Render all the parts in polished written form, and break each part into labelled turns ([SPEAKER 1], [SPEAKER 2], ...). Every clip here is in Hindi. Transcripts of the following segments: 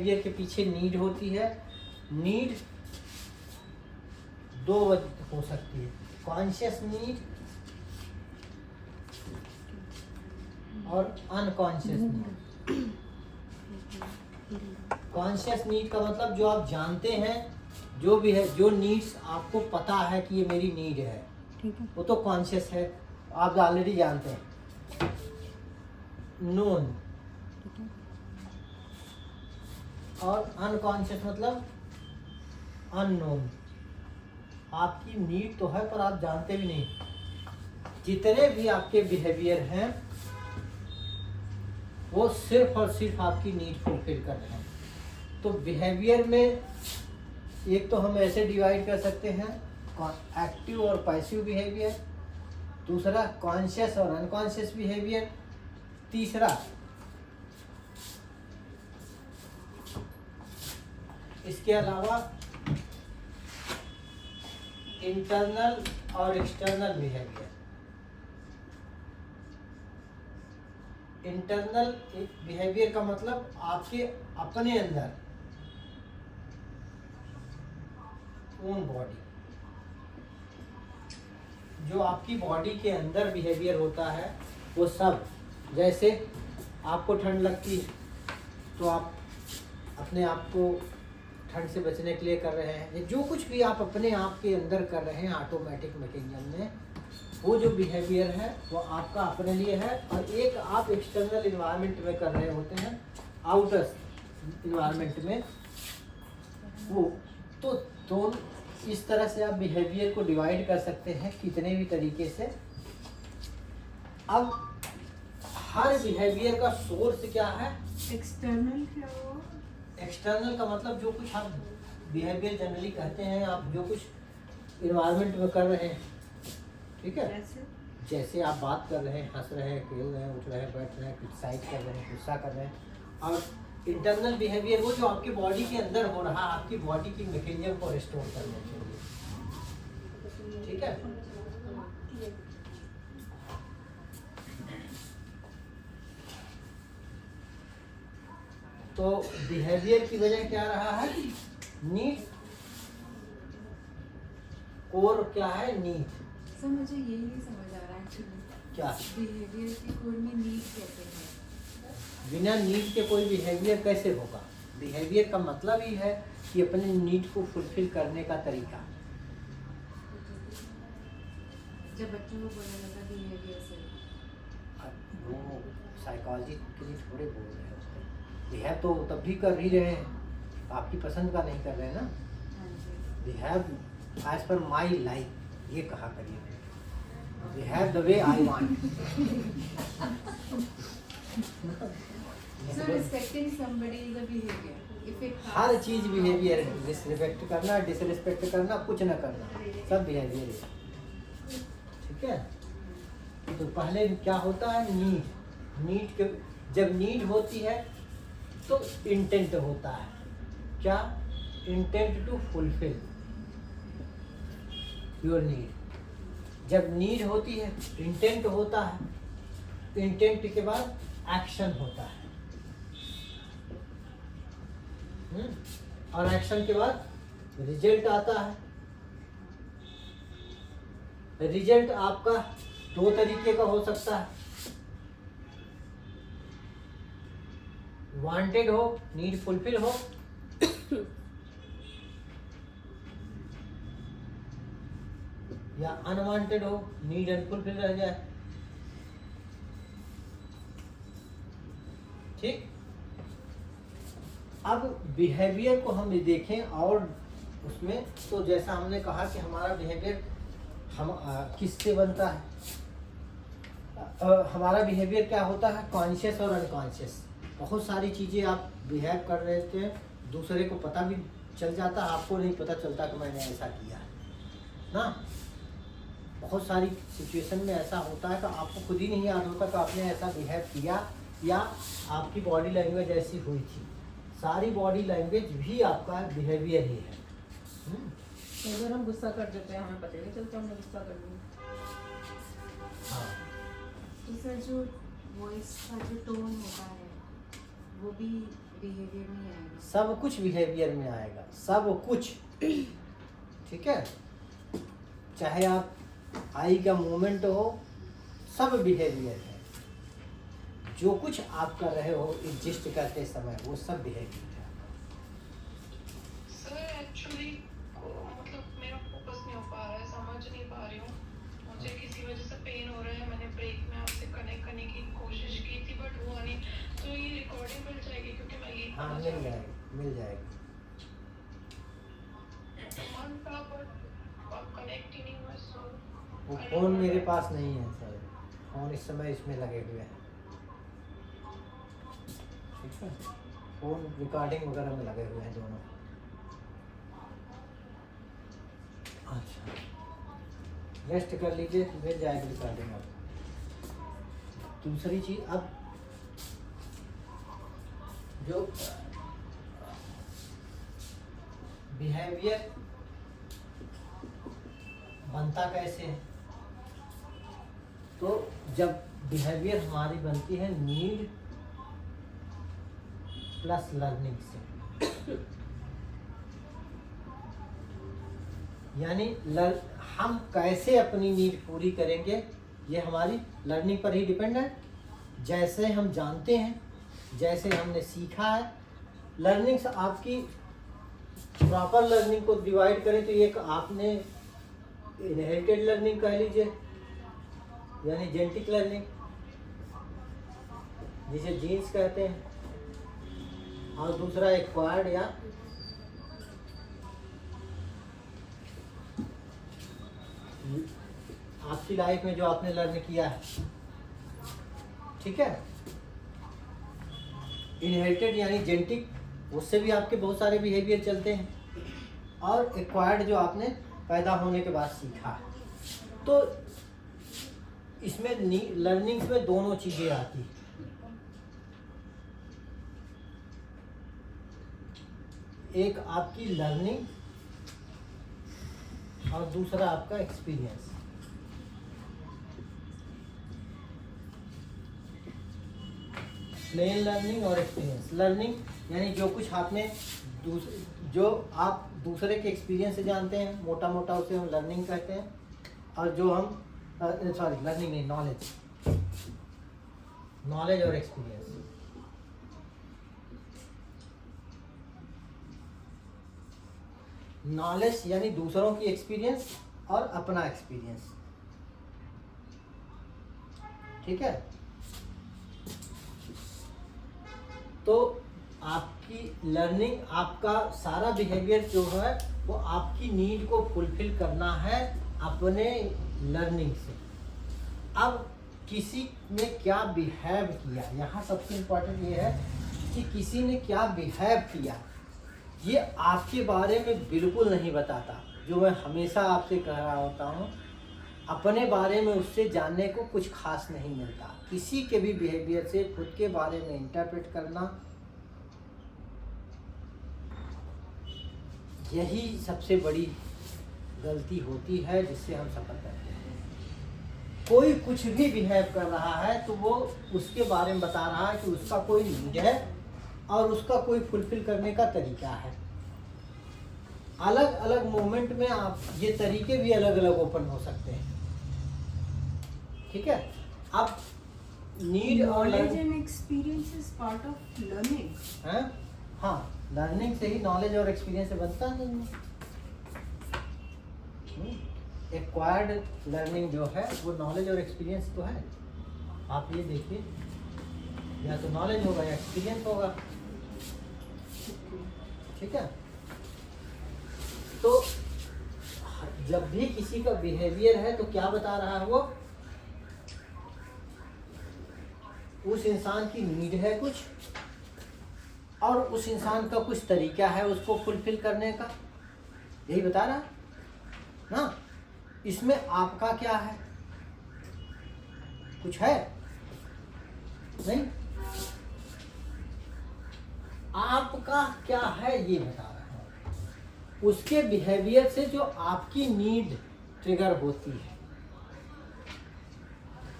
[SPEAKER 1] बिहेवियर के पीछे नीड होती है। नीड दो हो सकती है, कॉन्शियस नीड और अनकॉन्शियस नीड। कॉन्शियस नीड का मतलब जो आप जानते हैं, जो भी है, जो नीड्स आपको पता है कि ये मेरी नीड है, वो तो कॉन्शियस है, आप ऑलरेडी जानते हैं। नोन और अनकॉन्शियस मतलब अननोन। आपकी नीड तो है पर आप जानते भी नहीं। जितने भी आपके बिहेवियर हैं वो सिर्फ और सिर्फ आपकी नीड फुलफिल कर रहे हैं। तो बिहेवियर में एक तो हम ऐसे डिवाइड कर सकते हैं, एक्टिव और पैसिव बिहेवियर, दूसरा कॉन्शियस और अनकॉन्शियस बिहेवियर, तीसरा इसके अलावा इंटरनल और एक्सटर्नल बिहेवियर। इंटरनल बिहेवियर का मतलब आपके अपने अंदर ओन बॉडी, जो आपकी बॉडी के अंदर बिहेवियर होता है वो सब। जैसे आपको ठंड लगती है तो आप अपने आप को ठंड से बचने के लिए कर रहे हैं, जो कुछ भी आप अपने आप के अंदर कर रहे हैं ऑटोमेटिक मैकेनिज्म में, वो जो बिहेवियर है वो आपका अपने लिए है। और एक आप एक्सटर्नल इन्वायरमेंट में कर रहे होते हैं, आउटर इन्वायरमेंट में वो। तो दोनों इस तरह से आप बिहेवियर को डिवाइड कर सकते हैं कितने भी तरीके से। अब हर बिहेवियर का सोर्स क्या है?
[SPEAKER 2] एक्सटर्नल क्या हुआ?
[SPEAKER 1] एक्सटर्नल का मतलब जो कुछ आप बिहेवियर जनरली कहते हैं, आप जो कुछ इन्वायरमेंट में कर रहे हैं, ठीक है, जैसे आप बात कर रहे हैं, हंस रहे हैं, खेल रहे हैं, उठ रहे हैं, बैठ रहे हैं, क्रिटिसाइज कर रहे हैं, गुस्सा कर रहे हैं। और इंटरनल बिहेवियर वो जो आपकी बॉडी के अंदर हो रहा है, आपकी बॉडी की मैकेनिज्म को रिस्टोर करने के लिए, ठीक है। तो बिहेवियर की वजह क्या रहा है? नीड। कोर क्या है? नीड।
[SPEAKER 2] सर मुझे ये नहीं समझ आ रहा है एक्चुअली,
[SPEAKER 1] क्या
[SPEAKER 2] बिहेवियर की कोर में नीड कैसे है?
[SPEAKER 1] बिना नीड के कोई बिहेवियर कैसे होगा? बिहेवियर का मतलब ही है कि अपने नीड को फुलफिल करने का तरीका।
[SPEAKER 2] जब बच्चों को बोलने लगा बिहेवियर से,
[SPEAKER 1] वो साइकोलॉजी के लिए थोड़े बोल रहे हैं, बिहेव तो तब भी कर ही रहे हैं, आपकी पसंद का नहीं कर रहे हैं ना। Behave as per my life, ये कहा करिए, behave the way I want.
[SPEAKER 2] So respecting somebody is a behavior. If it has
[SPEAKER 1] हर चीज बिहेवियर है। डिसरिस्पेक्ट करना, डिसरिस्पेक्ट करना, कुछ न करना, सब बिहेवियर है, ठीक है। तो पहले क्या होता है? नीड। नीड के जब नीड होती है तो इंटेंट होता है। क्या? Intent to fulfil your need. जब नीड होती है इंटेंट होता है, इंटेंट के बाद एक्शन होता है, और एक्शन के बाद रिजल्ट आता है। रिजल्ट आपका दो तरीके का हो सकता है, वांटेड हो, नीड फुलफिल हो, या अनवांटेड हो, नीड अनफुलफिल रह जाए, ठीक। अब बिहेवियर को हम देखें और उसमें, तो जैसा हमने कहा कि हमारा बिहेवियर हम किससे बनता है? हमारा बिहेवियर क्या होता है? कॉन्शियस और अनकॉन्शियस। बहुत सारी चीज़ें आप बिहेव कर रहे थे, दूसरे को पता भी चल जाता, आपको नहीं पता चलता कि मैंने ऐसा किया है ना। बहुत सारी सिचुएशन में ऐसा होता है कि आपको खुद ही नहीं याद होता कि आपने ऐसा बिहेव किया, या आपकी बॉडी लैंग्वेज ऐसी हुई थी। सारी बॉडी लैंग्वेज भी आपका बिहेवियर ही है।
[SPEAKER 2] अगर हम गुस्सा कर देते हैं, हमें पता नहीं चलता हमने गुस्सा कर लिया।
[SPEAKER 1] हाँ,
[SPEAKER 2] तो सर जो वॉइस का जो टोन होता है वो भी
[SPEAKER 3] बिहेवियर नहीं आएगा।
[SPEAKER 1] सब कुछ बिहेवियर में आएगा, सब कुछ। ठीक है, चाहे आप आई का मूवमेंट हो, सब बिहेवियर है। जो कुछ आप कर रहे हो एग्जिस्ट करते समय, वो सब बिहेवियर है।
[SPEAKER 4] सर एक्चुअली मतलब मेरा फोकस नहीं हो पा रहा है, समझ नहीं पा रही हूँ। मुझे किसी वजह से पेन हो रहा है। मैंने ब्रेक में आपसे कनेक्ट करने की कोशिश की थी बट हुआ नहीं। तो ये रिकॉर्डिंग मिल जाएगी क्योंकि मैं ये
[SPEAKER 1] हाँ मिल जाएगी, मिल जाएगी।
[SPEAKER 4] मन था बट आप कनेक्ट ही नहीं हुआ। सो
[SPEAKER 1] वो फ़ोन मेरे पास नहीं है सर, फ़ोन इस समय इसमें लगे हुए हैं। ठीक है, फ़ोन रिकॉर्डिंग वगैरह में लगे हुए हैं दोनों। अच्छा, रेस्ट कर लीजिए, मिल जाएगी रिकॉर्डिंग अब। दूसरी चीज़, अब जो बिहेवियर बनता कैसे है, तो जब बिहेवियर हमारी बनती है नीड प्लस लर्निंग से। यानी हम कैसे अपनी नीड पूरी करेंगे, ये हमारी लर्निंग पर ही डिपेंड है। जैसे हम जानते हैं, जैसे हमने सीखा है। लर्निंग से आपकी प्रॉपर लर्निंग को डिवाइड करें तो एक आपने इनहेरिटेड लर्निंग कह लीजिए, यानी जेनेटिक लर्निंग जिसे जीन्स कहते हैं, और दूसरा एक्वायर्ड या आपकी लाइफ में जो आपने लर्न किया है। ठीक है, इनहेरिटेड यानी जेनेटिक, उससे भी आपके बहुत सारे बिहेवियर चलते हैं, और एक्वायर्ड जो आपने पैदा होने के बाद सीखा है। तो इसमें लर्निंग्स में दोनों चीज़ें आती हैं। एक आपकी लर्निंग और दूसरा आपका एक्सपीरियंस। प्लेन लर्निंग और एक्सपीरियंस। लर्निंग यानी जो कुछ आपने जो आप दूसरे के एक्सपीरियंस से जानते हैं, मोटा मोटा उसे हम लर्निंग कहते हैं। और जो हम लर्निंग नहीं, नॉलेज और एक्सपीरियंस। नॉलेज यानी दूसरों की एक्सपीरियंस और अपना एक्सपीरियंस। ठीक है, तो आपकी लर्निंग, आपका सारा बिहेवियर जो है वो आपकी नीड को फुलफिल करना है अपने लर्निंग से। अब किसी ने क्या बिहेव किया, यहाँ सबसे इम्पोर्टेंट ये है कि किसी ने क्या बिहेव किया, ये आपके बारे में बिल्कुल नहीं बताता। जो मैं हमेशा आपसे कह रहा होता हूँ, अपने बारे में उससे जानने को कुछ खास नहीं मिलता। किसी के भी बिहेवियर से खुद के बारे में इंटरप्रेट करना, यही सबसे बड़ी गलती होती है जिससे हम सफर करते हैं। कोई कुछ भी बिहेव कर रहा है तो वो उसके बारे में बता रहा है कि उसका कोई नीड है और उसका कोई फुलफिल करने का तरीका है। अलग अलग मोमेंट में आप ये तरीके भी अलग अलग ओपन हो सकते हैं। ठीक है, अब नीड और
[SPEAKER 3] knowledge and experience is part of learning
[SPEAKER 1] है। हाँ, लर्निंग से ही नॉलेज और एक्सपीरियंस से बनता नहीं। एक्वायर्ड लर्निंग जो है वो नॉलेज और एक्सपीरियंस तो है। आप ये देखिए, या तो नॉलेज होगा या एक्सपीरियंस होगा। ठीक है, तो जब भी किसी का बिहेवियर है तो क्या बता रहा है, वो उस इंसान की नीड है कुछ, और उस इंसान का कुछ तरीका है उसको फुलफिल करने का, यही बता रहा है ना। इसमें आपका क्या है, कुछ है नहीं, आपका क्या है ये बता रहा है। उसके बिहेवियर से जो आपकी नीड ट्रिगर होती है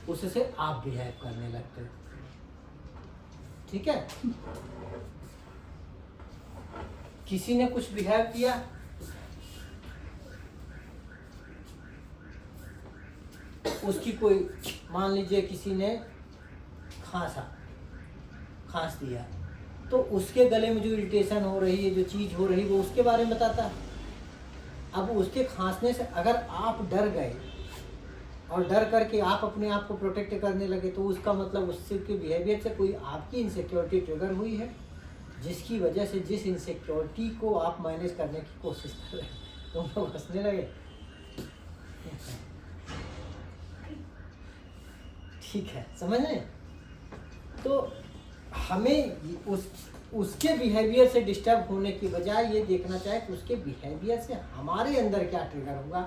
[SPEAKER 1] उससे आप बिहेव करने लगते हो। ठीक है, किसी ने कुछ बिहेव किया, उसकी कोई, मान लीजिए किसी ने खांस दिया, तो उसके गले में जो इरिटेशन हो रही है, जो चीज़ हो रही है, वो उसके बारे में बताता है। अब उसके खांसने से अगर आप डर गए और डर करके आप अपने आप को प्रोटेक्ट करने लगे, तो उसका मतलब उससे के बिहेवियर से कोई आपकी इनसिक्योरिटी ट्रिगर हुई है, जिसकी वजह से जिस इनसिक्योरिटी को आप मैनेज करने की कोशिश कर रहे हैं, तुम लोग हंसने लगे। ठीक है, समझ रहे? तो हमें उसके बिहेवियर से डिस्टर्ब होने की बजाय ये देखना चाहिए कि उसके बिहेवियर से हमारे अंदर क्या ट्रिगर हुआ,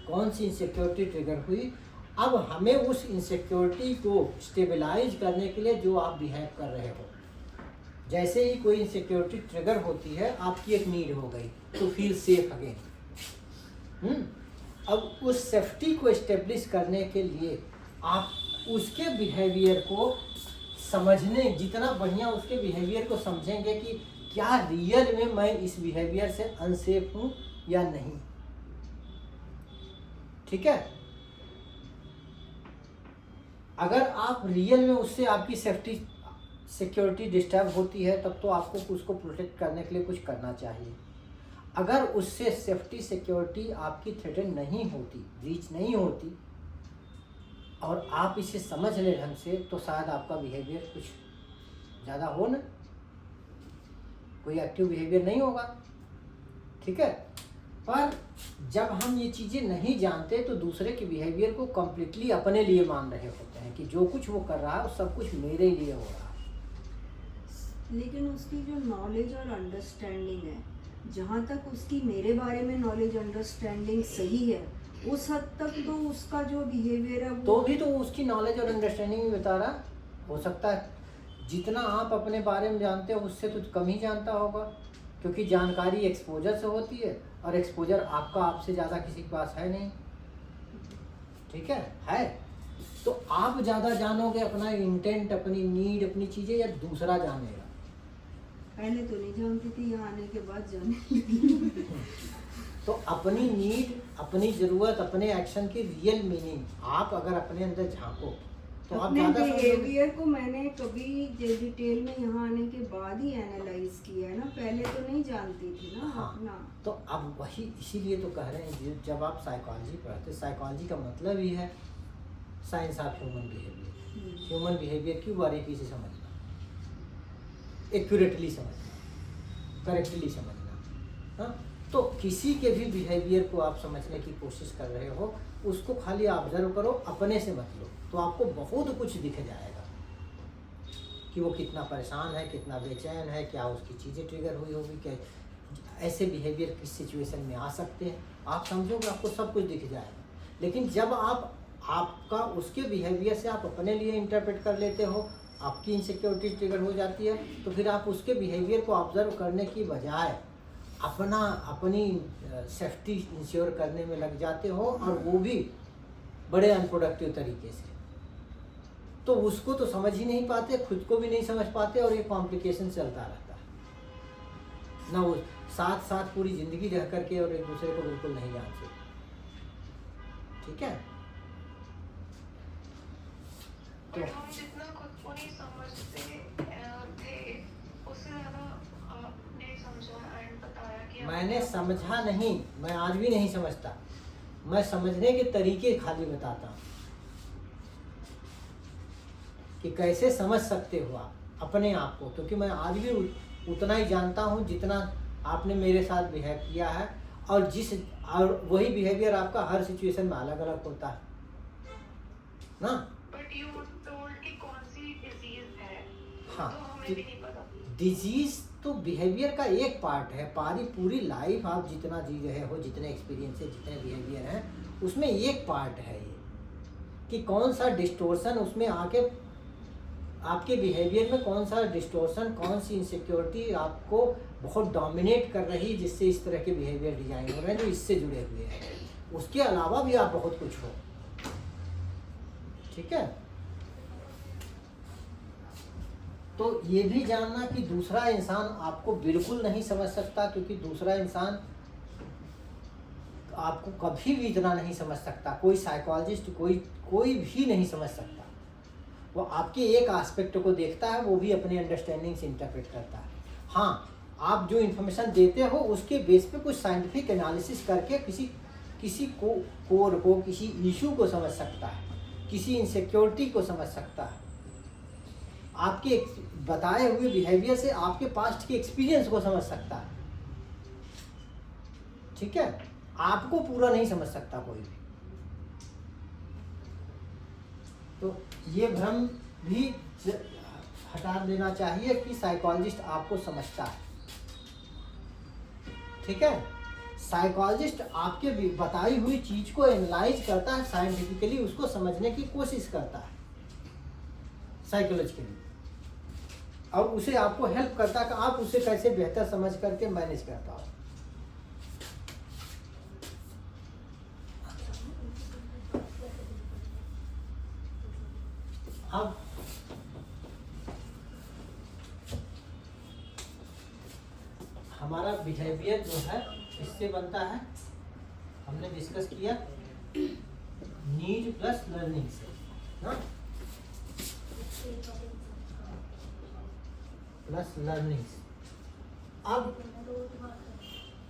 [SPEAKER 1] कौन सी इनसिक्योरिटी ट्रिगर हुई। अब हमें उस इनसिक्योरिटी को स्टेबलाइज करने के लिए जो आप बिहेव कर रहे हो, जैसे ही कोई इनसिक्योरिटी ट्रिगर होती है, आपकी एक नीड हो गई तो फील सेफ अगेन। अब उस सेफ्टी को एस्टेब्लिश करने के लिए आप उसके बिहेवियर को समझने, जितना बढ़िया उसके बिहेवियर को समझेंगे कि क्या रियल में मैं इस बिहेवियर से अनसेफ हूँ या नहीं। ठीक है, अगर आप रियल में उससे आपकी सेफ्टी सिक्योरिटी डिस्टर्ब होती है, तब तो आपको उसको प्रोटेक्ट करने के लिए कुछ करना चाहिए। अगर उससे सेफ्टी सिक्योरिटी आपकी थ्रेटन नहीं होती, ब्रीच नहीं होती, और आप इसे समझ ले ढंग से, तो शायद आपका बिहेवियर कुछ ज़्यादा हो ना, कोई एक्टिव बिहेवियर नहीं होगा। ठीक है, पर जब हम ये चीज़ें नहीं जानते तो दूसरे के बिहेवियर को कम्प्लीटली अपने लिए मान रहे होते हैं कि जो कुछ वो कर रहा है वो सब कुछ मेरे लिए हो रहा है।
[SPEAKER 3] लेकिन उसकी जो नॉलेज और अंडरस्टैंडिंग है, जहाँ तक उसकी मेरे बारे में नॉलेज अंडरस्टैंडिंग सही है, उस हद तक तो उसका जो बिहेवियर है वो
[SPEAKER 1] तो भी तो उसकी नॉलेज और अंडरस्टैंडिंग में बता रहा हो सकता है जितना आप अपने बारे में जानते हो उससे तो कम ही जानता होगा, क्योंकि जानकारी एक्सपोजर से होती है और एक्सपोजर आपका आपसे ज़्यादा किसी के पास है नहीं। ठीक है तो आप ज़्यादा जानोगे अपना इंटेंट, अपनी नीड, अपनी चीज़ें, या दूसरा जानेगा?
[SPEAKER 3] पहले तो नहीं जानती थी, यहाँ आने के बाद जाने लगी।
[SPEAKER 1] तो अपनी नीड, अपनी ज़रूरत, अपने एक्शन की रियल मीनिंग आप अगर अपने अंदर झांको तो आप
[SPEAKER 3] अपने
[SPEAKER 1] ज़्यादा
[SPEAKER 3] बिहेवियर को मैंने कभी डिटेल में यहाँ आने के बाद ही एनालाइज किया है ना, पहले तो नहीं जानती थी ना।
[SPEAKER 1] हाँ,
[SPEAKER 3] अपना
[SPEAKER 1] तो अब वही इसीलिए तो कह रहे हैं, जब आप साइकोलॉजी पढ़ते, साइकोलॉजी का मतलब ही है science of human behaviour. Human behaviour की बारीकी से समझना, एक्यूरेटली समझना, करेक्टली समझना। हाँ, तो किसी के भी बिहेवियर को आप समझने की कोशिश कर रहे हो, उसको खाली ऑब्जर्व करो, अपने से मत लो, तो आपको बहुत कुछ दिख जाएगा कि वो कितना परेशान है, कितना बेचैन है, क्या उसकी चीज़ें ट्रिगर हुई होगी, क्या ऐसे बिहेवियर किस सिचुएशन में आ सकते हैं। आप समझोगे, आपको सब कुछ दिख जाएगा। लेकिन जब आपका उसके बिहेवियर से आप अपने लिए इंटरप्रेट कर लेते हो, आपकी इनसिक्योरिटी ट्रिगर हो जाती है, तो फिर आप उसके बिहेवियर को ऑब्जर्व करने की बजाय अपनी सेफ्टी इंश्योर करने में लग जाते हो, और वो भी बड़े अनप्रोडक्टिव तरीके से। तो उसको तो समझ ही नहीं पाते, खुद को भी नहीं समझ पाते, और ये कॉम्प्लिकेशन चलता रहता है ना। वो साथ साथ पूरी ज़िंदगी रह करके और एक दूसरे को बिल्कुल नहीं जानते। ठीक है,
[SPEAKER 4] तो हम जितना खुद को नहीं समझते थे, उससे ज़्यादा आपने समझा एंड बताया कि
[SPEAKER 1] मैंने समझा नहीं, मैं आज भी नहीं समझता, मैं समझने के तरीके खाली बताता हूँ कि कैसे समझ सकते हो आप अपने आप को, क्योंकि मैं आज भी उतना ही जानता हूँ जितना आपने मेरे साथ बिहेव किया है, और वही बिहेवियर आपका हर सिचुएशन में अलग अलग होता है ना।
[SPEAKER 4] बट यू टोल्ड कि कौन सी डिजीज है,
[SPEAKER 1] हाँ,
[SPEAKER 4] तो हमें भी नहीं पता।
[SPEAKER 1] डिजीज तो बिहेवियर का एक पार्ट है। पूरी लाइफ आप जितना जी रहे हो, जितने एक्सपीरियंस है, जितने बिहेवियर हैं, उसमें एक पार्ट है ये कि कौन सा डिस्टोर्शन उसमें आके आपके बिहेवियर में, कौन सा डिस्टोर्शन, कौन सी इनसिक्योरिटी आपको बहुत डोमिनेट कर रही है, जिससे इस तरह के बिहेवियर डिजाइन हो रहे हैं जो इससे जुड़े हुए हैं। उसके अलावा भी आप बहुत कुछ हो। ठीक है, तो ये भी जानना कि दूसरा इंसान आपको बिल्कुल नहीं समझ सकता, क्योंकि दूसरा इंसान आपको कभी भी इतना नहीं समझ सकता। कोई साइकोलॉजिस्ट कोई भी नहीं समझ सकता। वो आपके एक एस्पेक्ट को देखता है, वो भी अपनी अंडरस्टैंडिंग से इंटरप्रेट करता है। हाँ, आप जो इन्फॉर्मेशन देते हो उसके बेस पे कुछ साइंटिफिक एनालिसिस करके किसी कोर को, किसी इशू को समझ सकता है, किसी इनसिक्योरिटी को समझ सकता है, आपके बताए हुए बिहेवियर से आपके पास्ट के एक्सपीरियंस को समझ सकता है। ठीक है, आपको पूरा नहीं समझ सकता कोई भी। तो ये भ्रम भी हटा देना चाहिए कि साइकोलॉजिस्ट आपको समझता है। ठीक है, साइकोलॉजिस्ट आपके बताई हुई चीज को एनालाइज करता है, साइंटिफिकली उसको समझने की कोशिश करता है साइकोलॉजिकली, और उसे आपको हेल्प करता है कि आप उसे कैसे बेहतर समझ करके मैनेज करता हो। अब हमारा बिहेवियर जो है इससे बनता है, हमने डिस्कस किया नीड प्लस लर्निंग से ना, प्लस लर्निंग। अब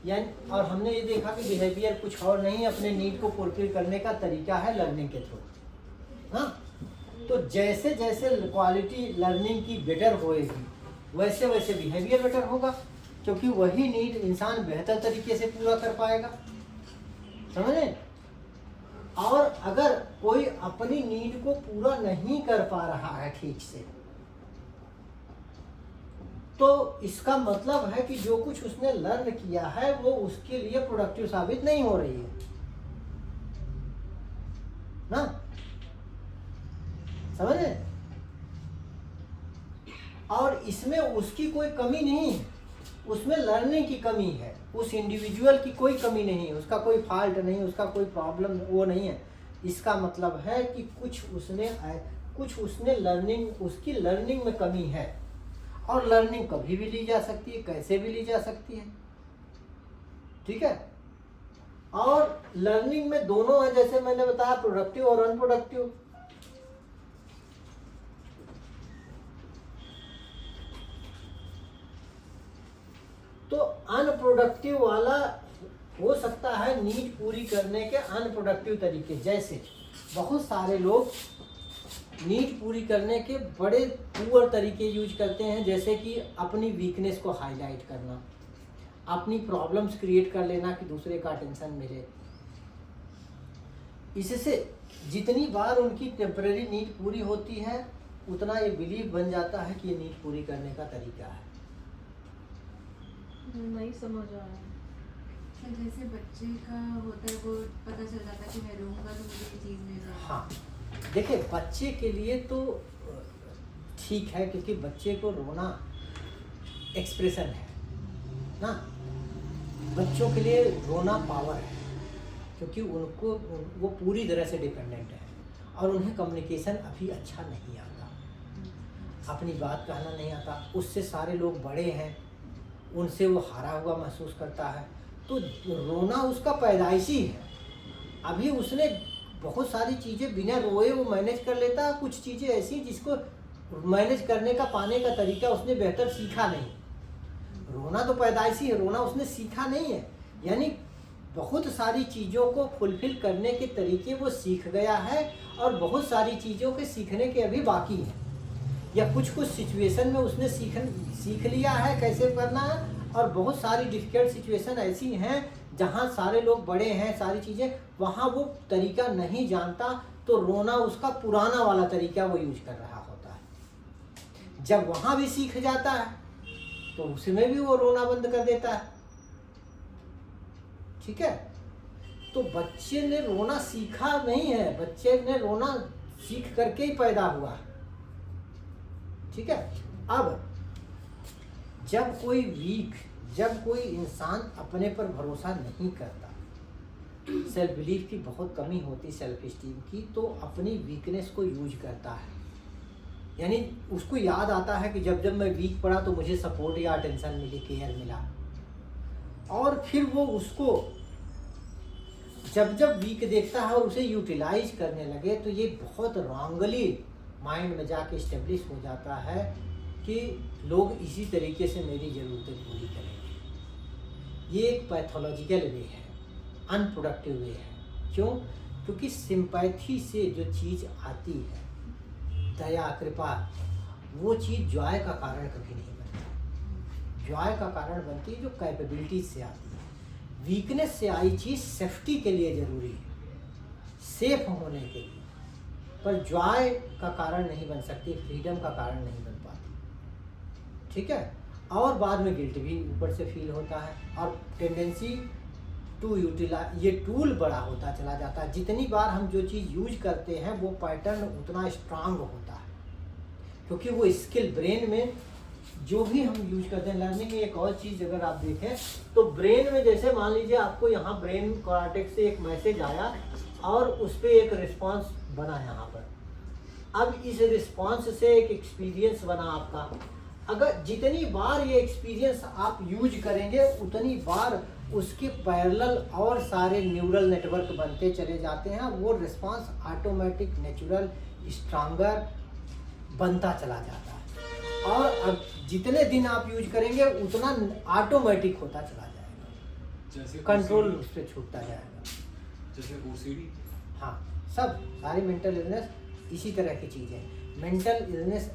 [SPEAKER 1] यानी और हमने ये देखा कि बिहेवियर कुछ और नहीं, अपने नीड को फुलफिल करने का तरीका है लर्निंग के थ्रू। हाँ, तो जैसे जैसे क्वालिटी लर्निंग की बेटर होएगी वैसे वैसे बिहेवियर बेटर होगा, क्योंकि वही नीड इंसान बेहतर तरीके से पूरा कर पाएगा। समझे? और अगर कोई अपनी नीड को पूरा नहीं कर पा रहा है ठीक से, तो इसका मतलब है कि जो कुछ उसने लर्न किया है वो उसके लिए प्रोडक्टिव साबित नहीं हो रही है ना। समझे? और इसमें उसकी कोई कमी नहीं है, उसमें लर्निंग की कमी है, उस इंडिविजुअल की कोई कमी नहीं है, उसका कोई फॉल्ट नहीं, उसका कोई प्रॉब्लम वो नहीं है। इसका मतलब है कि कुछ उसने लर्निंग, उसकी लर्निंग में कमी है। और लर्निंग कभी भी ली जा सकती है, कैसे भी ली जा सकती है। ठीक है, और लर्निंग में दोनों है, जैसे मैंने बताया प्रोडक्टिव और अनप्रोडक्टिव। तो अनप्रोडक्टिव वाला हो सकता है नीड पूरी करने के अनप्रोडक्टिव तरीके, जैसे बहुत सारे लोग नीड पूरी करने के बड़े पुअर तरीके यूज करते हैं, जैसे कि अपनी वीकनेस को हाईलाइट करना, अपनी प्रॉब्लम्स क्रिएट कर लेना कि दूसरे का अटेंशन मिले। इससे जितनी बार उनकी टेम्परेरी नीड पूरी होती है उतना ये बिलीव बन जाता है कि ये नीड पूरी करने का तरीका है।
[SPEAKER 2] नहीं समझ आया।
[SPEAKER 5] जैसे बच्चे का होता है, वो पता चल जाता है कि मैं रोऊंगा तो मुझे ये चीज़ मिल जाएगी।
[SPEAKER 1] हाँ, देखिए बच्चे के लिए तो ठीक है, क्योंकि बच्चे को रोना एक्सप्रेशन है ना। बच्चों के लिए रोना पावर है, क्योंकि उनको वो पूरी तरह से डिपेंडेंट है और उन्हें कम्युनिकेशन अभी अच्छा नहीं आता, अपनी बात कहना नहीं आता। उससे सारे लोग बड़े हैं, उनसे वो हारा हुआ महसूस करता है। तो रोना उसका पैदाइशी है। अभी उसने बहुत सारी चीज़ें बिना रोए वो मैनेज कर लेता है, कुछ चीज़ें ऐसी जिसको मैनेज करने का पाने का तरीका उसने बेहतर सीखा नहीं। रोना तो पैदाइशी है, रोना उसने सीखा नहीं है। यानी बहुत सारी चीज़ों को फुलफिल करने के तरीके वो सीख गया है और बहुत सारी चीज़ों के सीखने के अभी बाकी हैं, या कुछ सिचुएशन में उसने सीख लिया है कैसे करना है। और बहुत सारी डिफिकल्ट सिचुएशन ऐसी हैं जहाँ सारे लोग बड़े हैं, सारी चीज़ें, वहाँ वो तरीका नहीं जानता, तो रोना उसका पुराना वाला तरीका वो यूज कर रहा होता है। जब वहाँ भी सीख जाता है तो उसमें भी वो रोना बंद कर देता है। ठीक है, तो बच्चे ने रोना सीखा नहीं है, बच्चे ने रोना सीख करके ही पैदा हुआ। ठीक है, अब जब कोई इंसान अपने पर भरोसा नहीं करता, सेल्फ बिलीफ की बहुत कमी होती, सेल्फ स्टीम की, तो अपनी वीकनेस को यूज करता है यानी उसको याद आता है कि जब जब मैं वीक पड़ा तो मुझे सपोर्ट या अटेंशन मिली, केयर मिला। और फिर वो उसको जब जब वीक देखता है और उसे यूटिलाइज करने लगे तो ये बहुत रॉन्गली माइंड में जाके इस्टेब्लिश हो जाता है कि लोग इसी तरीके से मेरी ज़रूरतें पूरी करेंगे। ये एक पैथोलॉजिकल वे है, अनप्रोडक्टिव वे है। क्यों? क्योंकि सिंपैथी से जो चीज़ आती है, दया, कृपा, वो चीज़ जॉय का कारण कभी नहीं बनती। जॉय का कारण बनती है जो कैपेबिलिटीज से आती है। वीकनेस से आई चीज़ सेफ्टी के लिए ज़रूरी है, सेफ होने के लिए, पर जॉय का कारण नहीं बन सकती, फ्रीडम का कारण नहीं बन पाती। ठीक है। और बाद में गिल्ट भी ऊपर से फील होता है और टेंडेंसी टू यूटिलाइज, ये टूल बड़ा होता चला जाता है। जितनी बार हम जो चीज़ यूज करते हैं वो पैटर्न उतना स्ट्रांग होता है, क्योंकि वो स्किल ब्रेन में जो भी हम यूज करते हैं। लर्निंग में एक और चीज़ अगर आप देखें तो ब्रेन में, जैसे मान लीजिए आपको यहाँ ब्रेन कॉर्टेक्स से एक मैसेज आया और उस पर एक रिस्पॉन्स बना यहाँ पर। अब इस रिस्पॉन्स से एक एक्सपीरियंस बना आपका। अगर जितनी बार ये एक्सपीरियंस आप यूज करेंगे उतनी बार उसके पैरेलल और सारे न्यूरल नेटवर्क बनते चले जाते हैं। वो रिस्पांस ऑटोमेटिक, नेचुरल, स्ट्रांगर बनता चला जाता है। और अब जितने दिन आप यूज करेंगे उतना ऑटोमेटिक होता चला जाएगा, कंट्रोल उस पर छूटता जाएगा।
[SPEAKER 6] जैसे OCD,
[SPEAKER 1] हाँ, सब सारी मेंटल इलनेस इसी तरह की चीज़ें। Mental illness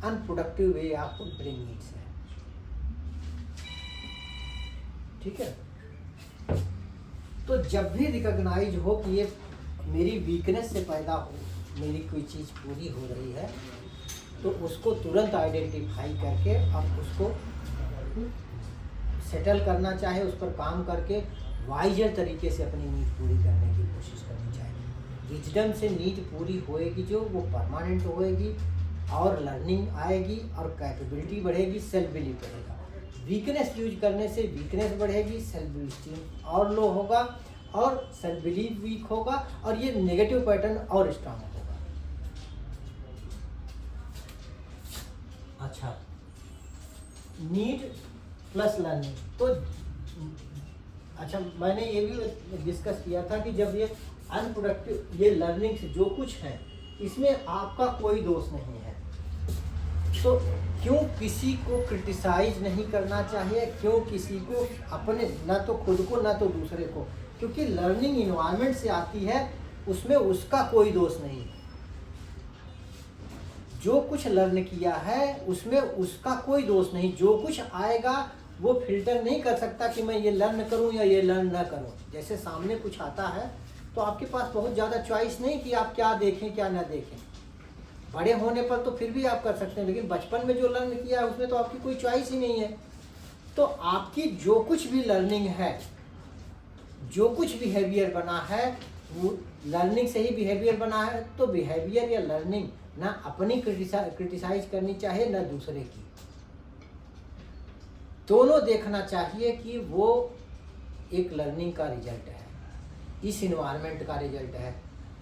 [SPEAKER 1] unproductive way of brain needs है। ठीक है। तो जब भी रिकॉग्नाइज हो कि ये मेरी वीकनेस से पैदा हो, मेरी कोई चीज़ पूरी हो रही है, तो उसको तुरंत आइडेंटिफाई करके अब उसको सेटल करना चाहे, उस पर काम करके वाइजर तरीके से अपनी नीड पूरी करने की कोशिश करनी चाहिए। विजडम से नीड पूरी होएगी जो, वो परमानेंट होएगी और लर्निंग आएगी और कैपेबिलिटी बढ़ेगी, सेल्फ बिलीफ बढ़ेगा। वीकनेस यूज करने से वीकनेस बढ़ेगी, सेल्फ स्टीम और लो होगा और सेल्फ बिलीफ वीक होगा और ये नेगेटिव पैटर्न और स्ट्रांग होगा। अच्छा, नीड प्लस लर्निंग। तो अच्छा, मैंने ये भी डिस्कस किया था कि जब ये अनप्रोडक्टिव, ये लर्निंग से जो कुछ है इसमें आपका कोई दोष नहीं है, तो क्यों किसी को क्रिटिसाइज नहीं करना चाहिए, क्यों किसी को अपने, ना तो खुद को ना तो दूसरे को, क्योंकि लर्निंग इन्वायरमेंट से आती है, उसमें उसका कोई दोष नहीं है। जो कुछ लर्न किया है उसमें उसका कोई दोष नहीं। जो कुछ आएगा वो फिल्टर नहीं कर सकता कि मैं ये लर्न करूं या ये लर्न ना करूं। जैसे सामने कुछ आता है तो आपके पास बहुत ज़्यादा चॉइस नहीं कि आप क्या देखें क्या ना देखें। बड़े होने पर तो फिर भी आप कर सकते हैं, लेकिन बचपन में जो लर्न किया है उसमें तो आपकी कोई चॉइस ही नहीं है। तो आपकी जो कुछ भी लर्निंग है, जो कुछ बिहेवियर बना है वो लर्निंग से ही बिहेवियर बना है। तो बिहेवियर या लर्निंग ना अपनी क्रिटिसाइज करनी चाहिए ना दूसरे की, दोनों देखना चाहिए कि वो एक लर्निंग का रिजल्ट है, इस इन्वायरमेंट का रिजल्ट है।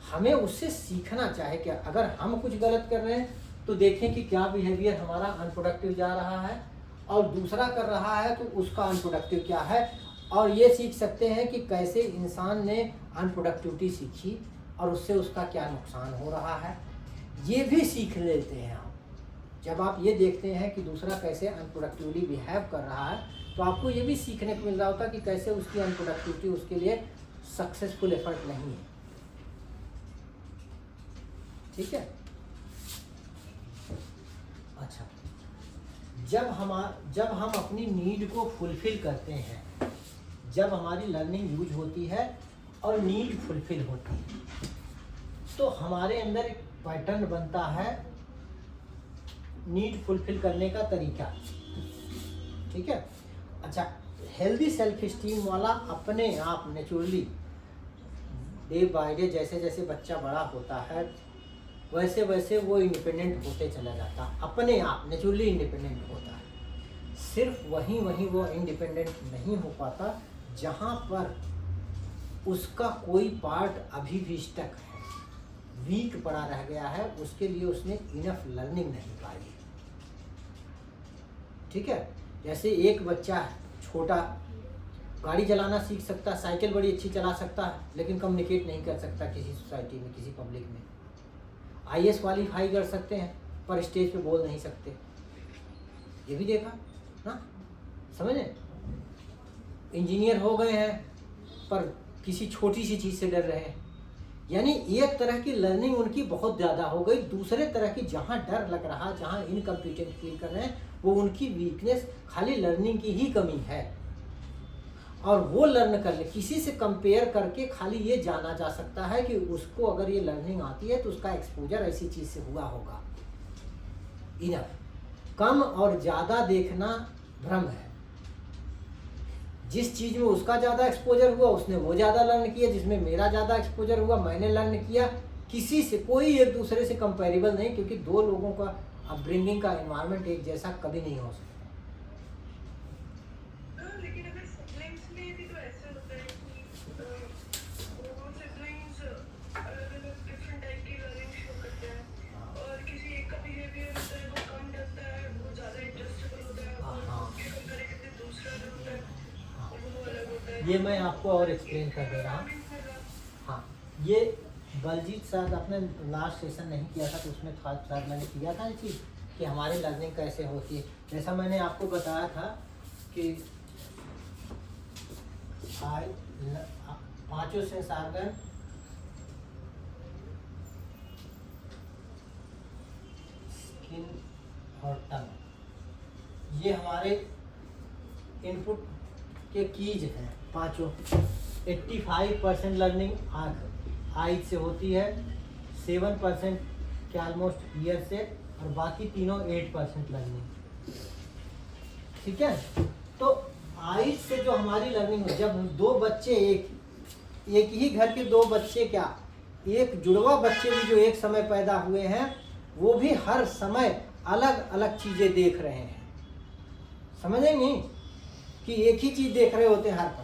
[SPEAKER 1] हमें उससे सीखना चाहिए कि अगर हम कुछ गलत कर रहे हैं तो देखें कि क्या बिहेवियर हमारा अनप्रोडक्टिव जा रहा है और दूसरा कर रहा है तो उसका अनप्रोडक्टिव क्या है, और ये सीख सकते हैं कि कैसे इंसान ने अनप्रोडक्टिविटी सीखी और उससे उसका क्या नुकसान हो रहा है, ये भी सीख लेते हैं आप। जब आप ये देखते हैं कि दूसरा कैसे अनप्रोडक्टिवली बिहेव कर रहा है तो आपको ये भी सीखने को मिल रहा होता कि कैसे उसकी अनप्रोडक्टिविटी उसके लिए सक्सेसफुल एफर्ट नहीं है। ठीक है। अच्छा, जब हम अपनी नीड को फुलफिल करते हैं, जब हमारी लर्निंग यूज होती है और नीड फुलफिल होती है, तो हमारे अंदर एक पैटर्न बनता है नीड फुलफिल करने का तरीका। ठीक है। अच्छा, हेल्दी सेल्फ स्टीम वाला अपने आप नेचुरली डे बाय डे जैसे जैसे बच्चा बड़ा होता है वैसे वैसे वो इंडिपेंडेंट होते चला जाता, अपने आप नेचुरली इंडिपेंडेंट होता है। सिर्फ वहीं वो इंडिपेंडेंट नहीं हो पाता जहाँ पर उसका कोई पार्ट अभी भी स्टक है। वीक पड़ा रह गया है, उसके लिए उसने इनफ लर्निंग नहीं पाई है। ठीक है, जैसे एक बच्चा छोटा गाड़ी चलाना सीख सकता, साइकिल बड़ी अच्छी चला सकता है, लेकिन कम्युनिकेट नहीं कर सकता किसी सोसाइटी में, किसी पब्लिक में। IAS क्वालिफाई कर सकते हैं पर स्टेज पे बोल नहीं सकते, ये भी देखा ना, समझे। इंजीनियर हो गए हैं पर किसी छोटी सी चीज़ से डर रहे हैं, यानी एक तरह की लर्निंग उनकी बहुत ज़्यादा हो गई। दूसरे तरह की जहाँ डर लग रहा, जहाँ इनकम्पिटेंट फील कर रहे हैं, वो उनकी वीकनेस खाली लर्निंग की ही कमी है। और वो लर्न कर ले, किसी से कंपेयर करके खाली ये जाना जा सकता है कि उसको अगर ये लर्निंग आती है तो उसका एक्सपोजर ऐसी चीज़ से हुआ होगा। इनफ कम और ज़्यादा देखना भ्रम है। जिस चीज़ में उसका ज़्यादा एक्सपोजर हुआ उसने वो ज़्यादा लर्न किया, जिसमें मेरा ज़्यादा एक्सपोजर हुआ मैंने लर्न किया। किसी से कोई एक दूसरे से कंपेरेबल नहीं, क्योंकि दो लोगों का अपब्रिंगिंग का एनवायरनमेंट एक जैसा कभी नहीं हो सकता।
[SPEAKER 4] लेकिन अगर सिबलिंग्स में भी तो ऐसा होता है कि वो सिबलिंग्स अलग-अलग डिफरेंट टाइप की लर्निंग शो करते हैं, और किसी एक का बिहेवियर होता है वो कम डरता है, वो ज़्यादा एडजस्टेबल होता है, और उसके कंपैरेटिव में दूसरा जो होता है वो अलग होता है।
[SPEAKER 1] ये मैं आपको और एक्सप्लेन कर दे रहा हूँ। हाँ, ये बलजीत शायद आपने लास्ट सेशन नहीं किया था, तो उसमें शायद मैंने किया था ये चीज़ कि हमारी लर्निंग कैसे होती है। जैसा मैंने आपको बताया था कि पांचों सेंस ऑर्गन स्किन और टंग, ये हमारे इनपुट के कीज हैं पांचों। 85% लर्निंग आइज से होती है, 7% के ऑलमोस्ट ईयर से, और बाकी तीनों 8% लर्निंग। ठीक है, तो आइज से जो हमारी लर्निंग हो, जब दो बच्चे एक ही घर के दो बच्चे, क्या एक जुड़वा बच्चे भी जो एक समय पैदा हुए हैं, वो भी हर समय अलग अलग चीज़ें देख रहे हैं। समझे नहीं कि एक ही चीज़ देख रहे होते हैं हर पल।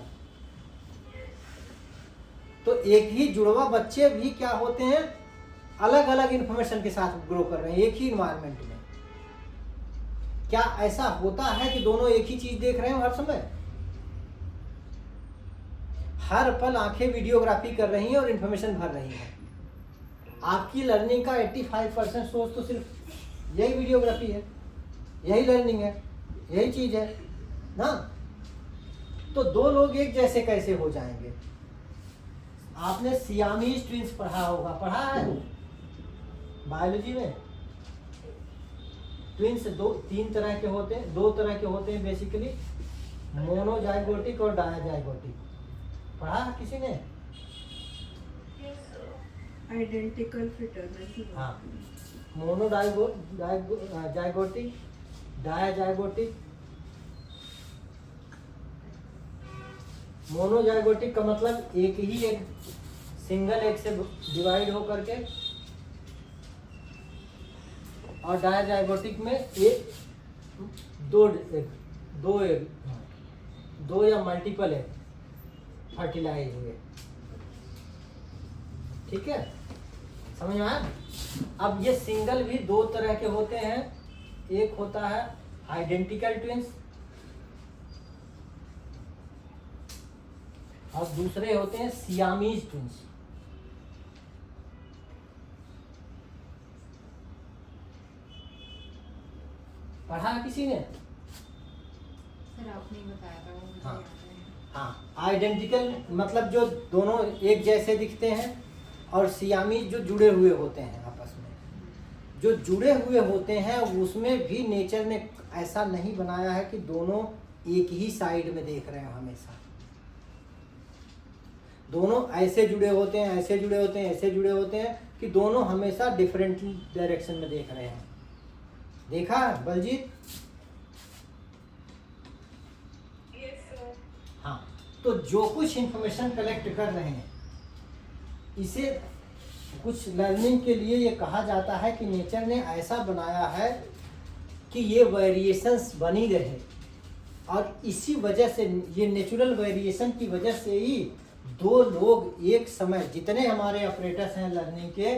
[SPEAKER 1] तो एक ही जुड़वा बच्चे भी क्या होते हैं, अलग अलग इंफॉर्मेशन के साथ ग्रो कर रहे हैं एक ही इन्वायरमेंट में। क्या ऐसा होता है कि दोनों एक ही चीज देख रहे हो हर समय? हर पल आंखें वीडियोग्राफी कर रही हैं और इंफॉर्मेशन भर रही हैं। आपकी लर्निंग का 85% सोर्स तो सिर्फ यही वीडियोग्राफी है, यही लर्निंग है, यही चीज है ना। तो दो लोग एक जैसे कैसे हो जाएंगे? आपने सियामीज ट्विंस पढ़ा होगा, पढ़ा है बायोलॉजी में। ट्विंस तीन तरह के होते हैं, दो तरह के होते हैं बेसिकली, मोनोजाइगोटिक और डायजाइगोटिक। पढ़ा है किसी ने?
[SPEAKER 3] Identical fraternal.
[SPEAKER 1] हाँ, मोनोजाइगोटिक, डायजाइगोटिक। मोनोजाइगोटिक का मतलब एक ही एक सिंगल एग से डिवाइड हो करके, और डायजाइगोटिक में एक दो या मल्टीपल एग फर्टिलाइज हुए। ठीक है, समझ में आया? अब ये सिंगल भी दो तरह के होते हैं। एक होता है आइडेंटिकल ट्विंस और दूसरे होते हैं सियामीज ट्विंस। पढ़ा किसी ने?
[SPEAKER 5] सर आपने ही बताया था, वो मुझे
[SPEAKER 1] हाँ।
[SPEAKER 5] याद है।
[SPEAKER 1] हाँ, आइडेंटिकल मतलब जो दोनों एक जैसे दिखते हैं, और सियामीज जो जुड़े हुए होते हैं आपस में। जो जुड़े हुए होते हैं उसमें भी नेचर ने ऐसा नहीं बनाया है कि दोनों एक ही साइड में देख रहे हैं हमेशा। दोनों ऐसे जुड़े होते हैं, ऐसे जुड़े होते हैं, ऐसे जुड़े होते हैं कि दोनों हमेशा डिफरेंट डायरेक्शन में देख रहे हैं। देखा बलजीत? हाँ, तो जो कुछ इंफॉर्मेशन कलेक्ट कर रहे हैं, इसे कुछ लर्निंग के लिए ये कहा जाता है कि नेचर ने ऐसा बनाया है कि ये वेरिएशंस बनी रहे, और इसी वजह से, ये नेचुरल वेरिएशन की वजह से ही दो लोग एक समय, जितने हमारे ऑपरेटर्स हैं लर्निंग के,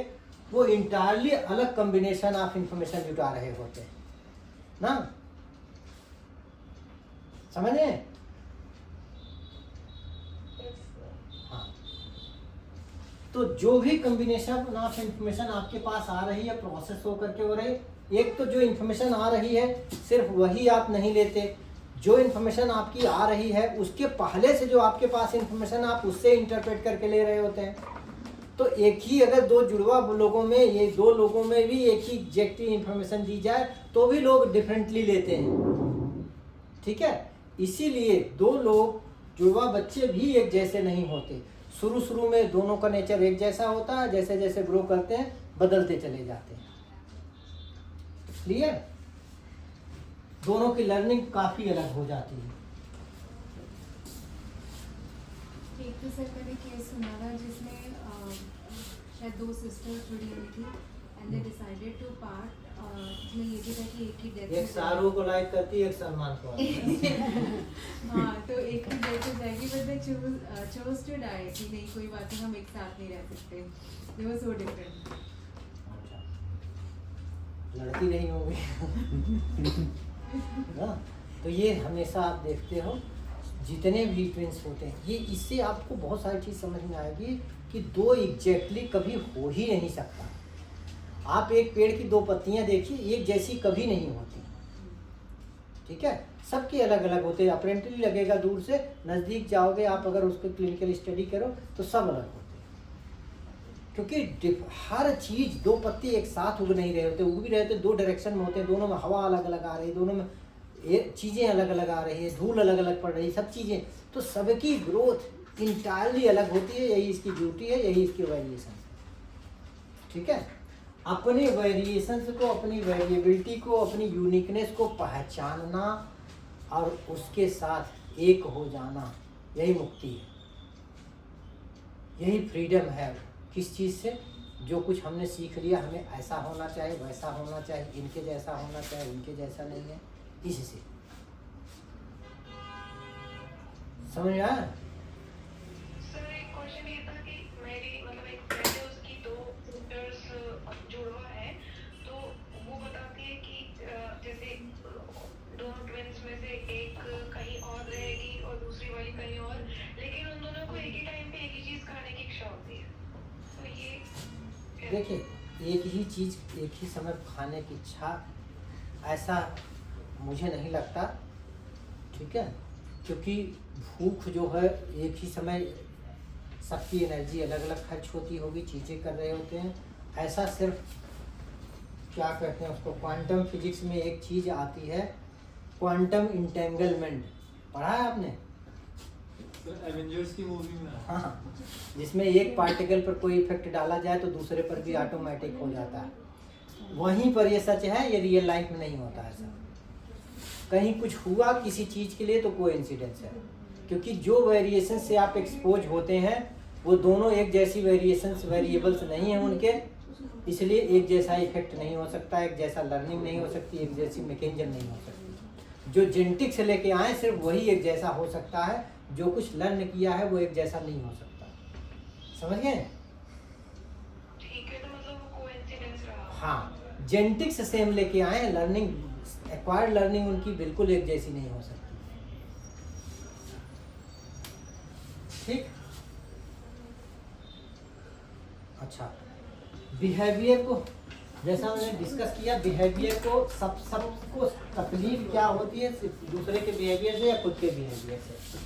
[SPEAKER 1] वो इंटायरली अलग कॉम्बिनेशन ऑफ इंफॉर्मेशन जुटा रहे होते हैं ना, समझे? हाँ, तो जो भी कॉम्बिनेशन ऑफ इंफॉर्मेशन आपके पास आ रही है, प्रोसेस हो करके हो रही, एक तो जो इंफॉर्मेशन आ रही है सिर्फ वही आप नहीं लेते, जो इन्फॉर्मेशन आपकी आ रही है उसके पहले से जो आपके पास इन्फॉर्मेशन आप उससे इंटरप्रेट करके ले रहे होते हैं। तो एक ही अगर दो जुड़वा लोगों में, ये दो लोगों में भी एक ही एग्जैक्टली इन्फॉर्मेशन दी जाए तो भी लोग डिफरेंटली लेते हैं, ठीक है? इसीलिए दो लोग जुड़वा बच्चे भी एक जैसे नहीं होते। शुरू में दोनों का नेचर एक जैसा होता है, जैसे जैसे ग्रो करते हैं बदलते चले जाते हैं। क्लियर? दोनों की लर्निंग काफी अलग हो जाती है।
[SPEAKER 5] एक तो सर मैंने केस सुना था जिसमें शायद 2 सिस्टर्स जुड़ी हुई थी and they decided to part. इसमें ये भी था कि एक ही डेथ,
[SPEAKER 1] एक शाहरुख को लाइक करती है, एक सलमान को।
[SPEAKER 5] हाँ, तो एक ही डेथ हो जाएगी, but they chose to die कि नहीं कोई बात नहीं, हम एक साथ नहीं रह सकते। दे वर सो डिफरेंट।
[SPEAKER 1] लड़ती नहीं होगी ना? तो ये हमेशा आप देखते हो जितने भी ट्विंस होते हैं, ये इससे आपको बहुत सारी चीज़ समझ में आएगी कि दो एग्जैक्टली कभी हो ही नहीं सकता। आप एक पेड़ की 2 पत्तियां देखिए, एक जैसी कभी नहीं होती, ठीक है? सबके अलग अलग होते हैं। अपेरेंटली लगेगा दूर से, नज़दीक जाओगे आप अगर उसको क्लिनिकल स्टडी करो तो सब अलग होते हैं, क्योंकि हर चीज़ 2 पत्ते एक साथ उग नहीं रहे होते, उग भी रहे होते 2 डायरेक्शन में होते हैं, दोनों में हवा अलग अलग आ रही है, दोनों में चीज़ें अलग अलग आ रही है, धूल अलग अलग पड़ रही है, सब चीज़ें, तो सबकी ग्रोथ इंटायरली अलग होती है। यही इसकी ब्यूटी है, यही इसकी वेरिएशन, ठीक है? अपने वेरिएशंस को, अपनी वेरिएबिलिटी को, अपनी यूनिकनेस को पहचानना और उसके साथ एक हो जाना, यही मुक्ति है, यही फ्रीडम है। किस चीज़ से? जो कुछ हमने सीख लिया, हमें ऐसा होना चाहिए, वैसा होना चाहिए, इनके जैसा होना चाहिए, उनके जैसा नहीं है, इससे समझ आया?
[SPEAKER 4] सर एक क्वेश्चन ये था कि मेरी मतलब एक फ्रेंड है, उसकी 2 सिस्टर्स जुड़वा है, तो वो बताती है कि जैसे दोनों ट्विंस में से एक कहीं और रहेगी और दूसरी वाली कहीं और, लेकिन उन दोनों को एक ही टाइम पे एक ही चीज खाने की इच्छा होती है। तो ये
[SPEAKER 1] देखिए, एक ही चीज़ एक ही समय खाने की इच्छा, ऐसा मुझे नहीं लगता, ठीक है? क्योंकि भूख जो है एक ही समय सबकी एनर्जी अलग अलग खर्च होती होगी, चीज़ें कर रहे होते हैं। ऐसा सिर्फ क्या कहते हैं उसको, क्वांटम फिजिक्स में एक चीज़ आती है, क्वांटम इंटेंगलमेंट, पढ़ा है आपने?
[SPEAKER 6] एवेंजर्स की मूवी में।
[SPEAKER 1] हाँ, जिसमें एक पार्टिकल पर कोई इफेक्ट डाला जाए तो दूसरे पर भी ऑटोमेटिक हो जाता है। वहीं पर ये सच है, ये रियल लाइफ में नहीं होता ऐसा। कहीं कुछ हुआ किसी चीज़ के लिए तो कोई इंसिडेंस है, क्योंकि जो वेरिएशन से आप एक्सपोज होते हैं वो दोनों एक जैसी वेरिएबल्स नहीं हैं उनके, इसलिए एक जैसा इफेक्ट नहीं हो सकता, एक जैसा लर्निंग नहीं हो सकती, एक जैसी मैकेनिज्म नहीं हो सकती। जो जेनेटिक से लेके आए सिर्फ वही एक जैसा हो सकता है, जो कुछ लर्न किया है वो एक जैसा नहीं हो सकता। समझ गए?
[SPEAKER 4] ठीक है, तो मतलब वो कोइंसिडेंस रहा।
[SPEAKER 1] हाँ, जेनेटिक्स से सेम लेके आए, लर्निंग एक्वायर्ड लर्निंग उनकी बिल्कुल एक जैसी नहीं हो सकती, ठीक? अच्छा, बिहेवियर को जैसा मैंने डिस्कस किया, बिहेवियर को सबको तकलीफ क्या होती है, सिर्फ दूसरे के बिहेवियर से या खुद के बिहेवियर से,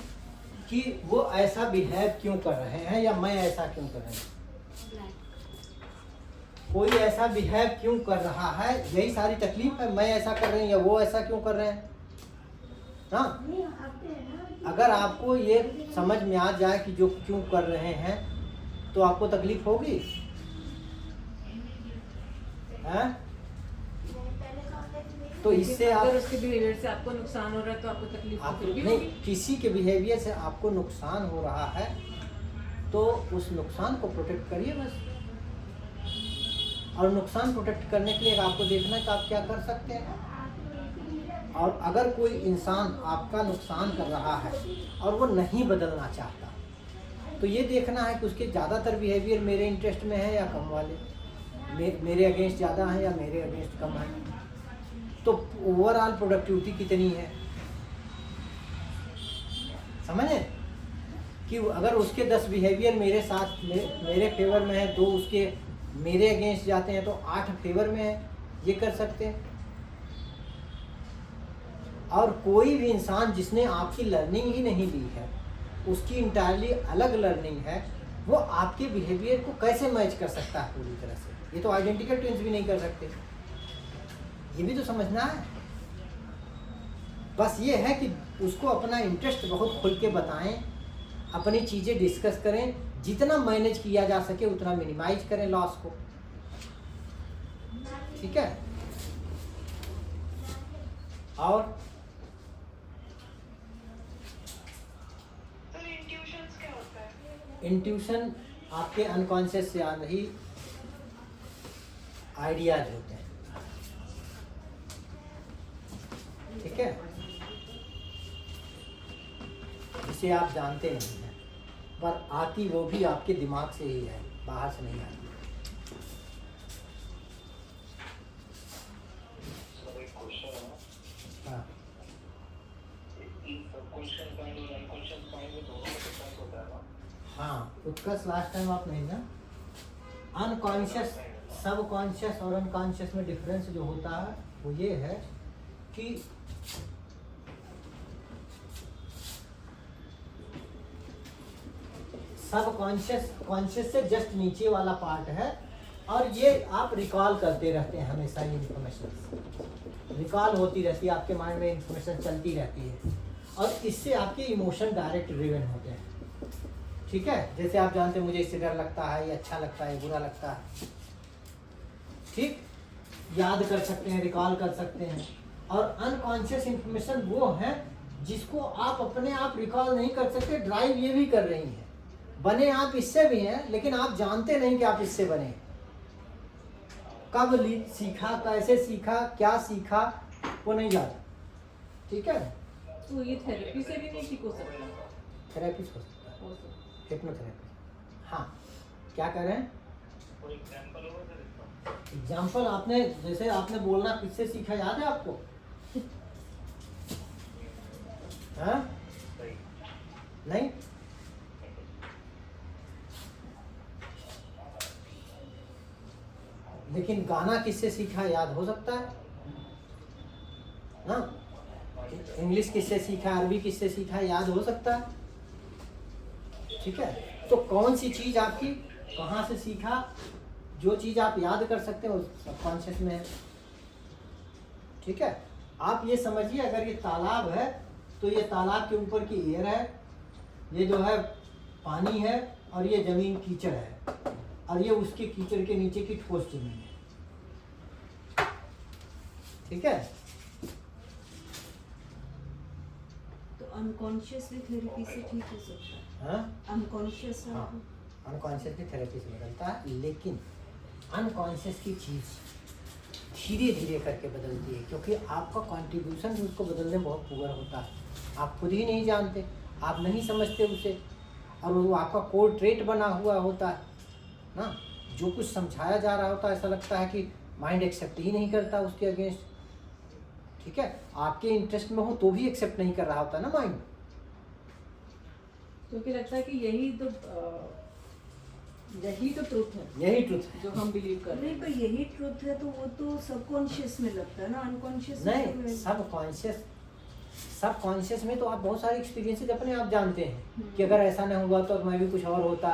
[SPEAKER 1] कि वो ऐसा बिहेव क्यों कर रहे हैं या मैं ऐसा क्यों कर रहा हूँ। कोई ऐसा बिहेव क्यों कर रहा है, यही सारी तकलीफ है। मैं ऐसा कर रहे हैं या वो ऐसा क्यों कर रहे हैं, हाँ? अगर आपको ये समझ में आ जाए कि जो क्यों कर रहे हैं तो आपको तकलीफ होगी, हैं? तो इससे आप,
[SPEAKER 2] अगर उसके बिहेवियर से आपको नुकसान हो रहा है तो आपको तकलीफ तो फिर भी
[SPEAKER 1] नहीं,
[SPEAKER 2] होगी।
[SPEAKER 1] किसी के बिहेवियर से आपको नुकसान हो रहा है तो उस नुकसान को प्रोटेक्ट करिए बस। और नुकसान प्रोटेक्ट करने के लिए आपको देखना है कि आप क्या कर सकते हैं। और अगर कोई इंसान आपका नुकसान कर रहा है और वो नहीं बदलना चाहता, तो ये देखना है कि उसके ज़्यादातर बिहेवियर मेरे इंटरेस्ट में है या कम वाले। मेरे अगेंस्ट ज़्यादा है या मेरे अगेंस्ट कम है, तो ओवरऑल प्रोडक्टिविटी कितनी है, समझे? कि अगर उसके 10 बिहेवियर मेरे साथ मेरे फेवर में है, 2 उसके मेरे अगेंस्ट जाते हैं, तो 8 फेवर में है, ये कर सकते हैं। और कोई भी इंसान जिसने आपकी लर्निंग ही नहीं ली है, उसकी इंटायरली अलग लर्निंग है, वो आपके बिहेवियर को कैसे मैच कर सकता है पूरी तरह से? ये तो आइडेंटिकल ट्विंस भी नहीं कर सकते, ये भी तो समझना है। बस ये है कि उसको अपना इंटरेस्ट बहुत खुल के बताएं, अपनी चीज़ें डिस्कस करें, जितना मैनेज किया जा सके उतना मिनिमाइज करें लॉस को, ठीक है? और
[SPEAKER 4] सर इंट्यूशंस क्या होता है?
[SPEAKER 1] इंट्यूशन आपके अनकॉन्शियस से आ रही आइडियाज होते हैं, ठीक है, जिसे आप जानते नहीं हैं, पर आती वो भी आपके दिमाग से ही है, बाहर से नहीं आती।
[SPEAKER 7] सर एक क्वेश्चन है,
[SPEAKER 1] हाँ,
[SPEAKER 7] सबकॉन्शियस माइंड और अनकॉन्शियस माइंड में दोनों में डिफरेंस होता है ना?
[SPEAKER 1] हाँ, उत्कर्ष लास्ट टाइम आप नहीं ना, अनकॉन्शियस, सब कॉन्शियस और अनकॉन्शियस में डिफरेंस जो होता है वो ये है कि सब कॉन्शियस से जस्ट नीचे वाला पार्ट है, और ये आप रिकॉल करते रहते हैं हमेशा, ये इन्फॉर्मेशन रिकॉल होती रहती है, आपके माइंड में इन्फॉर्मेशन चलती रहती है, और इससे आपके इमोशन डायरेक्ट ड्रिवन होते हैं, ठीक है? जैसे आप जानते हैं मुझे इससे डर लगता है, ये अच्छा लगता है, बुरा लगता है, ठीक? याद कर सकते हैं, रिकॉल कर सकते हैं। और अनकॉन्शियस इन्फॉर्मेशन वो है जिसको आप अपने आप रिकॉल नहीं कर सकते, ड्राइव ये भी कर रही है, बने आप इससे भी हैं, लेकिन आप जानते नहीं कि आप इससे बने, कब सीखा, कैसे सीखा, क्या सीखा, वो नहीं जानते, ठीक है?
[SPEAKER 2] तो ये थेरेपी से भी नहीं ठीक हो सकता?
[SPEAKER 1] थेरेपी हो सकता है,
[SPEAKER 2] हो सकता।
[SPEAKER 1] हिप्नोथेरेपी। हाँ, क्या कह रहे हैं?
[SPEAKER 7] कोई एग्जांपल होगा सर इसका?
[SPEAKER 1] एग्जाम्पल आपने, जैसे आपने बोलना किससे सीखा, याद है आपको? हाँ?
[SPEAKER 7] सही।
[SPEAKER 1] नहीं? लेकिन गाना किससे सीखा याद हो सकता है ना? इंग्लिश किससे सीखा, अरबी किससे सीखा, याद हो सकता है, ठीक है? तो कौन सी चीज़ आपकी कहाँ से सीखा, जो चीज़ आप याद कर सकते हो सबकॉन्शियस में है, ठीक है? आप ये समझिए, अगर ये तालाब है तो ये तालाब के ऊपर की एयर है, ये जो है पानी है, और ये ज़मीन कीचड़ है, और ये उसके कीचड़ के नीचे की ठोस जमीन है, ठीक है?
[SPEAKER 3] तो अनकॉन्शियस भी थेरेपी से ठीक हो सकता है?
[SPEAKER 1] हाँ,
[SPEAKER 3] अनकॉन्शियस है
[SPEAKER 1] हाँ, अनकॉन्शियस भी थेरेपी से बदलता है, लेकिन अनकॉन्शियस की चीज़ धीरे धीरे करके बदलती है, क्योंकि आपका कंट्रीब्यूशन भी उसको बदलने में बहुत पुअर होता है, आप खुद ही नहीं जानते, आप नहीं समझते उसे, और वो आपका कोर ट्रेट बना हुआ होता है ना, जो कुछ समझाया जा रहा होता है ऐसा लगता है कि माइंड एक्सेप्ट ही नहीं करता उसके अगेंस्ट, ठीक है? आपके इंटरेस्ट में हो तो भी एक्सेप्ट नहीं कर रहा होता ना माइंड,
[SPEAKER 2] क्योंकि लगता है कि यही तो ट्रुथ है,
[SPEAKER 1] यही ट्रुथ है।
[SPEAKER 2] जो हम बिलीव कर रहे
[SPEAKER 3] नहीं, पर
[SPEAKER 2] हैं।
[SPEAKER 3] यही ट्रुथ है तो वो तो सबकॉन्शियस में लगता है ना, अनकॉन्शियस में तो
[SPEAKER 1] नहीं, सब कॉन्शियस में तो आप बहुत सारे एक्सपीरियंसेस अपने आप जानते हैं कि अगर ऐसा ना हुआ तो मैं भी कुछ और होता,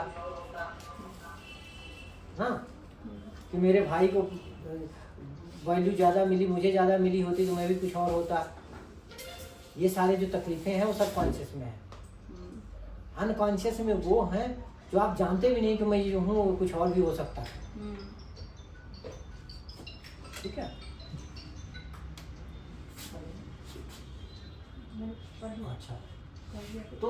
[SPEAKER 1] हाँ, कि मेरे भाई को वैल्यू ज़्यादा मिली, मुझे ज़्यादा मिली होती तो मैं भी कुछ और होता, ये सारे जो तकलीफें हैं वो सब कॉन्शियस में है। अनकॉन्शियस में वो हैं जो आप जानते भी नहीं कि मैं ये हूँ, वो कुछ और भी हो सकता है, ठीक है? अच्छा, तो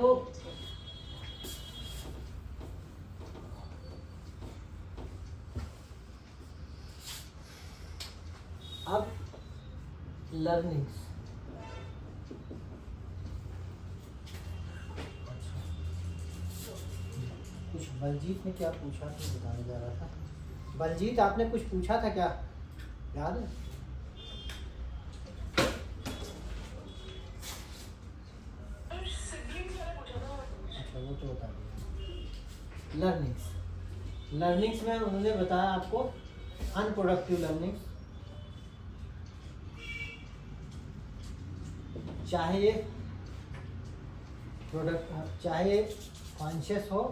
[SPEAKER 1] अब लर्निंग्स, कुछ बलजीत ने क्या पूछा तो बताने जा रहा था। बलजीत, आपने कुछ पूछा था क्या, याद है?
[SPEAKER 4] सिबलिंग्स मैंने पूछा था।
[SPEAKER 1] अच्छा, वो तो बता दिया। लर्निंग्स में उन्होंने बताया आपको अनप्रोडक्टिव लर्निंग्स, चाहे कॉन्शियस हो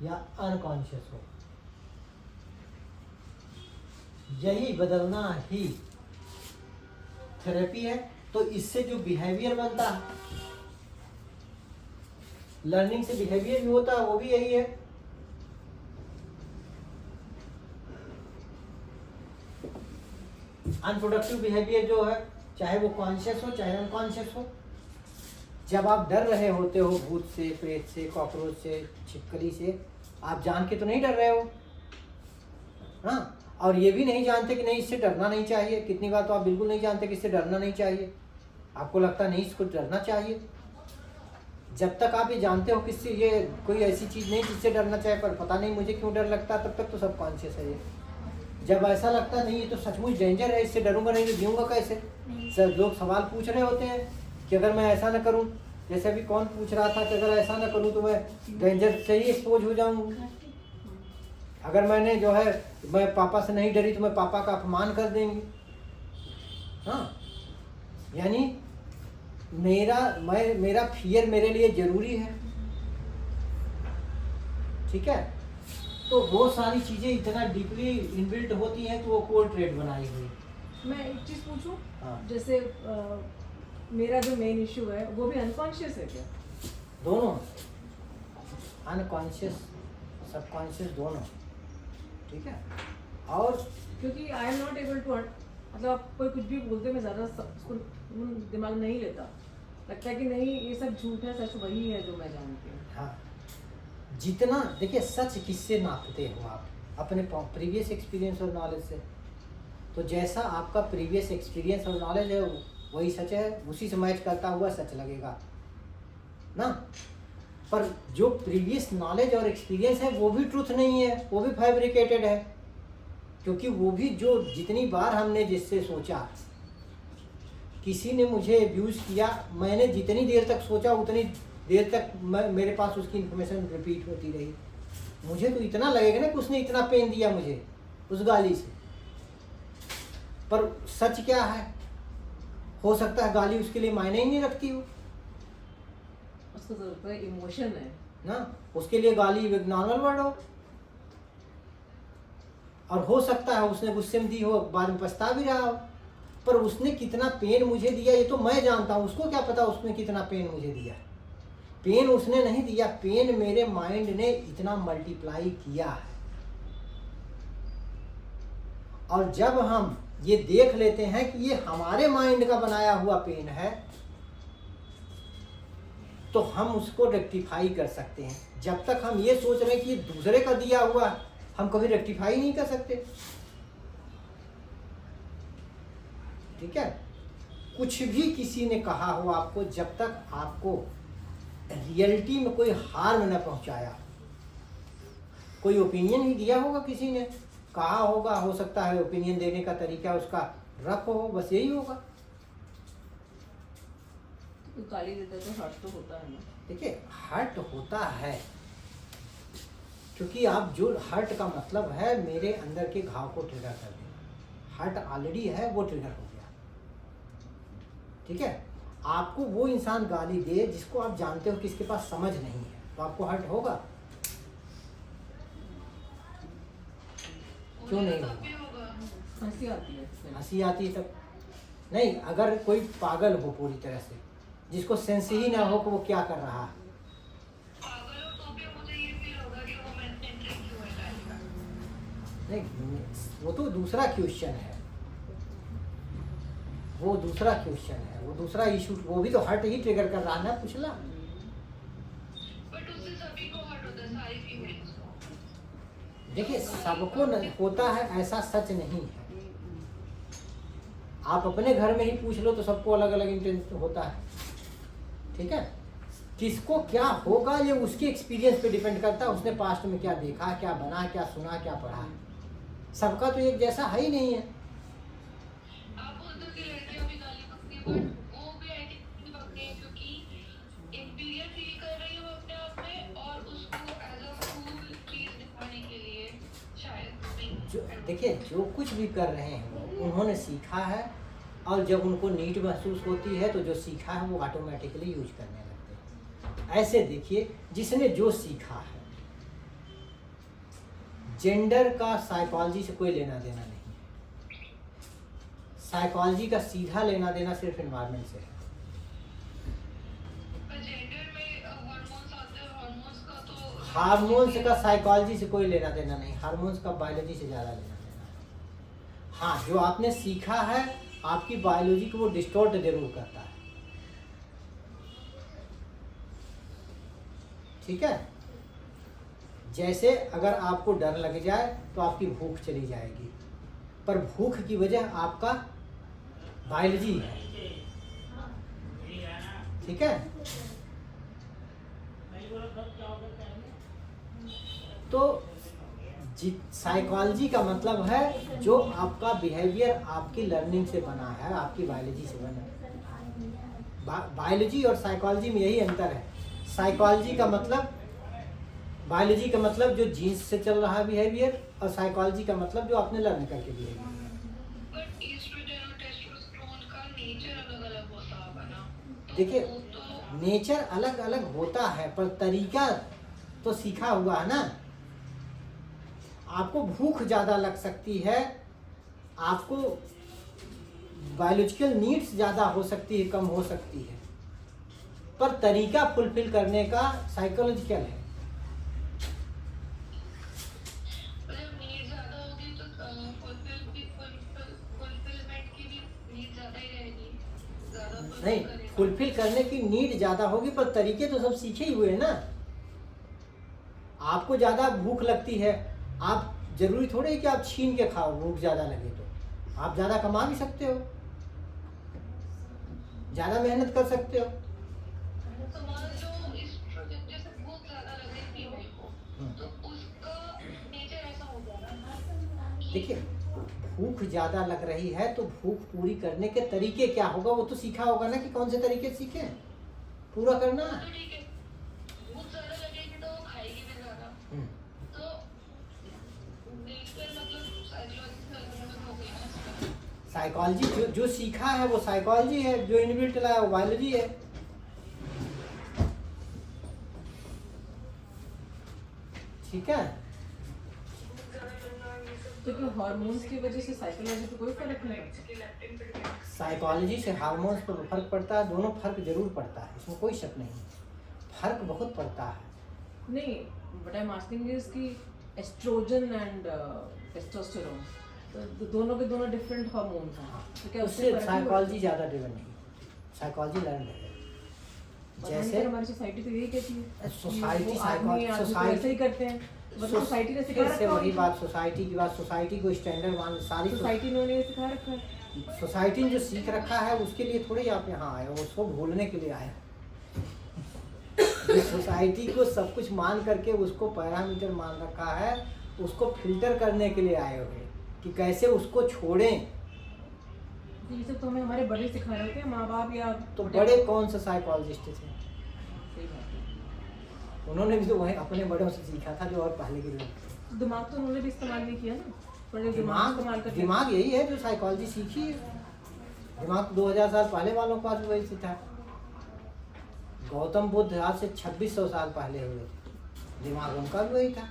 [SPEAKER 1] या अनकॉन्शियस हो, यही बदलना ही थेरेपी है। तो इससे जो बिहेवियर बनता है, लर्निंग से बिहेवियर भी होता है, वो भी यही है। अनप्रोडक्टिव बिहेवियर जो है, चाहे वो कॉन्शियस हो चाहे अनकॉन्शियस हो, जब आप डर रहे होते हो भूत से, प्रेत से, कॉकरोच से, छिपकली से, आप जान के तो नहीं डर रहे हो, हाँ, और ये भी नहीं जानते कि नहीं इससे डरना नहीं चाहिए। कितनी बार तो आप बिल्कुल नहीं जानते कि इससे डरना नहीं चाहिए, आपको लगता नहीं इसको डरना चाहिए। जब तक आप ये जानते हो कि इससे ये कोई ऐसी चीज़ नहीं जिससे डरना चाहिए, पर पता नहीं मुझे क्यों डर लगता, तब तक तो सब कॉन्शियस है ये। जब ऐसा लगता नहीं ये तो सचमुच डेंजर है, इससे डरूंगा नहीं तो जीऊँगा कैसे। सब लोग सवाल पूछ रहे होते हैं कि अगर मैं ऐसा ना करूं, जैसे अभी कौन पूछ रहा था कि अगर ऐसा ना करूं तो मैं डेंजर से ही एक्सपोज हो जाऊंगा। अगर मैंने जो है मैं पापा से नहीं डरी तो मैं पापा का अपमान कर देंगी। हाँ, यानी मेरा फियर मेरे लिए जरूरी है, ठीक है। तो वो सारी चीजें इतना डीपली इनबिल्ट होती हैं कि वो कोड ट्रेड बनाई हुई।
[SPEAKER 2] मैं एक चीज पूछूं,
[SPEAKER 1] हाँ।
[SPEAKER 2] जैसे मेरा जो मेन इशू है वो भी अनकॉन्शियस है क्या?
[SPEAKER 1] दोनों, अनकॉन्शियस सबकॉन्शियस दोनों, ठीक है। और
[SPEAKER 2] क्योंकि I am not able to, मतलब आप कोई कुछ भी बोलते मैं ज़्यादा उसको दिमाग में नहीं लेता, लगता है कि नहीं ये सब झूठ है, सच वही है जो मैं जानती हूँ।
[SPEAKER 1] हाँ, जितना देखिए सच किससे नापते हो आप, अपने प्रीवियस एक्सपीरियंस और नॉलेज से। तो जैसा आपका प्रीवियस एक्सपीरियंस और नॉलेज है वही सच है, उसी से मैच करता हुआ सच लगेगा ना। पर जो प्रीवियस नॉलेज और एक्सपीरियंस है वो भी ट्रूथ नहीं है, वो भी फैब्रिकेटेड है। क्योंकि वो भी जो जितनी बार हमने जिससे सोचा, किसी ने मुझे अब्यूज़ किया, मैंने जितनी देर तक सोचा उतनी देर तक मेरे पास उसकी इन्फॉर्मेशन रिपीट होती रही। मुझे तो इतना लगेगा ना कि उसने इतना पेन दिया मुझे उस गाली से, पर सच क्या है, हो सकता है गाली उसके लिए मायने ही नहीं रखती हो,
[SPEAKER 2] उसको जरूरत है इमोशन है
[SPEAKER 1] ना, उसके लिए गाली एक नॉर्मल वर्ड हो। और हो सकता है उसने गुस्से में दी हो, बाद में पछता भी रहा हो, पर उसने कितना पेन मुझे दिया ये तो मैं जानता हूँ, उसको क्या पता उसने कितना पेन मुझे दिया। पेन उसने नहीं दिया, पेन मेरे माइंड ने इतना मल्टीप्लाई किया है। और जब हम ये देख लेते हैं कि ये हमारे माइंड का बनाया हुआ पेन है, तो हम उसको रेक्टिफाई कर सकते हैं। जब तक हम ये सोच रहे हैं कि ये दूसरे का दिया हुआ, हम कभी रेक्टिफाई नहीं कर सकते, ठीक है। कुछ भी किसी ने कहा हो आपको, जब तक आपको रियलिटी में कोई हार्म न पहुंचाया, कोई ओपिनियन ही दिया होगा, किसी ने कहा होगा, हो सकता है ओपिनियन देने का तरीका उसका रफ हो, बस यही होगा।
[SPEAKER 2] तो गाली देते तो हर्ट तो होता है ना।
[SPEAKER 1] देखिए हर्ट होता है, क्योंकि आप जो हर्ट का मतलब है मेरे अंदर के घाव को ट्रिगर कर देना। हर्ट ऑलरेडी है, वो ट्रिगर हो गया, ठीक है। आपको वो इंसान गाली दे जिसको आप जानते हो कि इसके पास समझ नहीं है, तो आपको हर्ट होगा? क्यों नहीं होगा?
[SPEAKER 2] हंसी आती है इससे।
[SPEAKER 1] हंसी आती है तब नहीं। अगर कोई पागल हो पूरी तरह से, जिसको सेंस ही ना हो कि वो क्या कर रहा है,
[SPEAKER 4] पागल हो तो भी मुझे ये फील होगा कि वो मैंने ड्रिंक क्यों है टाइम का।
[SPEAKER 1] नहीं, वो तो दूसरा क्वेश्चन है, वो दूसरा क्वेश्चन है, वो दूसरा इशू, वो भी तो हर्ट ही ट्रिगर कर रहा है ना, पूछला।
[SPEAKER 4] बट उससे सभी को हर्ट होता है, सारी फीमेल्स को।
[SPEAKER 1] देखिए सबको होता है, ऐसा सच नहीं है। आप अपने घर में ही पूछ लो तो सबको अलग अलग इंटेंशन होता है, ठीक है। किसको क्या होगा ये उसके एक्सपीरियंस पे डिपेंड करता है, उसने पास्ट में क्या देखा, क्या बना, क्या सुना, क्या पढ़ा। सबका तो एक जैसा है ही नहीं है।
[SPEAKER 4] आप बोलते हो कि लड़कियां भी गाली बकती हैं, बट वो भी आई थिंक बकती हैं क्योंकि इंटीरियर फील कर रही है वो अपने आप में, और उसको एज अ कूल चीज दिखाने के लिए शायद नहीं।
[SPEAKER 1] जो देखिए, जो कुछ भी कर रहे हैं उन्होंने सीखा है, और जब उनको नीड महसूस होती है तो जो सीखा है वो ऑटोमेटिकली यूज करने लगते हैं। ऐसे देखिए, जिसने जो सीखा है, जेंडर का साइकोलॉजी से कोई लेना देना नहीं है। साइकोलॉजी का सीधा लेना देना सिर्फ एनवायरनमेंट से है।
[SPEAKER 4] पर जेंडर में हार्मोन्स आते हैं, हार्मोन्स का तो
[SPEAKER 1] हार्मोन्स का साइकोलॉजी से कोई लेना देना नहीं, हार्मोन्स का बायोलॉजी से ज़्यादा लेना देना है। हाँ, जो आपने सीखा है आपकी बायोलॉजी को वो डिस्टॉर्ट जरूर करता है, ठीक है। जैसे अगर आपको डर लग जाए तो आपकी भूख चली जाएगी, पर भूख की वजह आपका बायोलॉजी है, ठीक है। तो साइकोलॉजी का मतलब है जो आपका बिहेवियर आपकी लर्निंग से बना है, आपकी बायोलॉजी से बना है। बायोलॉजी और साइकोलॉजी में यही अंतर है। साइकोलॉजी का मतलब, बायोलॉजी का मतलब जो जीन्स से चल रहा है बिहेवियर, और साइकोलॉजी का मतलब जो आपने लर्न करके बिहेवियर।
[SPEAKER 4] बट एस्ट्रोजन और टेस्टोस्टेरोन का नेचर अलग-अलग होता होगा ना, तो
[SPEAKER 1] देखिए,
[SPEAKER 4] वो तो
[SPEAKER 1] नेचर अलग अलग होता है, पर तरीका तो सीखा हुआ है ना। आपको भूख ज़्यादा लग सकती है, आपको बायोलॉजिकल नीड्स ज़्यादा हो सकती है, कम हो सकती है, पर तरीका फुलफिल करने का साइकोलॉजिकल है।
[SPEAKER 4] जब नीड ज्यादा होगी तो फुलफिलमेंट की भी नीड ज्यादा ही रहेगी, ज्यादा
[SPEAKER 1] नहीं, फुलफिल करने की नीड ज़्यादा होगी, पर तरीके तो सब सीखे ही हुए हैं ना। आपको ज़्यादा भूख लगती है, आप जरूरी थोड़े है कि आप छीन के खाओ, भूख ज़्यादा लगे तो आप ज़्यादा कमा भी सकते हो, ज़्यादा मेहनत कर सकते हो।
[SPEAKER 4] तो मान लो इस प्रोजेक्ट जैसे भूख ज्यादा लग रही थी मेरे को, तो उसका नेचर ऐसा हो जाएगा कि
[SPEAKER 1] देखिए, भूख ज़्यादा लग रही है तो भूख पूरी करने के तरीके क्या होगा वो तो सीखा होगा ना, कि कौन से तरीके सीखे पूरा करना।
[SPEAKER 4] तो ठीक है, भूख ज्यादा लगेगी तो वो खाएगी भी ज्यादा, तो नेचर मतलब साइकोलॉजी हो गई ना।
[SPEAKER 1] साइकोलॉजी जो सीखा है वो साइकोलॉजी है, जो इनबिल्ट लाया वो बायोलॉजी है, ठीक है।
[SPEAKER 2] तो क्या हार्मोन्स की वजह से साइकोलॉजी पे कोई फर्क नहीं पड़ता?
[SPEAKER 1] साइकोलॉजी से हार्मोन्स पर फर्क पड़ता है, दोनों फर्क जरूर पड़ता है, इसमें कोई शक नहीं, फर्क बहुत पड़ता है।
[SPEAKER 2] नहीं, but I am asking is कि एस्ट्रोजन एंड टेस्टोस्टेरोन तो दोनों के दोनों डिफरेंट हार्मोन्स हैं, तो क्या
[SPEAKER 1] उससे
[SPEAKER 2] फर्क नहीं
[SPEAKER 1] साइकोलॉजी ज़्यादा ड्रिवन नहीं, साइकोलॉजी लर्न है।
[SPEAKER 2] पता नहीं,
[SPEAKER 1] जैसे
[SPEAKER 2] हमारी सोसाइटी तो यही कहती है,
[SPEAKER 1] सोसाइटी
[SPEAKER 2] वो आदमी ऐसे ही करते हैं, बस सोसाइटी ने सिखा
[SPEAKER 1] फिर से
[SPEAKER 2] रखा
[SPEAKER 1] वही
[SPEAKER 2] है,
[SPEAKER 1] बात, सोसाइटी की बात, सोसाइटी को स्टैंडर्ड मान, सारी
[SPEAKER 2] सोसाइटी ने उन्हें सिखा रखा है।
[SPEAKER 1] सोसाइटी ने जो सीख रखा है उसके लिए थोड़ी आप यहाँ आए हो, उसको भूलने के लिए आए हो। सोसाइटी को सब कुछ मान करके उसको पैरामीटर मान रखा है, उसको फिल्टर करने के लिए आए हुए कि कैसे उसको छोड़ें।
[SPEAKER 2] ये सब तो हमें हमारे बड़े सिखा रहे थे, माँ बाप या
[SPEAKER 1] तो बड़े कौन से साइकोलॉजिस्ट थे,
[SPEAKER 2] सही बात है।
[SPEAKER 1] उन्होंने भी तो वही अपने बड़ों से सीखा था जो और पहले के लोग थे।
[SPEAKER 2] तो दिमाग तो उन्होंने भी इस्तेमाल नहीं किया ना, बड़े दिमाग इस्तेमाल करके
[SPEAKER 1] दिमाग यही है जो साइकोलॉजी सीखी है। दिमाग 2000 साल पहले वालों के पास भी वही से था। गौतम बुद्ध आज से 2600 साल पहले हुए थे, दिमाग उनका भी वही था।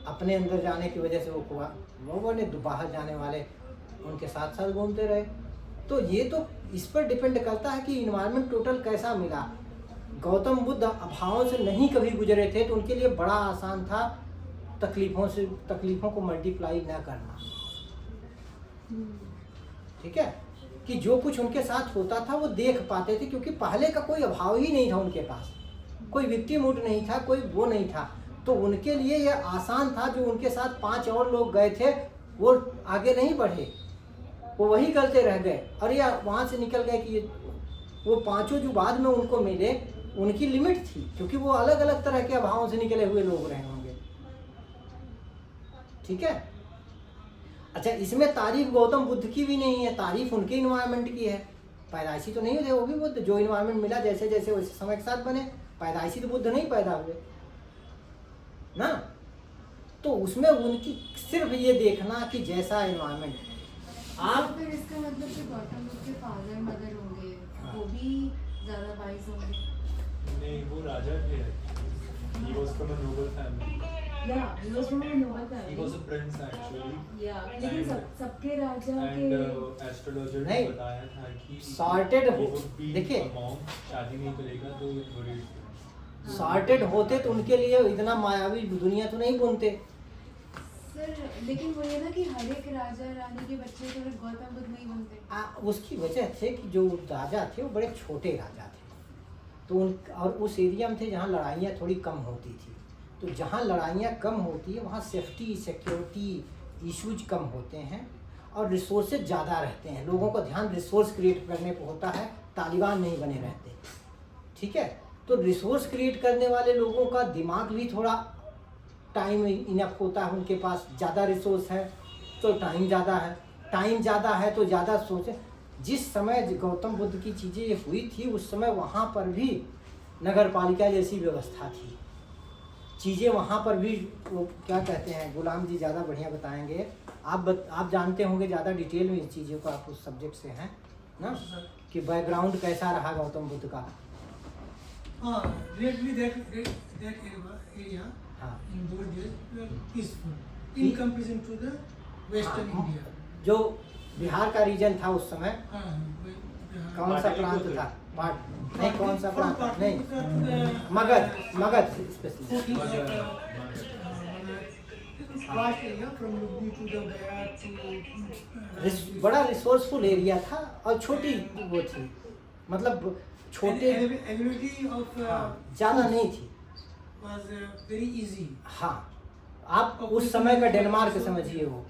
[SPEAKER 1] अपने अंदर जाने की वजह से वो बने, बाहर जाने वाले उनके साथ साथ घूमते रहे। तो ये तो इस पर डिपेंड करता है कि इन्वायरमेंट टोटल कैसा मिला। गौतम बुद्ध अभावों से नहीं कभी गुजरे थे तो उनके लिए बड़ा आसान था तकलीफों को मल्टीप्लाई ना करना, ठीक है। कि जो कुछ उनके साथ होता था वो देख पाते थे, क्योंकि पहले का कोई अभाव ही नहीं था उनके पास, कोई विक्टिम मूड नहीं था, कोई वो नहीं था। तो उनके लिए ये आसान था। जो उनके साथ 5 और लोग गए थे वो आगे नहीं बढ़े, वो वही करते रह गए और या वहाँ से निकल गए कि वो 5 जो बाद में उनको मिले उनकी लिमिट थी, क्योंकि वो अलग अलग तरह के अभावों से निकले हुए लोग रहे होंगे। ठीक है। अच्छा, इसमें तारीफ गौतम बुद्ध की भी नहीं है, तारीफ उनके इन्वायरमेंट की है। पैदाइशी तो नहीं हुए वो भी बुद्ध, जो इन्वायरमेंट मिला जैसे जैसे वैसे समय के साथ बने। पैदाइशी तो बुद्ध नहीं पैदा हुए ना। तो उसमें उनकी सिर्फ ये देखना कि जैसा इन्वायरमेंट आप,
[SPEAKER 5] फिर इसका मतलब कि गौतम बुद्ध के फादर मदर होंगे, वो भी ज़्यादा वाइज होंगे।
[SPEAKER 6] नहीं, वो राजा थे। He was from a noble family.
[SPEAKER 2] Yeah, he was from a noble
[SPEAKER 6] He
[SPEAKER 2] family.
[SPEAKER 6] was a prince actually.
[SPEAKER 2] Yeah, लेकिन सबके राजा
[SPEAKER 6] And
[SPEAKER 2] के
[SPEAKER 6] astrologer ने
[SPEAKER 1] नहीं,
[SPEAKER 6] बताया था कि
[SPEAKER 1] sorted
[SPEAKER 6] he
[SPEAKER 1] हो,
[SPEAKER 6] would be
[SPEAKER 1] देखिए।
[SPEAKER 6] a monk, शादी नहीं करेगा तो बड़े
[SPEAKER 1] सॉर्टेड होते तो उनके लिए इतना मायावी दुनिया तो नहीं बुनते।
[SPEAKER 5] सर लेकिन वो ये ना कि हर एक राजा रानी के बच्चे तो फिर गौतम बुद्ध नहीं बनते।
[SPEAKER 1] उसकी वजह थे कि जो राजा थे वो बड़े छोटे राजा थे, तो उन और उस एरिया में थे जहाँ लड़ाइयाँ थोड़ी कम होती थी। तो जहाँ लड़ाइयाँ कम होती है वहाँ सेफ्टी सिक्योरिटी इश्यूज कम होते हैं और रिसोर्सेज ज़्यादा रहते हैं। लोगों का ध्यान रिसोर्स क्रिएट करने पर होता है, तालिबान नहीं बने रहते। ठीक है। तो रिसोर्स क्रिएट करने वाले लोगों का दिमाग भी थोड़ा टाइम इनफ होता है, उनके पास ज़्यादा रिसोर्स है तो टाइम ज़्यादा है, टाइम ज़्यादा है तो ज़्यादा सोचे। जिस समय गौतम बुद्ध की चीज़ें हुई थी उस समय वहाँ पर भी नगर पालिका जैसी व्यवस्था थी। चीज़ें वहाँ पर भी वो क्या कहते हैं, गुलाम जी ज़्यादा बढ़िया बताएंगे। आप जानते होंगे ज़्यादा डिटेल में इन चीज़ों का, आप उस सब्जेक्ट से हैं ना, कि बैकग्राउंड कैसा रहा गौतम बुद्ध का।
[SPEAKER 8] Lately that area
[SPEAKER 1] हाँ।
[SPEAKER 8] in those days were peaceful in comparison to the Western
[SPEAKER 1] हाँ,
[SPEAKER 8] India.
[SPEAKER 1] जो बिहार का रीजन था उस समय,
[SPEAKER 8] बिहार
[SPEAKER 1] कौन सा प्रांत
[SPEAKER 6] पाटलिपुत्र।
[SPEAKER 1] था? पाट नहीं, कौन सा प्रांत था? नहीं,
[SPEAKER 8] Magadh
[SPEAKER 1] Magadh specially.
[SPEAKER 8] vast area from Lubni to the Gaya to
[SPEAKER 1] बड़ा रिसोर्सफुल एरिया था और छोटी वो थी, मतलब छोटे,
[SPEAKER 8] availability of
[SPEAKER 1] ज़्यादा नहीं थी।
[SPEAKER 8] was very easy.
[SPEAKER 1] हाँ, आप उस समय का डेनमार्क समझिए हो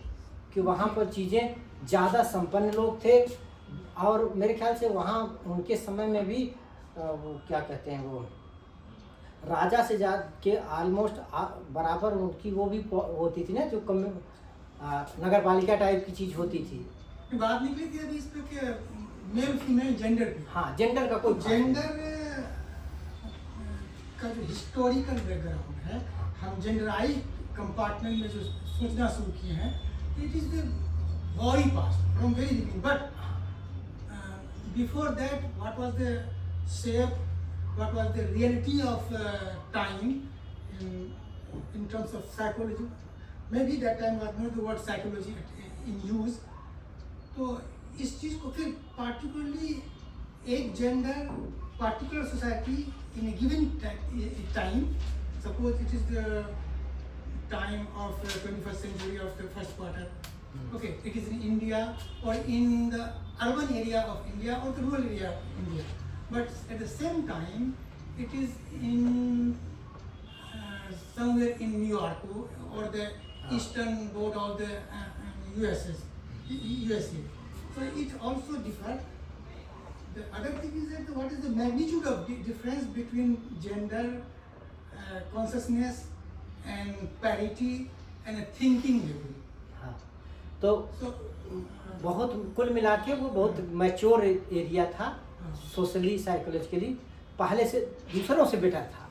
[SPEAKER 1] कि वहाँ पर चीज़ें ज़्यादा संपन्न लोग थे और मेरे ख्याल से वहाँ उनके समय में भी वो क्या कहते हैं, वो राजा से जा के ऑलमोस्ट बराबर उनकी वो भी होती थी ना, जो नगर पालिका टाइप की चीज़ होती थी।
[SPEAKER 8] बात निकली थी अभी इस पे कि मेल फीमेल जेंडर पे।
[SPEAKER 1] हाँ, जेंडर का कोई
[SPEAKER 8] जेंडर का जो हिस्टोरिकल बैकग्राउंड है, हम जेंडराइज कंपार्टमेंट में जो सोचना शुरू किए हैं, it is the very past from very beginning. But before that what was the shape, what was the reality of time in terms of psychology, maybe that time was not the word psychology in use. तो इस चीज़ को फिर पार्टिकुलरली एक gender particular society in a given time, suppose it is the time of the 21st century of the first quarter, okay, it is in India or in the urban area of India or the rural area of India, but at the same time it is in somewhere in New York or the eastern border of the USA. So it also differs. The other thing is that what is the magnitude of difference between gender consciousness and parity and a thinking level.
[SPEAKER 1] हाँ, तो बहुत कुल मिला के वो बहुत मैच्योर एरिया था, सोशली साइकोलॉजिकली पहले से दूसरों से बेटर था।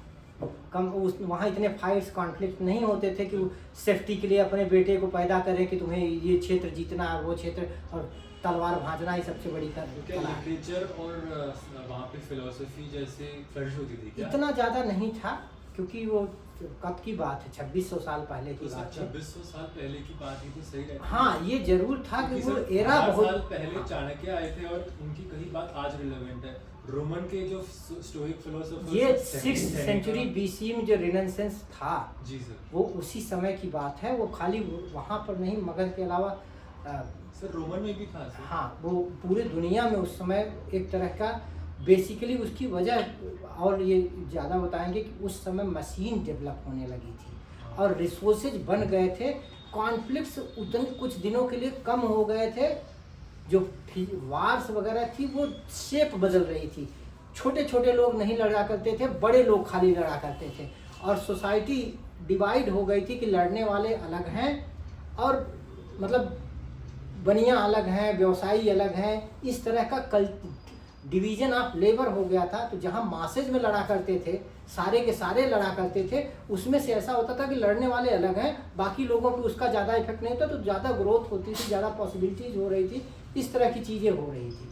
[SPEAKER 1] कम उस वहाँ इतने फाइट्स कॉन्फ्लिक्ट नहीं होते थे कि वो सेफ्टी के लिए अपने बेटे को पैदा करें कि तुम्हें ये क्षेत्र जीतना है, वो क्षेत्र, और तलवार भांजना ही सबसे बड़ी
[SPEAKER 6] क्या लिटरेचर और वहाँ पे फिलोसफी जैसे फ्लरिश होती थी क्या?
[SPEAKER 1] इतना ज़्यादा नहीं था, क्योंकि वो कब की बात है, 2600 साल पहले की
[SPEAKER 6] तो
[SPEAKER 1] बात है।
[SPEAKER 6] 2600 साल पहले की बात ही तो सही रहती है।
[SPEAKER 1] हाँ, ये जरूर था कि वो एरा
[SPEAKER 6] 1000
[SPEAKER 1] बहुत
[SPEAKER 6] साल पहले चाणक्य आए थे और उनकी कही बात आज रिलेवेंट है। रोमन के जो स्टोइक फिलोसोफर,
[SPEAKER 1] ये 6th सेंचुरी BC में जो रिनेसेंस था,
[SPEAKER 6] जी सर,
[SPEAKER 1] वो उसी समय की बात है। वो खाली वहाँ पर नहीं, मगध के अलावा
[SPEAKER 6] सर रोमन में भी था सर।
[SPEAKER 1] हाँ, वो पूरे दुनिया में उस समय एक तरह का बेसिकली उसकी वजह, और ये ज़्यादा बताएंगे कि उस समय मशीन डेवलप होने लगी थी और रिसोर्सेज बन गए थे। कॉन्फ्लिक्ट्स उतने कुछ दिनों के लिए कम हो गए थे, जो वार्स वगैरह थी वो शेप बदल रही थी। छोटे छोटे लोग नहीं लड़ा करते थे, बड़े लोग खाली लड़ा करते थे, और सोसाइटी डिवाइड हो गई थी कि लड़ने वाले अलग हैं और मतलब बनिया अलग हैं, व्यवसायी अलग हैं, इस तरह का डिवीजन ऑफ लेबर हो गया था। तो जहाँ मासेज में लड़ा करते थे, सारे के सारे लड़ा करते थे, उसमें से ऐसा होता था कि लड़ने वाले अलग हैं, बाकी लोगों पे उसका ज़्यादा इफेक्ट नहीं होता, तो ज़्यादा ग्रोथ होती थी, ज़्यादा पॉसिबिलिटीज़ हो रही थी, इस तरह की चीज़ें हो रही थी।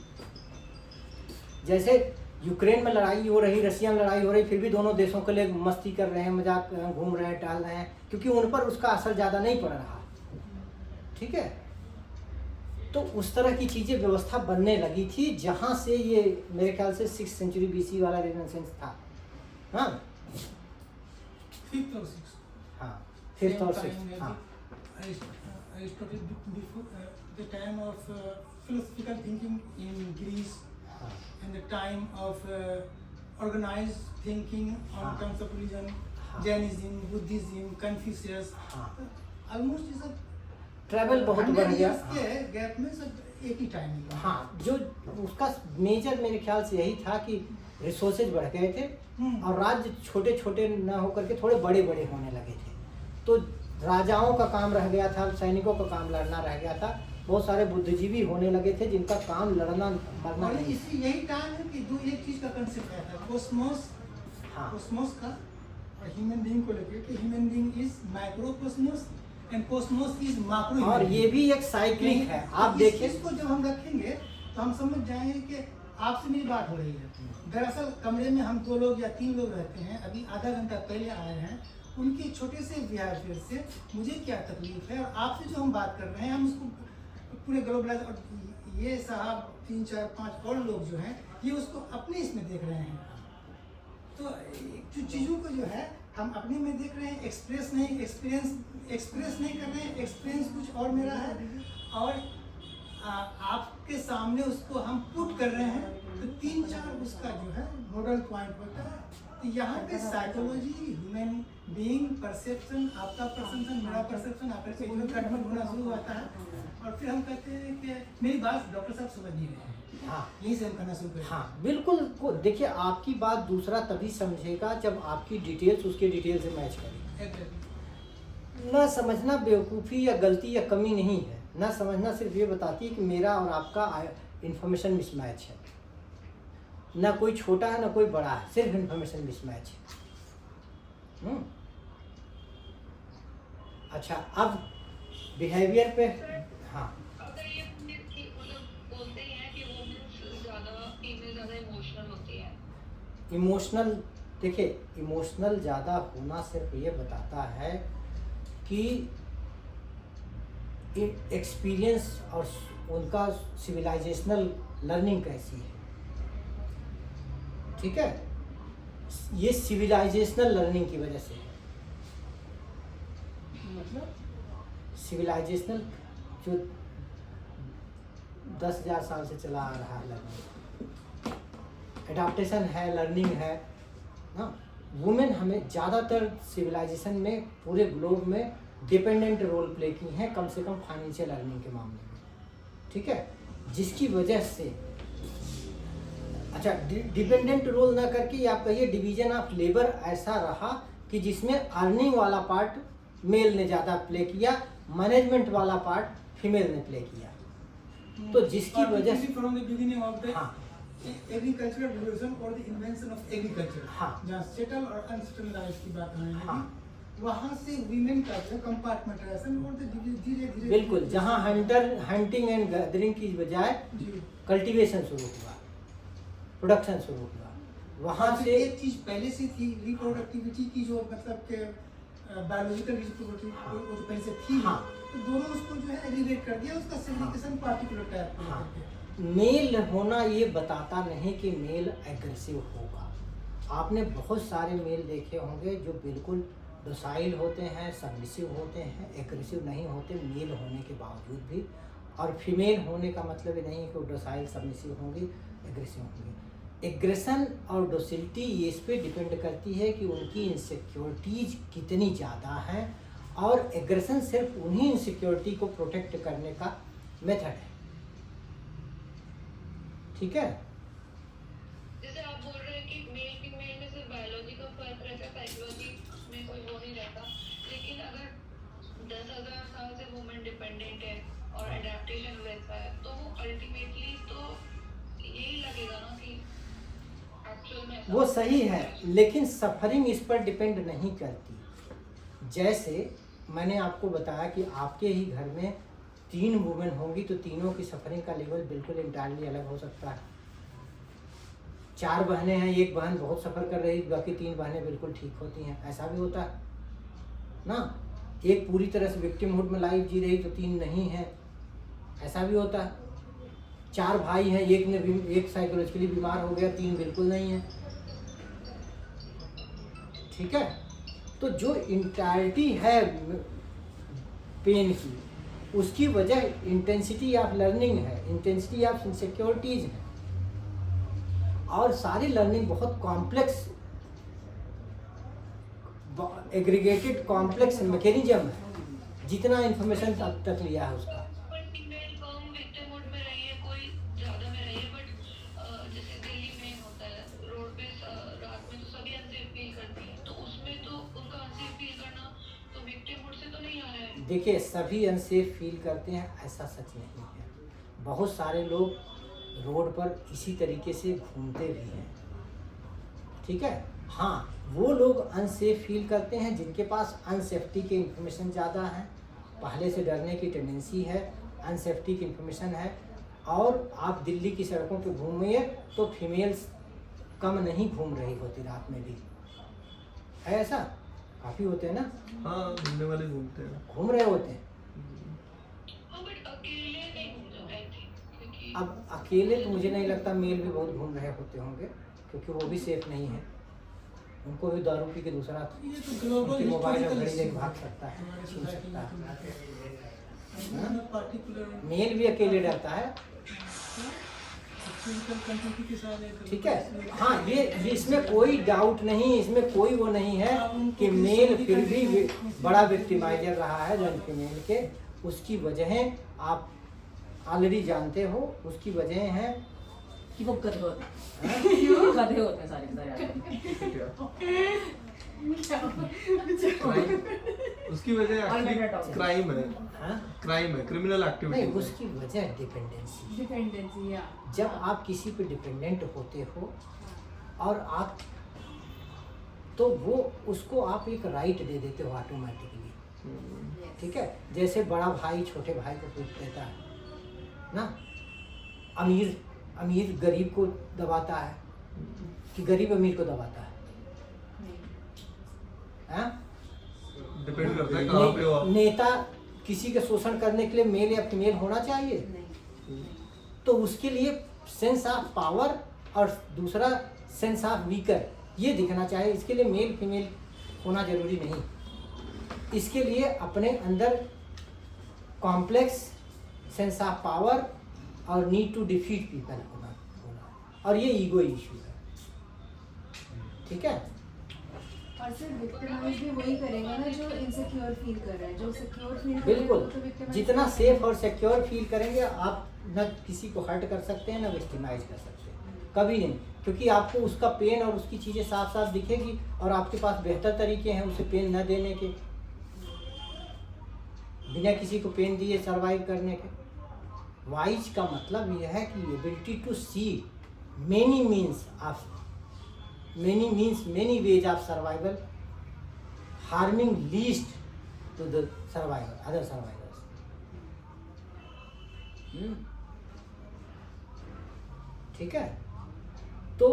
[SPEAKER 1] जैसे यूक्रेन में लड़ाई हो रही, रशिया में लड़ाई हो रही, फिर भी दोनों देशों के लिए मस्ती कर रहे हैं, मजाक घूम रहे हैं, टहल रहे हैं, क्योंकि उन पर उसका असर ज़्यादा नहीं पड़ रहा। ठीक है, तो उस तरह की चीज़ें व्यवस्था बनने लगी थी, जहाँ से ये मेरे ख्याल से 6th सेंचुरी BC वाला रेनेसेंस था। हाँ,
[SPEAKER 8] 5th और 6th,
[SPEAKER 1] हाँ, 5th और 6th, हाँ,
[SPEAKER 8] Aristotle before the time of philosophical thinking in Greece
[SPEAKER 1] हाँ,
[SPEAKER 8] and the time of organized thinking on
[SPEAKER 1] हाँ,
[SPEAKER 8] terms of religion,
[SPEAKER 1] हाँ,
[SPEAKER 8] Jainism, Buddhism, Confucius,
[SPEAKER 1] हाँ,
[SPEAKER 8] almost is a
[SPEAKER 1] ट्रैवल बहुत बढ़
[SPEAKER 8] 100
[SPEAKER 1] गया।
[SPEAKER 8] years के गैप में सब एक ही टाइम में।
[SPEAKER 1] हाँ, जो उसका मेजर मेरे ख्याल से यही था कि रिसोर्सेज बढ़ गए थे और राज्य छोटे छोटे न होकर के थोड़े बड़े बड़े होने लगे थे। तो राजाओं का काम रह गया था, सैनिकों का काम लड़ना रह गया था, बहुत सारे बुद्धिजीवी होने लगे थे जिनका काम लड़ना मरना
[SPEAKER 8] और
[SPEAKER 1] नहीं।
[SPEAKER 8] इसी यही टाइम है कि दो एक चीज का कंसेप्ट आया था, कोस्मोस,
[SPEAKER 1] हाँ,
[SPEAKER 8] कोस्मोस का और ह्यूमन बीइंग को लेकर कि human being is microcosmos and cosmos is macro.
[SPEAKER 1] और ये भी एक साइक्लिक है। आप देखिए,
[SPEAKER 8] इसको जब हम रखेंगे तो हम समझ जाएंगे कि आपसे मेरी बात हो रही है। दरअसल कमरे में हम 2 लोग या 3 लोग रहते हैं, अभी आधा घंटा पहले आए हैं, उनके छोटे से बिहेवियर से मुझे क्या तकलीफ है, और आपसे जो हम बात कर रहे हैं हम उसको पूरे ग्लोबलाइज, और ये साहब 3 4 5 और लोग जो हैं ये उसको अपने इसमें देख रहे हैं। तो जो चीज़ों को जो है हम अपने में देख रहे हैं, एक्सप्रेस नहीं कर रहे हैं, एक्सपीरियंस कुछ और मेरा है और आपके सामने उसको हम पुट कर रहे हैं, तो 3-4 उसका जो है मॉडल पॉइंट होता है। तो यहाँ पे साइकोलॉजी, ह्यूमन बीइंग, परसेप्शन, आपका परसेप्शन, मेरा परसेप्शन, आपका कन्वर्ट होना शुरू होता है, और फिर हम कहते हैं कि मेरी बात डॉक्टर साहब समझ नहीं रहे हैं।
[SPEAKER 1] हाँ,
[SPEAKER 8] यही से हम करना शुरू करें।
[SPEAKER 1] हाँ, बिल्कुल। देखिए, आपकी बात दूसरा तभी समझेगा जब आपकी डिटेल्स उसके डिटेल से मैच करेगी। ना समझना बेवकूफ़ी या गलती या कमी नहीं है, ना समझना सिर्फ ये बताती है कि मेरा और आपका इंफॉर्मेशन मिसमैच है। ना कोई छोटा है ना कोई बड़ा है, सिर्फ इंफॉर्मेशन मिसमैच है। अच्छा, अब बिहेवियर पे, हाँ,
[SPEAKER 4] अगर ये मतलब बोलते हैं कि वो ज़्यादा फीमेल ज़्यादा इमोशनल होती है।
[SPEAKER 1] इमोशनल, देखिए, इमोशनल ज़्यादा होना सिर्फ ये बताता है कि एक्सपीरियंस और उनका सिविलाइजेशनल लर्निंग कैसी है। ठीक है, ये सिविलाइजेशनल लर्निंग की वजह से है। मतलब सिविलाइजेशनल जो 10,000 साल से चला आ रहा है, लर्निंग, एडाप्टेशन है, लर्निंग है ना। वुमेन हमें ज़्यादातर सिविलाइजेशन में पूरे ग्लोब में डिपेंडेंट रोल प्ले की हैं, कम से कम फाइनेंशियल अर्निंग के मामले में। ठीक है, जिसकी वजह से, अच्छा, डिपेंडेंट रोल ना करके आप कहिए डिवीजन ऑफ लेबर ऐसा रहा कि जिसमें अर्निंग वाला पार्ट मेल ने ज़्यादा प्ले किया, मैनेजमेंट वाला पार्ट फीमेल ने प्ले किया। तो जिसकी वजह से
[SPEAKER 8] from the beginning of the
[SPEAKER 1] हाँ,
[SPEAKER 8] एग्रीकल्चरल रिवोल्यूशन और द इन्वेंशन ऑफ एग्रीकल्चर,
[SPEAKER 1] हाँ,
[SPEAKER 8] जहाँ सेटल और अनसेटल लाइफ की बात होने लगी,
[SPEAKER 1] हाँ,
[SPEAKER 8] वहाँ से वीमेन का जो कंपार्टमेंटलाइजेशन और धीरे धीरे
[SPEAKER 1] बिल्कुल, जहाँ हंटिंग एंड गैदरिंग की बजाय
[SPEAKER 8] जी,
[SPEAKER 1] कल्टीवेशन शुरू हुआ, प्रोडक्शन शुरू हुआ, वहाँ से
[SPEAKER 8] एक चीज पहले से थी, रिप्रोडक्टिविटी की जो मतलब के बायोलॉजिकल रिप्रोडक्टिविटी वो जो पहले से थी,
[SPEAKER 1] हाँ,
[SPEAKER 8] तो दोनों उसको जो है एलिवेट कर दिया, उसका सेग्रीगेशन पार्टिकुलर टाइप को
[SPEAKER 1] हाँ,
[SPEAKER 8] लेकर
[SPEAKER 1] मेल होना ये बताता नहीं कि मेल एग्रेसिव होगा। आपने बहुत सारे मेल देखे होंगे जो बिल्कुल डोसाइल होते हैं, सबमिसिव होते हैं, एग्रेसिव नहीं होते मेल होने के बावजूद भी, और फीमेल होने का मतलब ये नहीं है कि वो डोसाइल सबमिसिव होंगी, एग्रेसिव होंगी। एग्रेशन और डोसिलिटी ये इस पर डिपेंड करती है कि उनकी इनसिक्योरिटीज कितनी ज़्यादा हैं, और एग्रेशन सिर्फ उन्हीं इनसिक्योरिटी को प्रोटेक्ट करने का मेथड है। ठीक है,
[SPEAKER 4] जैसे आप बोल डिपेंडेंट है और एडेप्टेशन वैसा है, तो वो अल्टीमेटली तो यही लगेगा ना कि एक्चुअल में ऐसा
[SPEAKER 1] वो सही है, लेकिन सफरिंग इस पर डिपेंड नहीं करती। जैसे मैंने आपको बताया कि आपके ही घर में 3 वुमेन होंगी तो तीनों की सफरिंग का लेवल बिल्कुल इंटायरली अलग हो सकता है। 4 बहनें हैं, एक बहन बहुत सफ़र कर रही, बाकी 3 बहनें बिल्कुल ठीक होती हैं, ऐसा भी होता है ना। एक पूरी तरह से विक्टिमहुड में लाइफ जी रही तो 3 नहीं है, ऐसा भी होता है। 4 भाई हैं, एक साइकोलॉजिकली बीमार हो गया, 3 बिल्कुल नहीं है, ठीक है। तो जो इंटायरिटी है पेन की, उसकी वजह इंटेंसिटी ऑफ लर्निंग है, इंटेंसिटी ऑफ इनसिक्योरिटीज है, और सारी लर्निंग बहुत कॉम्प्लेक्स एग्रीगेटेड कॉम्प्लेक्स मैकेनिज्म है। जितना इंफॉर्मेशन अब तक लिया है उसका,
[SPEAKER 4] पर फीमेल कम विक्टिम मोड में रही है, कोई ज़्यादा में रही है, बट जैसे दिल्ली में होता है रोड पे रात में तो सभी अनसेफ फील करती हैं, तो उसमें तो उनका अनसेफ फील करना तो विक्टिम मोड से तो नहीं आ रहा है।
[SPEAKER 1] देखिए सभी अनसेफ फील करते हैं ऐसा सच नहीं है। बहुत सारे लोग रोड पर इसी तरीके से घूमते भी हैं, ठीक है। हाँ, वो लोग अनसेफ फील करते हैं जिनके पास अनसेफ्टी की इन्फॉर्मेशन ज़्यादा है, पहले से डरने की टेंडेंसी है, अनसेफ्टी की इन्फॉर्मेशन है। और आप दिल्ली की सड़कों पे घूमिए तो फीमेल्स कम नहीं घूम रही होती रात में भी, है ऐसा, काफ़ी होते हैं ना।
[SPEAKER 9] हाँ, घूमने वाले घूमते हैं,
[SPEAKER 1] घूम रहे होते हैं।
[SPEAKER 4] हाँ, बट अकेले नहीं घूम जाओ, आई थिंक, क्योंकि
[SPEAKER 1] अब अकेले तो मुझे नहीं लगता, मेल भी बहुत घूम रहे होते होंगे, क्योंकि वो भी सेफ नहीं है। उनको भी दारू पी के दूसरा
[SPEAKER 8] ये तो ग्लोबल
[SPEAKER 1] उनकी मोबाइल और घड़ी
[SPEAKER 8] हिस्टोरिकल
[SPEAKER 1] लेके भाग सकता है, छीन सकता है।
[SPEAKER 8] पर्टिकुलर
[SPEAKER 1] मेल भी अकेले डरता है,
[SPEAKER 8] कंट्री के साथ एक
[SPEAKER 1] ठीक है। हाँ, ये इसमें कोई डाउट नहीं, इसमें कोई वो नहीं है कि मेल फिर भी बड़ा विक्टिमाइजर रहा है जन फीमेल के। उसकी वजहें आप ऑलरेडी जानते हो, उसकी वजह हैं
[SPEAKER 2] कि वो गधे होते हैं, गधे होते हैं सारे के सारे।
[SPEAKER 9] उसकी वजह एक्चुअली क्राइम है,
[SPEAKER 1] हाँ?
[SPEAKER 9] क्राइम है, क्रिमिनल
[SPEAKER 1] नहीं,
[SPEAKER 9] एक्टिविटी।
[SPEAKER 1] उसकी वजह डिपेंडेंसी।
[SPEAKER 5] डिपेंडेंसी या
[SPEAKER 1] जब आप किसी पे डिपेंडेंट होते हो और आप, तो वो उसको आप एक राइट दे देते हो ऑटोमेटिकली, ठीक है। जैसे बड़ा भाई छोटे भाई को पूछ देता है ना, अमीर गरीब को दबाता है कि गरीब अमीर को दबाता है, हाँ?
[SPEAKER 9] डिपेंड करता है कहाँ पे हो आप।
[SPEAKER 1] नेता किसी का शोषण करने के लिए मेल या फीमेल होना चाहिए, तो उसके लिए सेंस ऑफ पावर और दूसरा सेंस ऑफ वीकर ये दिखना चाहिए। इसके लिए मेल फीमेल होना जरूरी नहीं, इसके लिए अपने अंदर कॉम्प्लेक्स सेंस ऑफ पावर और नीड टू डिफीट पीपल होना, और ये ईगो इशू है, ठीक है।
[SPEAKER 5] और सिर्फ विक्टिमाइज भी वही करेगा ना जो इनसिक्योर फील कर रहा है, जो सिक्योर फील कर
[SPEAKER 1] बिल्कुल,
[SPEAKER 5] रहा है, तो victimize
[SPEAKER 1] जितना सेफ और सिक्योर फील करेंगे आप, न किसी को हर्ट कर सकते हैं न विक्टिमाइज कर सकते हैं, कभी नहीं। क्योंकि आपको उसका पेन और उसकी चीज़ें साफ साफ दिखेगी, और आपके पास बेहतर तरीके हैं उसे पेन न देने के, बिना किसी को पेन दिए सर्वाइव करने के। वाइज का मतलब यह है कि ability to see many ways of survival, harming least to the survivor, other survivors. ठीक है, तो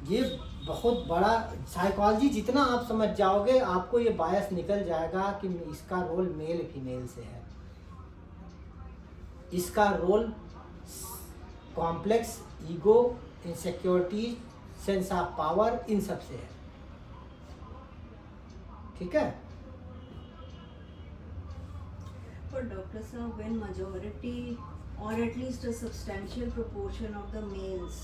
[SPEAKER 1] ये बहुत बड़ा साइकोलॉजी, जितना आप समझ जाओगे आपको ये बायस निकल जाएगा कि इसका रोल मेल फीमेल से है। इसका role complex ego, insecurity, sense of power, इन सब से है, ठीक है।
[SPEAKER 3] But Dr. Sir, when majority or at least a substantial proportion of the males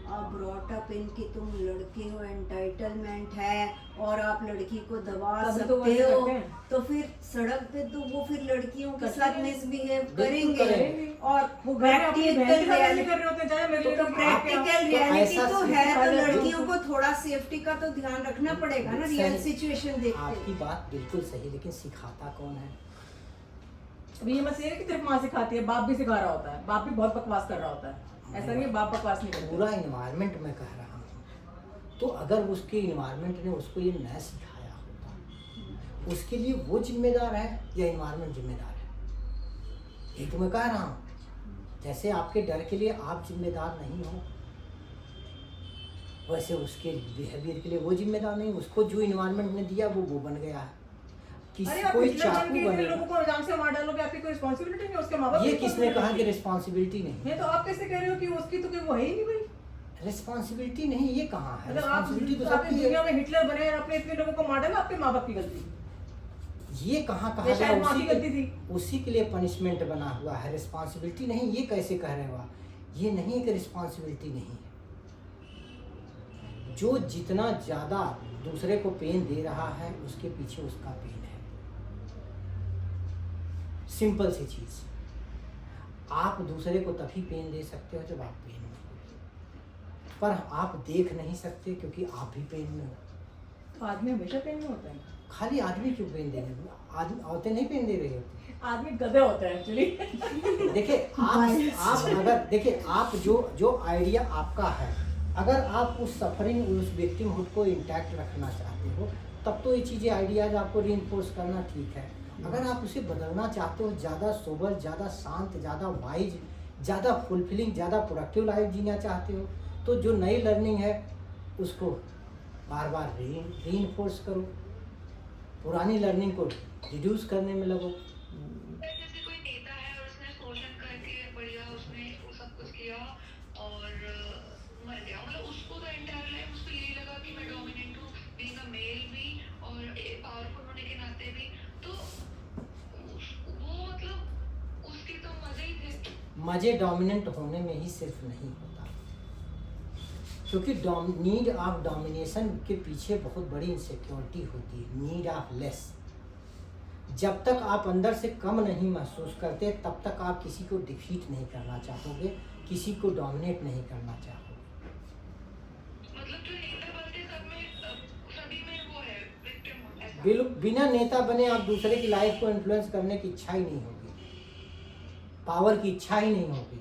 [SPEAKER 3] are brought up in कि तुम लड़के हो, एंटाइटलमेंट है और आप लड़की को दबा
[SPEAKER 2] तभी तो वो
[SPEAKER 3] सकते
[SPEAKER 2] ऐसे
[SPEAKER 3] हो,
[SPEAKER 2] करते हैं।
[SPEAKER 3] तो फिर सड़क पे तो वो फिर लड़कियों के
[SPEAKER 2] करते
[SPEAKER 3] साथ
[SPEAKER 2] हैं।
[SPEAKER 3] मिसबिहेव
[SPEAKER 1] बिल्कुल
[SPEAKER 3] करेंगे।
[SPEAKER 1] करेंगे।
[SPEAKER 3] और
[SPEAKER 2] वो घर में अपनी बहन के साथ ऐसे
[SPEAKER 3] reality-
[SPEAKER 2] कर रहे होते हैं, चाहे मेरे
[SPEAKER 3] तो
[SPEAKER 2] लिए
[SPEAKER 3] प्रैक्टिकल
[SPEAKER 1] तो
[SPEAKER 3] रियलिटी
[SPEAKER 1] ऐसा
[SPEAKER 3] तो है, तो
[SPEAKER 2] सिखाया
[SPEAKER 3] लड़कियों को थोड़ा सेफ्टी का तो ध्यान रखना पड़ेगा ना, रियल
[SPEAKER 1] सही।
[SPEAKER 3] सिचुएशन देखते
[SPEAKER 1] आपकी बात बिल्कुल सही, लेकिन सिखाता कौन है?
[SPEAKER 2] अभी ये मत ये कि सिर्फ माँ सिखाती है, बाप भी सिखा रहा होता है, बाप भी बहुत बकवास कर रहा होता है, ऐसा नहीं है बाप बकवास नहीं करता।
[SPEAKER 1] पूरा इन्वायरमेंट मैं कह रहा हूँ। तो अगर उसके इन्वायरमेंट ने उसको ये न सिखाया होता, उसके लिए वो जिम्मेदार है या इन्वायरमेंट जिम्मेदार है? ये तो मैं कह रहा हूँ। जैसे आपके डर के लिए आप जिम्मेदार नहीं हो, वैसे उसके बिहेवियर के लिए वो जिम्मेदार नहीं। उसको जो इन्वायरमेंट ने दिया वो बन गया है।
[SPEAKER 2] अरे आप
[SPEAKER 1] कोई
[SPEAKER 2] हिटलर बन
[SPEAKER 1] चाकू
[SPEAKER 2] के इतने
[SPEAKER 1] बने,
[SPEAKER 2] लोगों को जान से मार डालोगे, आपकी कोई रिस्पांसिबिलिटी नहीं है? उसके माँ बाप
[SPEAKER 1] ये किसने कहा कि रिस्पॉन्सिबिलिटी नहीं?
[SPEAKER 2] नहीं, तो आप कैसे कह रहे हो कि उसकी तो कोई वो है ही नहीं भाई?
[SPEAKER 1] रिस्पॉन्सिबिलिटी नहीं, ये कहाँ है?
[SPEAKER 2] मतलब आप
[SPEAKER 1] रिस्पॉन्सिबिलिटी तो
[SPEAKER 2] आपने
[SPEAKER 1] सबकी
[SPEAKER 2] दुनिया
[SPEAKER 1] है।
[SPEAKER 2] में हिटलर बने और आपने इतने लोगों को मार डाला, आपके माँ बाप की गलती?
[SPEAKER 1] ये कहाँ कहा
[SPEAKER 2] ये
[SPEAKER 1] गया?
[SPEAKER 2] शायद माँ की गलती थी।
[SPEAKER 1] उसी के लिए पनिशमेंट बना हुआ है, रिस्पॉन्सिबिलिटी नहीं। ये कैसे कह रहे हो आप? ये नहीं है कि रिस्पॉन्सिबिलिटी नहीं है। जो जितना ज़्यादा दूसरे को पेन दे रहा है, उसके पीछे उसका पेन है। सिंपल सी चीज़। आप दूसरे को तभी पेन दे सकते हो जब आप पेन में हो, पर आप देख नहीं सकते क्योंकि आप भी पेन में हो।
[SPEAKER 2] तो आदमी हमेशा पेन में होता है?
[SPEAKER 1] खाली आदमी क्यों पेन दे रहे हो? आदमी, औरतें नहीं पेन दे रही होती।
[SPEAKER 2] आदमी गधे होते हैं एक्चुअली।
[SPEAKER 1] देखिए आप अगर देखिए आप जो आइडिया आपका है, अगर आप उस सफरिंग, उस विक्टिमहुड को इंटैक्ट रखना चाहते हो, तब तो ये चीज़ें आइडियाज आपको रीइंफोर्स करना ठीक है। अगर आप उसे बदलना चाहते हो, ज़्यादा सोबर, ज़्यादा शांत, ज़्यादा वाइज, ज़्यादा फुलफिलिंग, ज़्यादा प्रोडक्टिव लाइफ जीना चाहते हो, तो जो नई लर्निंग है उसको बार बार रीइंफोर्स करो, पुरानी लर्निंग को रिड्यूस करने में लगो।
[SPEAKER 4] जैसे कोई नेता है और उसने शोषण करके बढ़िया उसने वो सब कुछ किया और मर गया, मतलब उसको तो एंटायर लाइफ उसको यही लगा कि मैं डोमिनेंट हूँ, बीइंग अ मेल भी और पावरफुल होने के नाते भी, तो वो मतलब उसके तो मजे ही थे।
[SPEAKER 1] मज़े डोमिनेंट होने में ही सिर्फ नहीं होता, क्योंकि नीड ऑफ डोमिनेशन के पीछे बहुत बड़ी इनसिक्योरिटी होती है, नीड ऑफ लेस। जब तक आप अंदर से कम नहीं महसूस करते, तब तक आप किसी को डिफीट नहीं करना चाहोगे, किसी को डोमिनेट नहीं करना चाहोगे।
[SPEAKER 4] मतलब जो नेता बनते सब में सभी में वो है विक्टिम ऐसा।
[SPEAKER 1] बिना नेता बने आप दूसरे की लाइफ को इन्फ्लुएंस करने की इच्छा ही नहीं होगी, पावर की इच्छा ही नहीं होगी।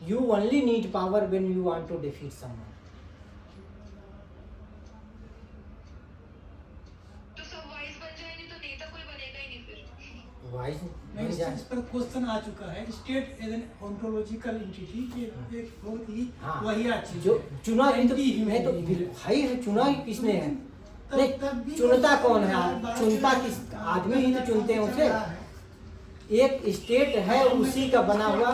[SPEAKER 1] You only need power when you want to defeat someone.
[SPEAKER 4] तो सब वाइस बन जाएंगे तो नेता कोई बनेगा ही नहीं फिर।
[SPEAKER 1] वाइज
[SPEAKER 8] नहीं, इस पर क्वेश्चन आ चुका है। State as an ontological entity, ये एक बहुत ही वही चीज
[SPEAKER 1] जो
[SPEAKER 8] है।
[SPEAKER 1] चुना ही तो
[SPEAKER 8] Anti-human
[SPEAKER 1] मैं तो
[SPEAKER 8] being है।
[SPEAKER 1] भाई है, चुना ही किसने है?
[SPEAKER 8] तब
[SPEAKER 1] नहीं,
[SPEAKER 8] भी
[SPEAKER 1] चुनता कौन है?
[SPEAKER 8] बात
[SPEAKER 1] चुनता
[SPEAKER 8] चल
[SPEAKER 1] किस
[SPEAKER 8] रहा है,
[SPEAKER 1] आदमी ही तो चुनते हैं
[SPEAKER 8] चल
[SPEAKER 1] उसे।
[SPEAKER 8] रहा है।
[SPEAKER 1] एक स्टेट है उसी का बना हुआ,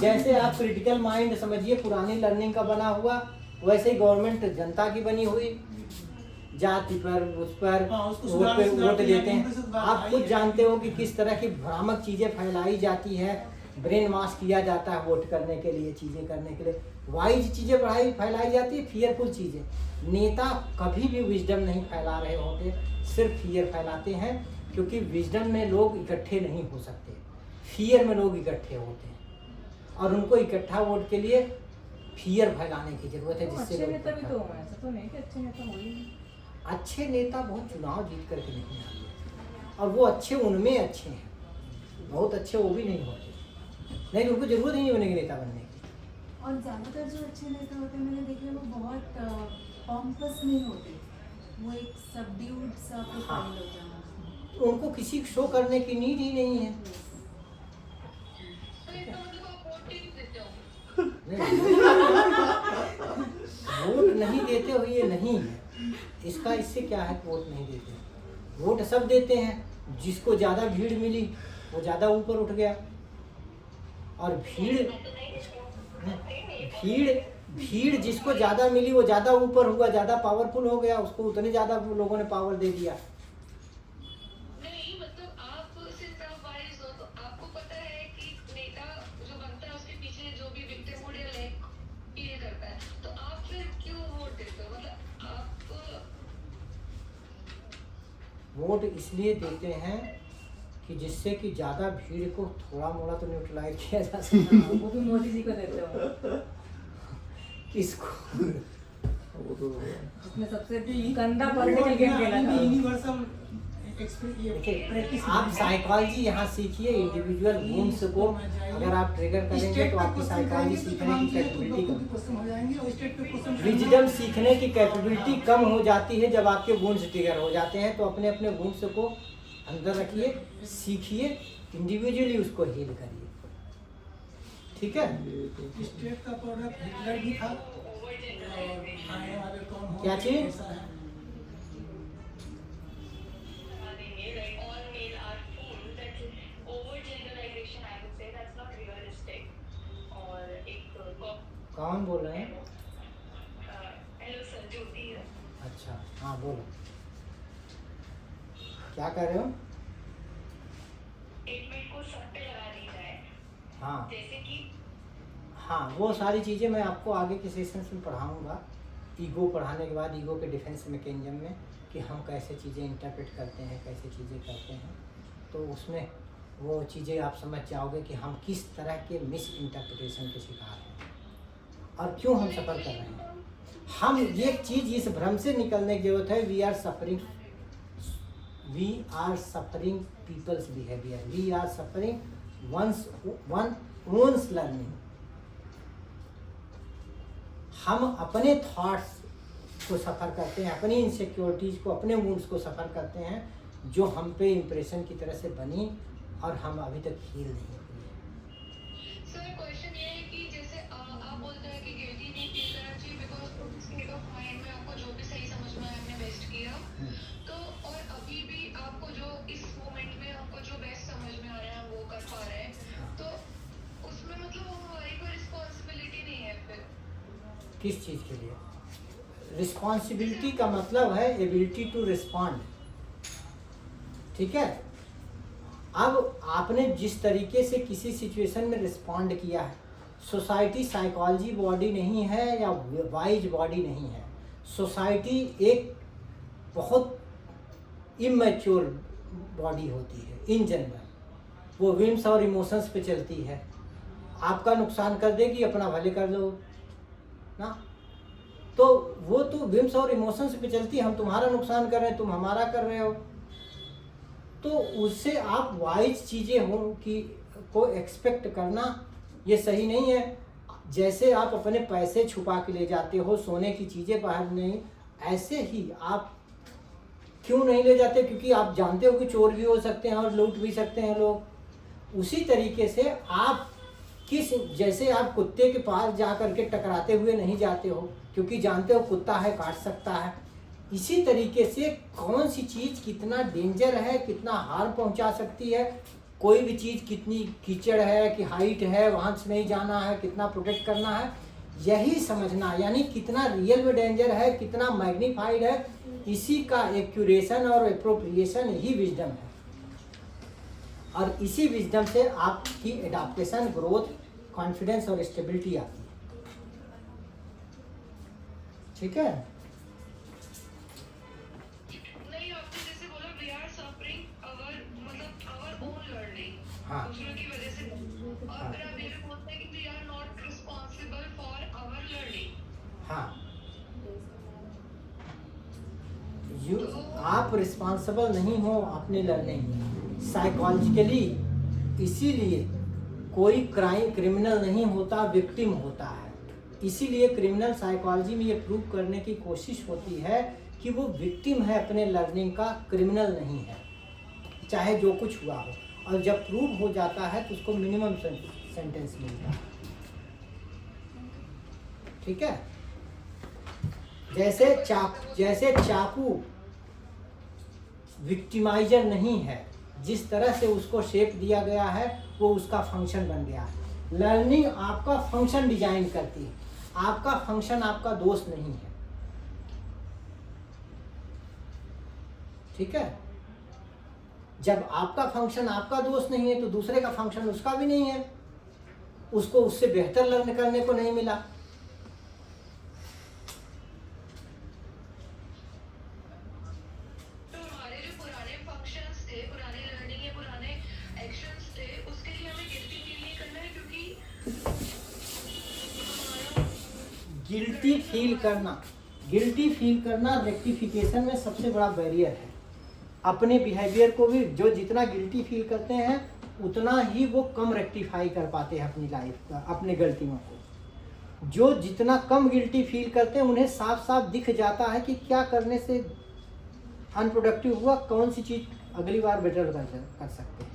[SPEAKER 1] जैसे आप क्रिटिकल माइंड समझिए पुरानी लर्निंग का बना हुआ, वैसे ही गवर्नमेंट जनता की बनी हुई, जाति पर उस पर
[SPEAKER 8] हाँ, उसको
[SPEAKER 1] वोट पे
[SPEAKER 8] सुधारने
[SPEAKER 1] वोट
[SPEAKER 8] की
[SPEAKER 1] देते
[SPEAKER 8] उनके साथ
[SPEAKER 1] हैं।
[SPEAKER 8] बात
[SPEAKER 1] आप
[SPEAKER 8] आई
[SPEAKER 1] खुद
[SPEAKER 8] है।
[SPEAKER 1] जानते हो कि किस तरह की भ्रामक चीज़ें फैलाई जाती है, ब्रेन वॉश किया जाता है वोट करने के लिए, चीज़ें करने के लिए, वाइज चीज़ें फैलाई जाती है, फियरफुल चीज़ें। नेता कभी भी विजडम नहीं फैला रहे होते, सिर्फ फियर फैलाते हैं, क्योंकि विजडम में लोग इकट्ठे नहीं हो सकते, फियर में लोग इकट्ठे होते हैं, और उनको इकट्ठा वोट के लिए फियर फैलाने की जरूरत है, जिससे
[SPEAKER 2] अच्छे
[SPEAKER 1] लोग
[SPEAKER 2] नेता भी
[SPEAKER 1] इकट्ठा
[SPEAKER 2] तो
[SPEAKER 1] हों।
[SPEAKER 2] हैं, ऐसा तो नहीं कि अच्छे नेता हो ही नहीं।
[SPEAKER 1] अच्छे नेता बहुत चुनाव जीत करके नहीं आते, और वो अच्छे उनमें अच्छे हैं, बहुत अच्छे वो भी नहीं होते, नहीं उनको जरूरत ही नहीं होने की नेता बनने की।
[SPEAKER 5] और ज़्यादातर जो अच्छे नेता होते हैं मैंने देखे वो बहुत पॉम्पस नहीं होते, वो एक सबड्यूड सा प्रोफाइल होता है।
[SPEAKER 1] तो उनको किसी को शो करने की नीड ही नहीं है।
[SPEAKER 4] तो इसका मतलब आप वोट ही नहीं देते हो।
[SPEAKER 1] वोट नहीं देते हो ये नहीं है, इसका इससे क्या है कि वोट नहीं देते, वोट सब देते हैं, जिसको ज़्यादा भीड़ मिली वो ज़्यादा ऊपर उठ गया, और भीड़ जिसको ज़्यादा मिली वो ज़्यादा ऊपर हुआ, ज़्यादा पावरफुल हो गया, उसको उतने ज़्यादा लोगों ने पावर दे दिया।
[SPEAKER 4] नहीं मतलब आप सिंस आप वाइज हो तो आपको पता है कि नेता जो बनता है उसके पीछे जो भी विक्टिमहुड या लाइक प्ले करता है, तो आप फिर क्यों वोट देते हो? मतलब आप
[SPEAKER 1] वोट इसलिए देते हैं कि जिससे कि ज़्यादा भीड़ को थोड़ा मोड़ा तो न्यूट्रलाइज किया जा सकता है।
[SPEAKER 2] वो भी मोदी जी को देते हो,
[SPEAKER 1] किसको?
[SPEAKER 9] वो तो
[SPEAKER 2] जिसने सबसे गंदा पॉलिटिकल गेम खेला था।
[SPEAKER 8] यूनिवर्सल
[SPEAKER 1] देखिए,
[SPEAKER 8] प्रैक्टिस
[SPEAKER 1] आप साइकोलॉजी यहाँ सीखिए इंडिविजुअल वुंड्स को। अगर आप ट्रिगर करेंगे तो आपकी साइकोलॉजी सीखने की कैपेबिलिटी कम,
[SPEAKER 8] क्वेश्चन हो जाएंगे और स्टेट पे क्वेश्चन
[SPEAKER 1] विजडम सीखने की कैपेबिलिटी कम हो जाती है जब आपके वुंड्स ट्रिगर हो जाते हैं। तो अपने अपने वुंड्स को अंदर रखिए, सीखिए, इंडिविजुअली उसको हील करिए। ठीक है?
[SPEAKER 8] स्टेट का प्रोडक्ट हिटलर भी था और खाने वाले कौन हो,
[SPEAKER 1] क्या चीज?
[SPEAKER 8] ऐसा है।
[SPEAKER 4] All male are fools. That's overgeneralization, I would say. That's not realistic. और एक
[SPEAKER 1] कौन बोल रहे हैं?
[SPEAKER 4] हेलो सर, ज्योति है।
[SPEAKER 1] अच्छा, हाँ बोलो, क्या कर रहे हो?
[SPEAKER 4] ट्रीटमेंट को सब पे लगा दी जाए,
[SPEAKER 1] हाँ
[SPEAKER 4] जैसे कि
[SPEAKER 1] हाँ, वो सारी चीज़ें मैं आपको आगे के सेशंस में पढ़ाऊँगा। ईगो पढ़ाने के बाद ईगो के डिफेंस मैकेनिज्म में कि हम कैसे चीज़ें इंटरप्रेट करते हैं, कैसे चीज़ें करते हैं, तो उसमें वो चीज़ें आप समझ जाओगे कि हम किस तरह के मिस इंटरप्रिटेशन के शिकार हैं और क्यों हम सफ़र कर रहे हैं। हम ये चीज़, इस भ्रम से निकलने की जरूरत है। We are suffering people's behaviour, we are suffering one's learning. हम अपने थॉट्स को सफ़र करते हैं, अपनी इनसिक्योरिटीज़ को, अपने मूड्स को सफ़र करते हैं जो हम पे इम्प्रेशन की तरह से बनी और हम अभी तक हील नहीं हुए।
[SPEAKER 4] सर क्वेश्चन ये है कि जैसे आप बोलते हैं कि गिल्टी नहीं फील करना चाहिए बिकॉज स्टेट ऑफ माइंड में आपको जो भी सही समझ में आया आपने बेस्ट किया। तो और अभी भी आपको जो इस मोमेंट में आपको जो बेस्ट समझ में आ रहा है वो कर पा रहे हैं, तो उसमें मतलब वो हमारी कोई रिस्पॉन्सिबिलिटी नहीं है फिर।
[SPEAKER 1] किस चीज़ के लिए? रिस्पॉन्सिबिलिटी का मतलब है एबिलिटी टू रिस्पॉन्ड। ठीक है? अब आपने जिस तरीके से किसी सिचुएशन में रिस्पॉन्ड किया है, सोसाइटी साइकोलॉजी बॉडी नहीं है या वाइज बॉडी नहीं है। सोसाइटी एक बहुत इमैच्योर बॉडी होती है इन जनरल। वो विम्स और इमोशंस पे चलती है। आपका नुकसान कर देगी, अपना भले कर लो ना। तो वो तो विम्स और इमोशंस पे चलती है। हम तुम्हारा नुकसान कर रहे हैं, तुम हमारा कर रहे हो, तो उससे आप वाइज चीज़ें हो कि को एक्सपेक्ट करना ये सही नहीं है। जैसे आप अपने पैसे छुपा के ले जाते हो, सोने की चीज़ें बाहर नहीं, ऐसे ही आप क्यों नहीं ले जाते? क्योंकि आप जानते हो कि चोर भी हो सकते हैं और लूट भी सकते हैं लोग। उसी तरीके से आप जैसे आप कुत्ते के पास जा करके टकराते हुए नहीं जाते हो क्योंकि जानते हो कुत्ता है, काट सकता है। इसी तरीके से कौन सी चीज़ कितना डेंजर है, कितना हार्म पहुंचा सकती है, कोई भी चीज़ कितनी कीचड़ है कि हाइट है, वहाँ से नहीं जाना है, कितना प्रोटेक्ट करना है, यही समझना, यानी कितना रियल में डेंजर है, कितना मैग्नीफाइड है, इसी का एक्यूरेशन और एप्रोप्रिएशन ही विजडम है। और इसी विजडम से आपकी एडाप्टेशन, ग्रोथ, कॉन्फिडेंस और स्टेबिलिटी आती है। ठीक है?
[SPEAKER 4] नहीं, आपने जैसे बोला वी आर सफरिंग आवर मतलब आवर ओन लर्निंग,
[SPEAKER 1] हाँ।
[SPEAKER 4] दूसरों की वजह से, और फिर आप ये भी बोलते हैं कि we are not responsible for our learning.
[SPEAKER 1] हाँ, आप रिस्पॉन्सिबल नहीं हो अपने लर्निंग साइकोलॉजिकली। इसीलिए कोई क्रिमिनल नहीं होता, विक्टिम होता है। इसीलिए क्रिमिनल साइकोलॉजी में ये प्रूव करने की कोशिश होती है कि वो विक्टिम है अपने लर्निंग का, क्रिमिनल नहीं है, चाहे जो कुछ हुआ हो। और जब प्रूव हो जाता है तो उसको मिनिमम सेंटेंस मिलता है। ठीक है? जैसे चाकू विक्टिमाइजर नहीं है, जिस तरह से उसको शेप दिया गया है वो उसका फंक्शन बन गया है। लर्निंग आपका फंक्शन डिजाइन करती है, आपका फंक्शन आपका दोस्त नहीं है। ठीक है? जब आपका फंक्शन आपका दोस्त नहीं है तो दूसरे का फंक्शन उसका भी नहीं है, उसको उससे बेहतर लर्न करने को नहीं मिला।
[SPEAKER 4] तो हमारे जो पुराने फंक्शंस थे, पुराने लर्निंग या पुराने एक्शंस थे, उसके लिए हमें गिल्टी फील नहीं करना है, क्योंकि गिल्टी
[SPEAKER 1] गिल्टी फील करना रेक्टिफिकेशन में सबसे बड़ा बैरियर है। अपने बिहेवियर को भी जो जितना गिल्टी फील करते हैं उतना ही वो कम रेक्टिफाई कर पाते हैं अपनी लाइफ का, अपने गलतियों को। जो जितना कम गिल्टी फील करते हैं उन्हें साफ साफ दिख जाता है कि क्या करने से अनप्रोडक्टिव हुआ, कौन सी चीज़ अगली बार बेटर कर सकते हैं।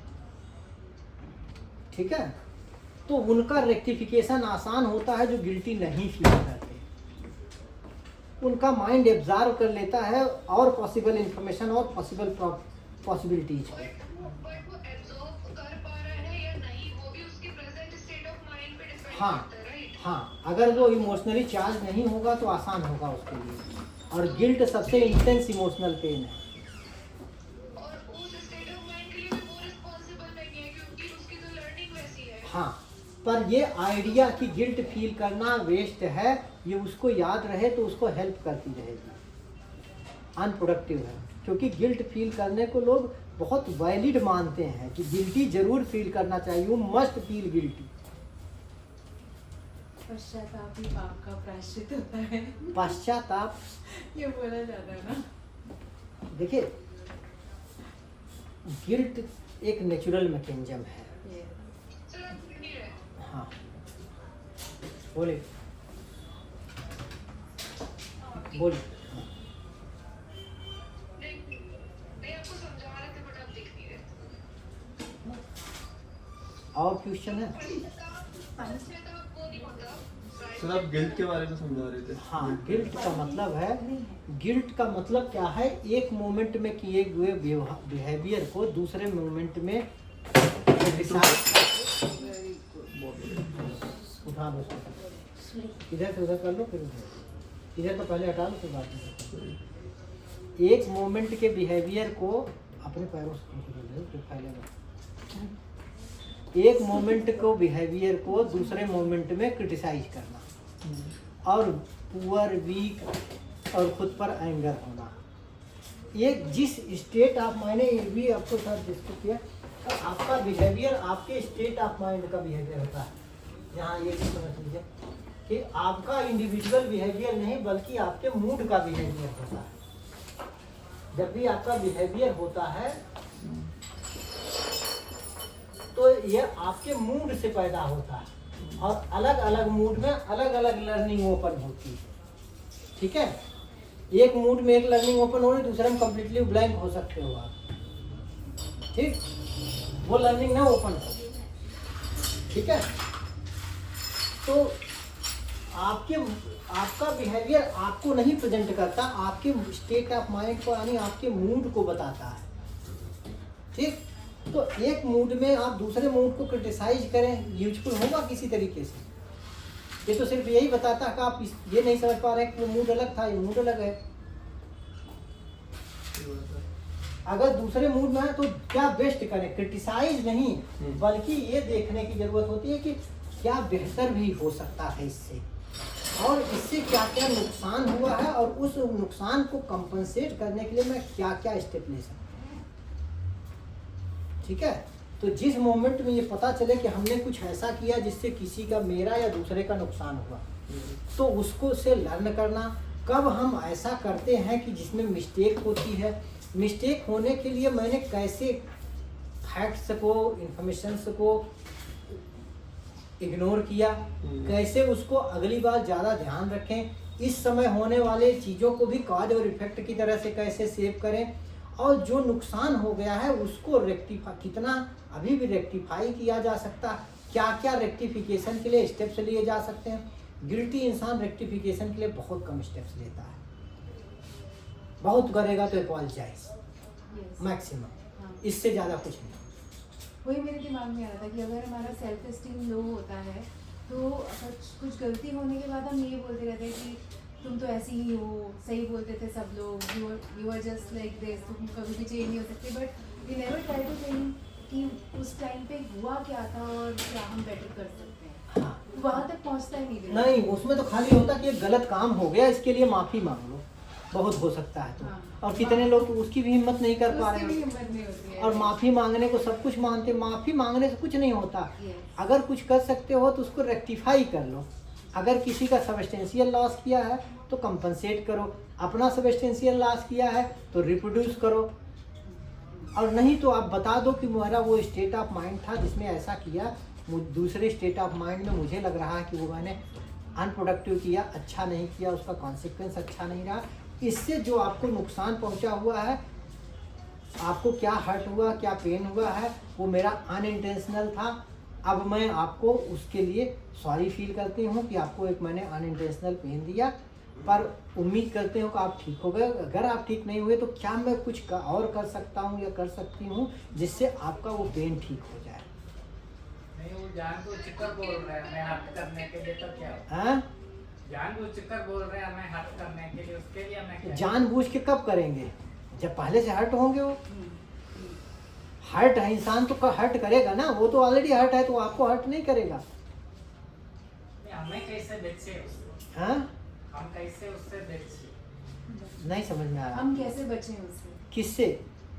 [SPEAKER 1] ठीक है, तो उनका रेक्टिफिकेशन आसान होता है जो गिल्टी नहीं फील करते। उनका माइंड एब्जॉर्व कर लेता है और पॉसिबल इंफॉर्मेशन और पॉसिबल पॉसिबिलिटीज को।
[SPEAKER 4] बट वो एब्जॉर्ब कर पा रहा है या नहीं वो भी उसके प्रेजेंट स्टेट ऑफ माइंड पे डिपेंड
[SPEAKER 1] हाँ
[SPEAKER 4] करता है, राइट?
[SPEAKER 1] हाँ, अगर वो इमोशनली चार्ज नहीं होगा तो आसान होगा उसके लिए। और गिल्ट सबसे इंटेंस इमोशनल पेन है।
[SPEAKER 4] और उस स्टेट ऑफ माइंड के लिए भी वो रिस्पॉन्सिबल नहीं है क्योंकि उसकी तो लर्निंग वैसी है।
[SPEAKER 1] हाँ, पर ये आइडिया कि गिल्ट फील करना वेस्ट है, ये उसको याद रहे तो उसको हेल्प करती रहेगी। अनप्रोडक्टिव है क्योंकि गिल्ट फील करने को लोग बहुत वैलिड मानते हैं कि गिल्टी जरूर फील करना चाहिए, यू मस्ट फील गिल्टी।
[SPEAKER 5] पश्चाताप ही पाप का प्रायश्चित होता है,
[SPEAKER 1] पश्चाताप,
[SPEAKER 5] ये बोला जाता है ना।
[SPEAKER 1] देखिए गिल्ट एक नेचुरल मैकेनिज्म है।
[SPEAKER 4] सर आप सुन नहीं रहे?
[SPEAKER 1] हाँ बोलिए बोलिए।
[SPEAKER 4] नहीं आपको समझा रहे थे बट आप दिख नहीं रहे।
[SPEAKER 1] और क्वेश्चन है?
[SPEAKER 4] पश्चाताप वो नहीं होता।
[SPEAKER 9] सर आप गिल्ट के बारे में समझा रहे थे।
[SPEAKER 1] हाँ, गिल्ट का मतलब है, गिल्ट का मतलब क्या है, एक मोमेंट में किए हुए बिहेवियर को दूसरे मोमेंट में उठा लो, इधर से उधर कर लो, फिर उधर, इधर तो पहले हटा लो फिर बात में। एक मोमेंट के बिहेवियर को अपने पैरों से फिर फैलेगा। एक मोमेंट को बिहेवियर को दूसरे मोमेंट में क्रिटिसाइज करना और पुअर वीक और खुद पर एंगर होना। एक जिस स्टेट ऑफ माइंड, ये भी आपको साथ डिस्कस किया, आपका बिहेवियर आपके स्टेट ऑफ माइंड का बिहेवियर होता है। यहाँ ये भी समझ लीजिए कि आपका इंडिविजुअल बिहेवियर नहीं बल्कि आपके मूड का बिहेवियर होता है। जब भी आपका बिहेवियर होता है तो ये आपके मूड से पैदा होता है और अलग अलग मूड में अलग अलग लर्निंग ओपन होती है। ठीक है, एक मूड में एक लर्निंग ओपन हो रही, दूसरे में कंप्लीटली ब्लैंक हो सकते हो आप। ठीक, वो लर्निंग ना ओपन हो। ठीक है, तो आपका बिहेवियर आपको नहीं प्रेजेंट करता, आपके स्टेट ऑफ माइंड को यानी आपके मूड को बताता है। ठीक, तो एक मूड में आप दूसरे मूड को क्रिटिसाइज करें, यूजफुल होगा किसी तरीके से? ये तो सिर्फ यही बताता है कि आप ये नहीं समझ पा रहे कि वो मूड अलग था, ये मूड अलग है। अगर दूसरे मूड में है तो क्या बेस्ट करें, क्रिटिसाइज नहीं बल्कि ये देखने की जरूरत होती है कि क्या बेहतर भी हो सकता है इससे, और इससे क्या क्या नुकसान हुआ है और उस नुकसान को कंपनसेट करने के लिए मैं क्या क्या स्टेप ले सकता हूँ। ठीक है, तो जिस मोमेंट में ये पता चले कि हमने कुछ ऐसा किया जिससे किसी का, मेरा या दूसरे का नुकसान हुआ, तो उसको से लर्न करना। कब हम ऐसा करते हैं कि जिसमें मिस्टेक होती है, मिस्टेक होने के लिए मैंने कैसे फैक्ट्स को, इंफॉर्मेशंस को इग्नोर किया, कैसे उसको अगली बार ज़्यादा ध्यान रखें, इस समय होने वाले चीज़ों को भी कॉज और इफेक्ट की तरह से कैसे सेव करें, और जो नुकसान हो गया है उसको रेक्टिफाई, कितना अभी भी रेक्टिफाई किया जा सकता, क्या क्या रेक्टिफिकेशन के लिए स्टेप्स लिए जा सकते हैं। गिल्टी इंसान रेक्टिफिकेशन के लिए बहुत कम स्टेप्स लेता है, बहुत करेगा तो अपॉलोजाइज मैक्सिमम, इससे ज़्यादा कुछ नहीं।
[SPEAKER 5] वही मेरे दिमाग में आ रहा था कि अगर हमारा सेल्फ एस्टीम लो होता है तो अगर कुछ गलती होने के बाद हम ये बोलते रहते हैं कि तुम तो ऐसी ही हो, सही बोलते थे सब लोग, you are just like this, तुम कभी भी चेंज नहीं हो सकते। But we never try to think कि उस टाइम पे हुआ क्या था और क्या हम बेटर कर सकते हैं।
[SPEAKER 1] हाँ,
[SPEAKER 5] वहाँ तक पहुँचता ही नहीं।
[SPEAKER 1] नहीं, उसमें तो खाली होता कि एक गलत काम हो गया, इसके लिए माफ़ी मांग लो, बहुत हो सकता है तो।
[SPEAKER 5] हाँ।
[SPEAKER 1] और कितने लोग तो उसकी भी हिम्मत नहीं कर पा
[SPEAKER 5] उसकी भी
[SPEAKER 1] रहे
[SPEAKER 5] हिम्मत नहीं होती है।
[SPEAKER 1] और माफ़ी मांगने को सब कुछ मानते, माफ़ी मांगने से कुछ नहीं होता।
[SPEAKER 5] Yes.
[SPEAKER 1] अगर कुछ कर सकते हो तो उसको रेक्टिफाई कर लो। अगर किसी का सबस्टेंशियल लॉस किया है तो कंपनसेट करो, अपना सबस्टेंशियल लॉस किया है तो रिप्रोड्यूस करो। और नहीं तो आप बता दो कि मेरा वो स्टेट ऑफ माइंड था जिसमें ऐसा किया, दूसरे स्टेट ऑफ माइंड में मुझे लग रहा है कि वो मैंने अनप्रोडक्टिव किया, अच्छा नहीं किया, उसका कॉन्सिक्वेंस अच्छा नहीं रहा। इससे जो आपको नुकसान पहुंचा हुआ है, आपको क्या हर्ट हुआ, क्या पेन हुआ है, वो मेरा अनइंटेंशनल था। अब मैं आपको उसके लिए सॉरी फील करती हूँ कि आपको एक मैंने अनइंटेंशनल पेन दिया, पर उम्मीद करते हो कि आप ठीक हो गए। अगर आप ठीक नहीं हुए तो क्या मैं कुछ और कर सकता हूँ या कर सकती हूँ जिससे आपका वो पेन ठीक हो जाए।
[SPEAKER 10] नहीं, वो जानबूझकर बोल रहे हैं हमें हर्ट करने के लिए, तो क्या हो?
[SPEAKER 1] हाँ,
[SPEAKER 10] जानबूझकर बोल रहे हैं हमें हर्ट करने के लिए, उसके लिए हमें क्या?
[SPEAKER 1] जानबूझ के कब करेंगे? जब पहले से हर्ट होंगे। वो हर्ट है, इंसान तो हर्ट करेगा ना, वो तो ऑलरेडी हर्ट है तो आपको हर्ट नहीं करेगा।
[SPEAKER 10] नहीं, हमें कैसे बेचे उसको?
[SPEAKER 1] हाँ,
[SPEAKER 10] हम कैसे उससे बेचे?
[SPEAKER 1] नहीं समझ में आ रहा।
[SPEAKER 5] हम कैसे बचें उससे?
[SPEAKER 1] किससे?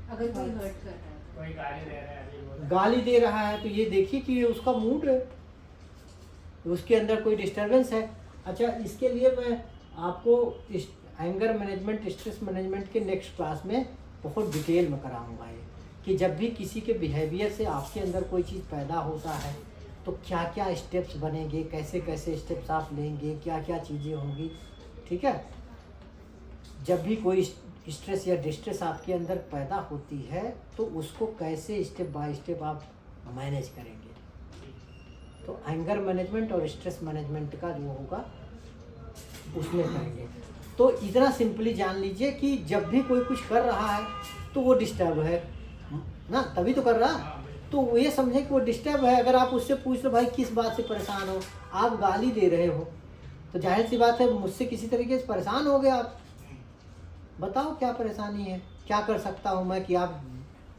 [SPEAKER 5] अगर कोई हर्ट कर रहा है,
[SPEAKER 10] कोई गाली दे रहा है, अभी बोला।
[SPEAKER 1] गाली दे रहा है तो ये देखिए कि ये उसका मूड है, उसके अंदर कोई डिस्टरबेंस है। अच्छा, इसके लिए मैं आपको एंगर मैनेजमेंट, स्ट्रेस मैनेजमेंट के नेक्स्ट क्लास में बहुत डिटेल में कराऊंगा ये, कि जब भी किसी के बिहेवियर से आपके अंदर कोई चीज़ पैदा होता है तो क्या क्या स्टेप्स बनेंगे, कैसे कैसे स्टेप्स आप लेंगे, क्या क्या चीज़ें होंगी। ठीक है, जब भी कोई स्ट्रेस या डिस्ट्रेस आपके अंदर पैदा होती है तो उसको कैसे स्टेप बाय स्टेप आप मैनेज करेंगे। तो एंगर मैनेजमेंट और स्ट्रेस मैनेजमेंट का जो होगा उसमें करेंगे। तो इतना सिंपली जान लीजिए कि जब भी कोई कुछ कर रहा है तो वो डिस्टर्ब है ना, तभी तो कर रहा, तो वो ये समझे कि वो डिस्टर्ब है। अगर आप उससे पूछ लो भाई किस बात से परेशान हो, आप गाली दे रहे हो तो जाहिर सी बात है मुझसे किसी तरीके से परेशान हो गए आप। बताओ क्या परेशानी है, क्या कर सकता हूँ मैं कि आप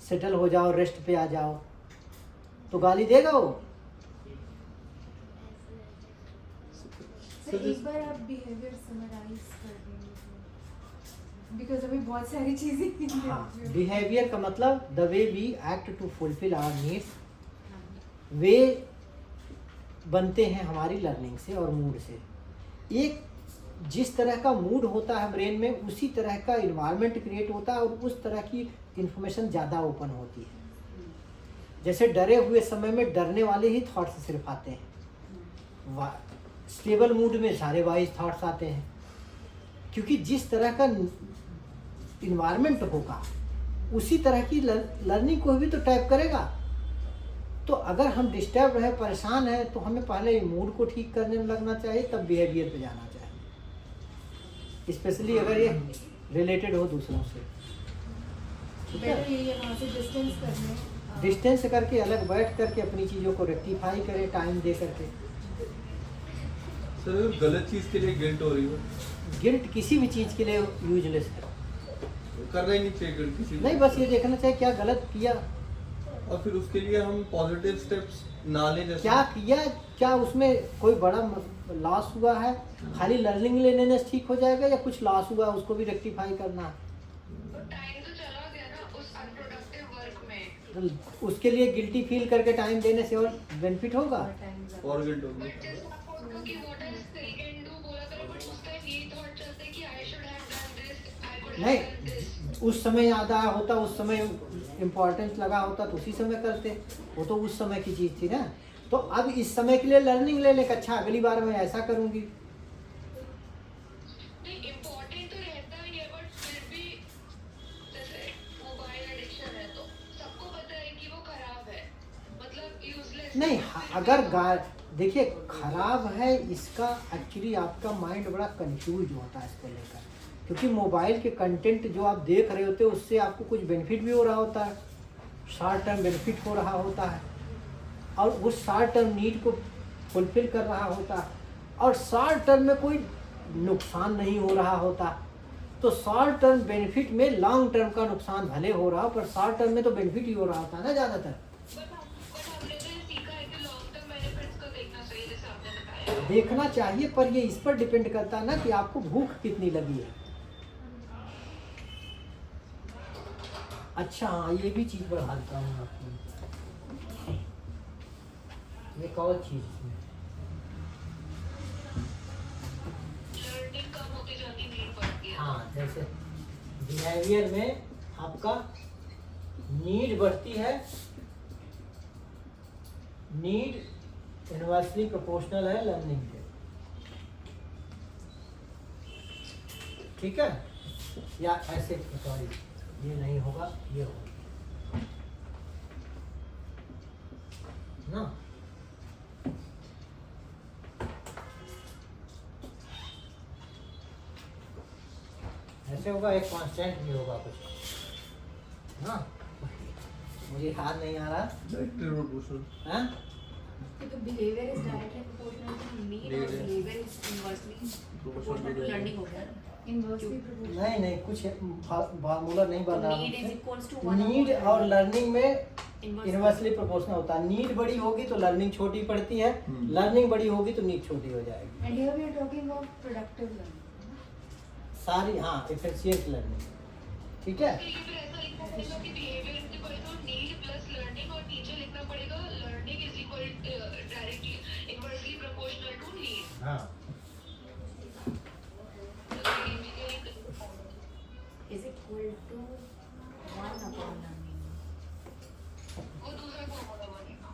[SPEAKER 1] सेटल हो जाओ, रेस्ट पे आ जाओ, तो गाली देगा वो।
[SPEAKER 5] सर एक बार आप बिहेवियर समराइज कर देंगे, बिकॉज अभी बहुत सारी चीजें।
[SPEAKER 1] हाँ, बिहेवियर का मतलब the way we act to fulfil our needs, वे बनते हैं हमारी लर्निंग से और मूड से। एक जिस तरह का मूड होता है ब्रेन में उसी तरह का इन्वायरमेंट क्रिएट होता है और उस तरह की इंफॉर्मेशन ज़्यादा ओपन होती है। जैसे डरे हुए समय में डरने वाले ही थॉट्स सिर्फ आते हैं, स्टेबल मूड में सारे वाइज थॉट्स आते हैं, क्योंकि जिस तरह का इन्वायरमेंट होगा उसी तरह की लर्निंग को भी तो टाइप करेगा। तो अगर हम डिस्टर्ब है, परेशान है, तो हमें पहले मूड को ठीक करने में लगना चाहिए, तब बिहेवियर पे जाना चाहिए, स्पेशली अगर ये रिलेटेड हो दूसरों से। ठीक है,
[SPEAKER 5] बेटर यही है वहाँ से डिस्टेंस करने,
[SPEAKER 1] डिस्टेंस करके अलग बैठ करके अपनी चीज़ों को रेक्टिफाई करें टाइम दे करके।
[SPEAKER 9] सर गलत चीज़ के लिए गिल्ट हो रही हो?
[SPEAKER 1] गिल्ट किसी भी चीज़ के लिए यूजलेस है,
[SPEAKER 9] करना ही नहीं चाहिए गिल्ट किसी
[SPEAKER 1] नहीं, बस ये देखना चाहिए क्या गलत किया
[SPEAKER 9] और फिर उसके लिए हम पॉजिटिव स्टेप्स ना लें, जैसे
[SPEAKER 1] क्या किया, क्या उसमें कोई बड़ा लॉस हुआ है, खाली लर्निंग लेने से ठीक हो जाएगा या कुछ लॉस हुआ है उसको भी रेक्टिफाई करना है।
[SPEAKER 4] तो टाइम तो चला गया ना उस अनप्रोडक्टिव वर्क में,
[SPEAKER 1] तो उसके लिए गिल्टी फील करके टाइम देने से और बेनिफिट होगा।
[SPEAKER 9] और गिल्ट होगी।
[SPEAKER 4] बट जस्ट आपको कि what I still can do बोला करो, बट उस टाइम यही थॉट चलते कि I should have done this, I could have done this.
[SPEAKER 1] नहीं, उस समय याद आया होता, उस समय इम्पोर्टेंस लगा होता तो उसी समय करते, वो तो उस समय की चीज़ थी ना। तो अब इस समय के लिए लर्निंग ले लें, अच्छा अगली बार मैं ऐसा करूँगी।
[SPEAKER 4] नहीं, इम्पोर्टेंट तो रहता ही है, बट फिर भी जैसे मोबाइल एडिक्शन है तो सबको पता है कि वो खराब है, मतलब यूजलेस।
[SPEAKER 1] नहीं, अगर देखिए खराब है, इसका एक्चुअली आपका माइंड बड़ा कंफ्यूज होता है इसको लेकर, क्योंकि मोबाइल के कंटेंट जो आप देख रहे होते हैं उससे आपको कुछ बेनिफिट भी हो रहा होता है, शॉर्ट टर्म बेनिफिट हो रहा होता है और उस शॉर्ट टर्म नीड को फुलफिल कर रहा होता है, और शॉर्ट टर्म में कोई नुकसान नहीं हो रहा होता। तो शॉर्ट टर्म बेनिफिट में लॉन्ग टर्म का नुकसान भले हो रहा, पर शॉर्ट टर्म में तो बेनिफिट ही हो रहा होता है ना ज़्यादातर।
[SPEAKER 4] हमने तो ये सीखा है कि लॉन्ग टर्म बेनिफिट्स को देखना चाहिए, जैसे आपने बताया।
[SPEAKER 1] देखना चाहिए, पर ये इस पर डिपेंड करता है ना कि आपको भूख कितनी लगी है। अच्छा हाँ, ये भी चीज़ बढ़ाता हूँ आपको, एक और चीज़
[SPEAKER 4] लर्निंग कम होती जाती, नीड बढ़ती है।
[SPEAKER 1] हाँ, जैसे बिहेवियर में आपका नीड बढ़ती है, नीड इनवर्सली प्रोपोर्शनल है लर्निंग के, ठीक है। या ऐसे, सॉरी ये नहीं होगा, ये होगा ना। ऐसे होगा, एक कांस्टेंट भी होगा कुछ ना, मुझे याद नहीं आ रहा। हाँ?
[SPEAKER 5] तो behaviour is directly proportional to need और behaviour is inversely proportional to learning हो गया। इनवर्सली प्रोपोर्शनल
[SPEAKER 1] नहीं नहीं, कुछ फार्मूला नहीं बन रहा
[SPEAKER 5] need is equals to
[SPEAKER 1] need और लर्निंग में इनवर्सली प्रोपोर्शनल होता है। नीड बड़ी होगी तो लर्निंग छोटी पड़ती है, लर्निंग बड़ी होगी तो नीड छोटी हो जाएगी।
[SPEAKER 5] And here we are talking of productive learning
[SPEAKER 1] sorry, हाँ, एफिशिएंट लर्निंग, ठीक है।
[SPEAKER 4] तो ये फिर ऐसा लिखना पड़ेगा कि behaviour is equal to need plus learning, और नीचे लिखना पड़ेगा learning is equal directly inversely proportional to need.
[SPEAKER 1] हाँ,
[SPEAKER 5] is equal to 1 upon learning.
[SPEAKER 4] वो दूसरा फॉर्मूला बनेगा।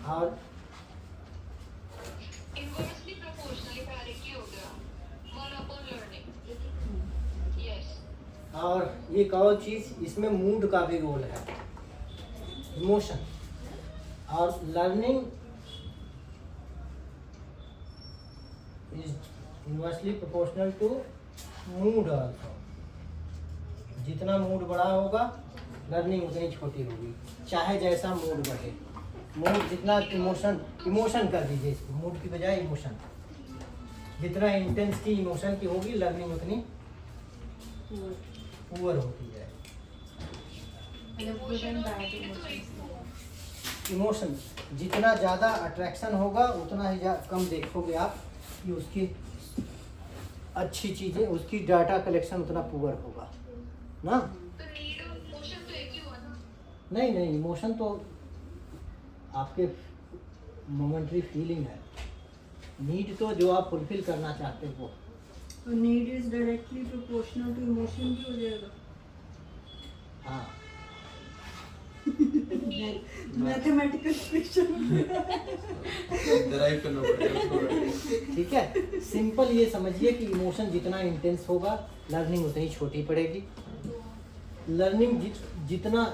[SPEAKER 1] और
[SPEAKER 4] इनवर्सली प्रोपोर्शनल डायरेक्टली हो गया 1 अपॉन लर्निंग। यस।
[SPEAKER 1] और एक और चीज, इसमें मूड का भी रोल है, इमोशन। और learning is inversely proportional to mood also. जितना मूड बड़ा होगा लर्निंग उतनी छोटी होगी, चाहे जैसा मूड बढ़े। मूड जितना, इमोशन कर दीजिए इसको, मूड की बजाय इमोशन। जितना इंटेंसिटी इमोशन की होगी लर्निंग उतनी पुअर होती है।
[SPEAKER 5] मतलब good and bad emotions.
[SPEAKER 1] Emotion जितना ज़्यादा अट्रैक्शन होगा उतना ही कम देखोगे आप कि उसकी अच्छी चीज़ें, उसकी डाटा कलेक्शन उतना पुअर होगा ना।
[SPEAKER 4] तो नीड और इमोशन तो एक ही हुआ ना।
[SPEAKER 1] नहीं नहीं, इमोशन तो आपके मोमेंटरी फीलिंग है, नीड तो जो आप फुलफिल करना चाहते हो।
[SPEAKER 3] तो need is directly proportional to emotion भी हो जाएगा।
[SPEAKER 1] हाँ,
[SPEAKER 3] मैथमेटिकल क्वेश्चन।
[SPEAKER 9] डिराइव करना पड़ेगा उसको।
[SPEAKER 1] ठीक है। सिंपल ये समझिए कि इमोशन जितना इंटेंस होगा लर्निंग उतनी छोटी पड़ेगी। लर्निंग जितना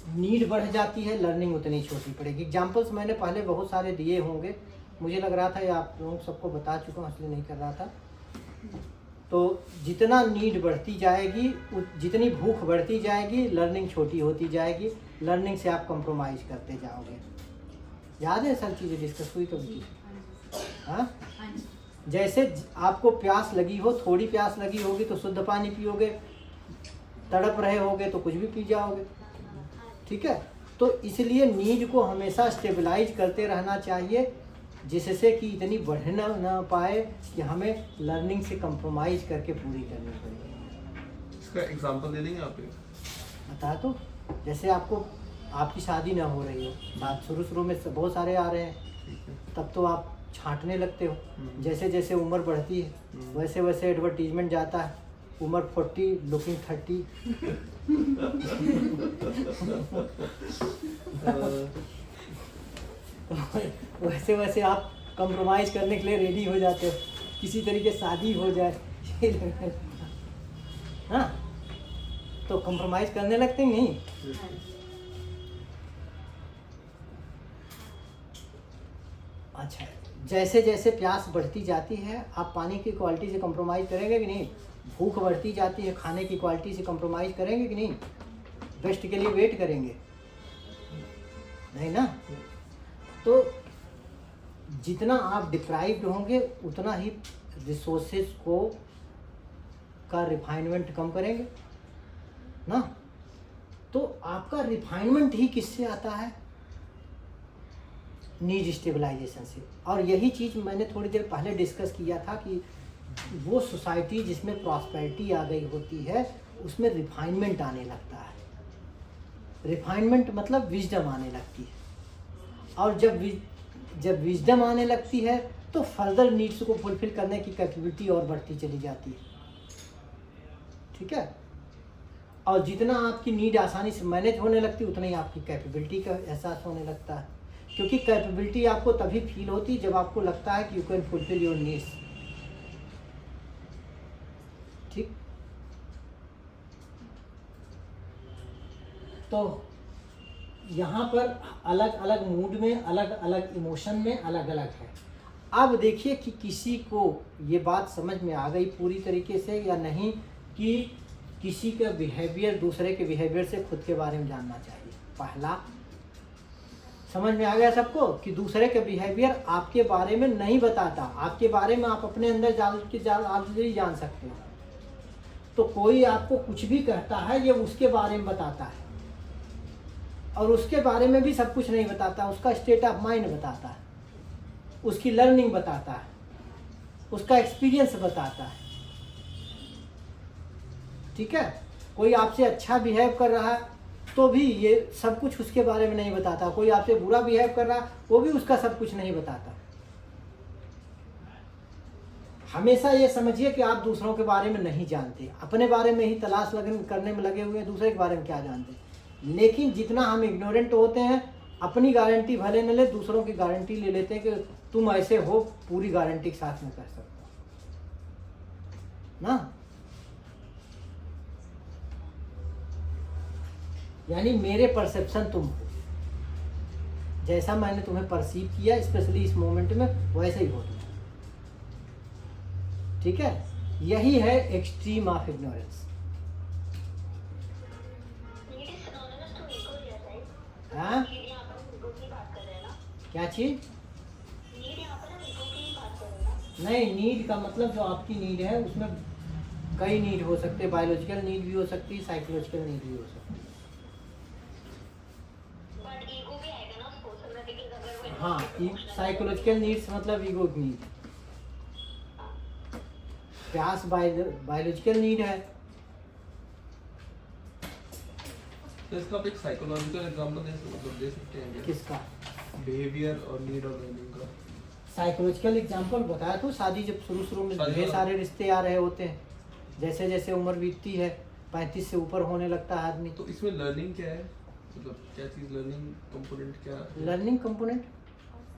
[SPEAKER 1] नीड बढ़ जाती है लर्निंग उतनी छोटी पड़ेगी। एग्जाम्पल्स मैंने पहले बहुत सारे दिए होंगे, मुझे लग रहा था ये आप लोगों सबको बता चुका हूँ इसलिए नहीं कर रहा था। तो जितना नीड बढ़ती जाएगी, जितनी भूख बढ़ती जाएगी, लर्निंग छोटी होती जाएगी। लर्निंग से आप कंप्रोमाइज करते जाओगे। याद है सर चीज़ें डिस्कस हुई कभी? हाँ, जैसे आपको प्यास लगी हो, थोड़ी प्यास लगी होगी तो शुद्ध पानी पियोगे, तड़प रहे होगे तो कुछ भी पी जाओगे। ठीक है, तो इसलिए नीड को हमेशा स्टेबलाइज करते रहना चाहिए, जिससे कि इतनी बढ़ ना पाए कि हमें लर्निंग से कंप्रोमाइज करके पूरी करनी पड़े।
[SPEAKER 9] इसका एग्जांपल दे देंगे आप?
[SPEAKER 1] बता तो, जैसे आपकी शादी ना हो रही हो, बात शुरू में बहुत सारे आ रहे हैं, तब तो आप छांटने लगते हो। जैसे जैसे उम्र बढ़ती है वैसे वैसे एडवर्टीजमेंट जाता है, उम्र 40 लुकिंग 30। वैसे वैसे आप कंप्रोमाइज करने के लिए रेडी हो जाते हो, किसी तरीके शादी हो जाए। हाँ, तो कंप्रोमाइज करने लगते हैं नहीं? अच्छा, जैसे जैसे प्यास बढ़ती जाती है आप पानी की क्वालिटी से कंप्रोमाइज करेंगे कि नहीं? भूख बढ़ती जाती है, खाने की क्वालिटी से कंप्रोमाइज करेंगे कि नहीं? बेस्ट के लिए वेट करेंगे नहीं ना? तो जितना आप डिप्राइव्ड होंगे उतना ही रिसोर्सेज का रिफाइनमेंट कम करेंगे ना। तो आपका रिफाइनमेंट ही किससे आता है? नीड स्टेबलाइजेशन से। और यही चीज़ मैंने थोड़ी देर पहले डिस्कस किया था कि वो सोसाइटी जिसमें प्रॉस्पेरिटी आ गई होती है उसमें रिफाइनमेंट आने लगता है। रिफाइनमेंट मतलब विजडम आने लगती है, और जब विजडम आने लगती है तो फर्दर नीड्स को फुलफिल करने की कैपेबिलिटी और बढ़ती चली जाती है। ठीक है, और जितना आपकी नीड आसानी से मैनेज होने लगती है उतना ही आपकी कैपेबिलिटी का एहसास होने लगता है, क्योंकि कैपेबिलिटी आपको तभी फील होती है जब आपको लगता है कि you can fulfil your needs. ठीक, तो यहाँ पर अलग अलग मूड में, अलग अलग इमोशन में अलग अलग है। अब देखिए कि किसी को ये बात समझ में आ गई पूरी तरीके से या नहीं, कि किसी का बिहेवियर दूसरे के बिहेवियर से खुद के बारे में जानना चाहिए। पहला, समझ में आ गया सबको कि दूसरे का बिहेवियर आपके बारे में नहीं बताता, आपके बारे में आप अपने अंदर ऑलरेडी जान सकते हो। तो कोई आपको कुछ भी कहता है ये उसके बारे में बताता है, और उसके बारे में भी सब कुछ नहीं बताता, उसका स्टेट ऑफ माइंड बताता है, उसकी लर्निंग बताता है, उसका एक्सपीरियंस बताता है। ठीक है, कोई आपसे अच्छा बिहेव कर रहा है तो भी ये सब कुछ उसके बारे में नहीं बताता, कोई आपसे बुरा बिहेव कर रहा है वो भी उसका सब कुछ नहीं बताता। हमेशा ये समझिए कि आप दूसरों के बारे में नहीं जानते, अपने बारे में ही तलाश करने में लगे हुए हैं, दूसरे के बारे में क्या जानते। लेकिन जितना हम इग्नोरेंट होते हैं, अपनी गारंटी भले न ले, दूसरों की गारंटी ले लेते हैं कि तुम ऐसे हो, पूरी गारंटी के साथ में कर सकते हो ना। यानी मेरे परसेप्शन तुम हो, जैसा मैंने तुम्हें परसीव किया स्पेशली इस मोमेंट में, वैसे ही हो तुम। ठीक है, यही है एक्सट्रीम ऑफ इग्नोरेंस। हाँ, क्या चीज? नहीं, नीड का मतलब जो आपकी नीड है उसमें कई नीड हो सकते हैं, बायोलॉजिकल नीड भी हो सकती है, साइकोलॉजिकल नीड भी हो सकती है। हाँ, साइकोलॉजिकल नीड्स मतलब ईगो नीड। प्यास बायोलॉजिकल नीड है।
[SPEAKER 9] तो इसका आप एक साइकोलॉजिकल एग्जांपल दे सकते हैं?
[SPEAKER 1] किसका?
[SPEAKER 9] बिहेवियर और नीड और लर्निंग का।
[SPEAKER 1] साइकोलॉजिकल एग्जांपल बताया तो, शादी जब शुरू में ढेर सारे रिश्ते आ रहे होते हैं, जैसे जैसे उम्र बीतती है 35 से ऊपर होने लगता है आदमी।
[SPEAKER 9] तो इसमें लर्निंग क्या है, मतलब क्या चीज़ लर्निंग कंपोनेंट क्या है?
[SPEAKER 1] लर्निंग कंपोनेंट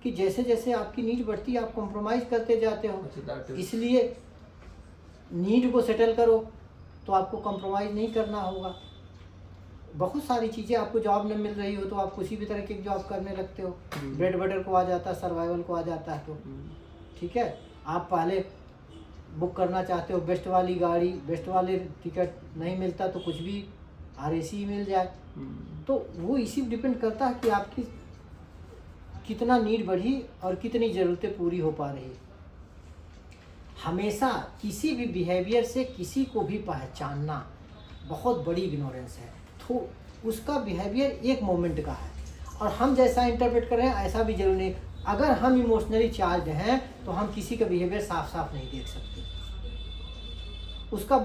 [SPEAKER 1] कि जैसे जैसे आपकी नीड बढ़ती है आप कॉम्प्रोमाइज़ करते जाते हो। इसलिए नीड को सेटल करो तो आपको कॉम्प्रोमाइज़ नहीं करना होगा। बहुत सारी चीज़ें, आपको जॉब न मिल रही हो तो आप किसी भी तरह की जॉब करने लगते हो, ब्रेड बटर को आ जाता है, सर्वाइवल को आ जाता है। तो ठीक है, आप पहले बुक करना चाहते हो बेस्ट वाली गाड़ी, बेस्ट वाले टिकट, नहीं मिलता तो कुछ भी RAC मिल जाए। तो वो इसी डिपेंड करता है कि आपकी कितना नीड बढ़ी और कितनी ज़रूरतें पूरी हो पा रही है। हमेशा किसी भी बिहेवियर से किसी को भी पहचानना बहुत बड़ी इग्नोरेंस है। तो उसका बिहेवियर एक मोमेंट का है और हम जैसा इंटरप्रेट कर रहे हैं ऐसा भी जरूरी नहीं। अगर हम इमोशनली चार्ज हैं तो हम किसी का बिहेवियर साफ साफ नहीं देख सकते। उसका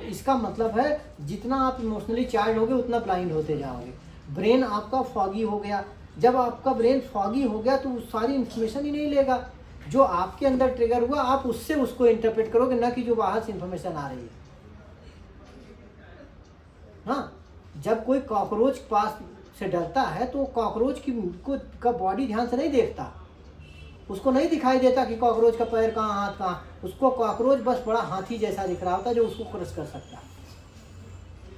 [SPEAKER 1] इसका मतलब है जितना आप इमोशनली चार्ज होगे उतना ब्लाइंड होते जाओगे। ब्रेन आपका फॉगी हो गया, जब आपका ब्रेन फॉगी हो गया तो सारी इन्फॉर्मेशन ही नहीं लेगा। जो आपके अंदर ट्रिगर हुआ आप उससे उसको इंटरप्रेट करोगे, ना कि जो बाहर से इन्फॉर्मेशन आ रही है। हाँ, जब कोई कॉकरोच पास से डरता है तो कॉकरोच का बॉडी ध्यान से नहीं देखता, उसको नहीं दिखाई देता कि कॉकरोच का पैर कहाँ, हाथ कहाँ। उसको कॉकरोच बस बड़ा हाथी जैसा दिख रहा होता है जो उसको क्रश कर सकता है।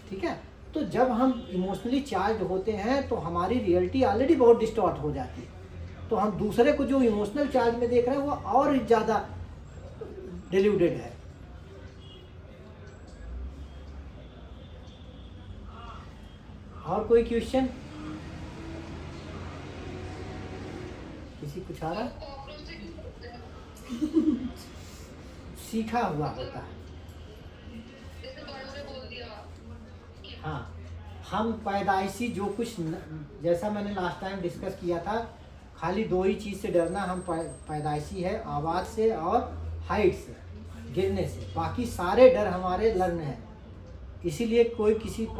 [SPEAKER 1] ठीक है, तो जब हम इमोशनली चार्ज होते हैं तो हमारी रियलिटी ऑलरेडी बहुत डिस्टॉर्ट हो जाती है। तो हम दूसरे को जो इमोशनल चार्ज में देख रहे हैं वो और ज़्यादा डिल्यूटेड है। और कोई क्वेश्चन? किसी कुछ आ रहा? सीखा हुआ होता है। हाँ, हम पैदाइशी जो कुछ जैसा मैंने लास्ट टाइम डिस्कस किया था, खाली दो ही चीज़ से डरना हम पैदाइशी है, आवाज़ से और हाइट से, गिरने से। बाकी सारे डर हमारे लर्न हैं। इसीलिए कोई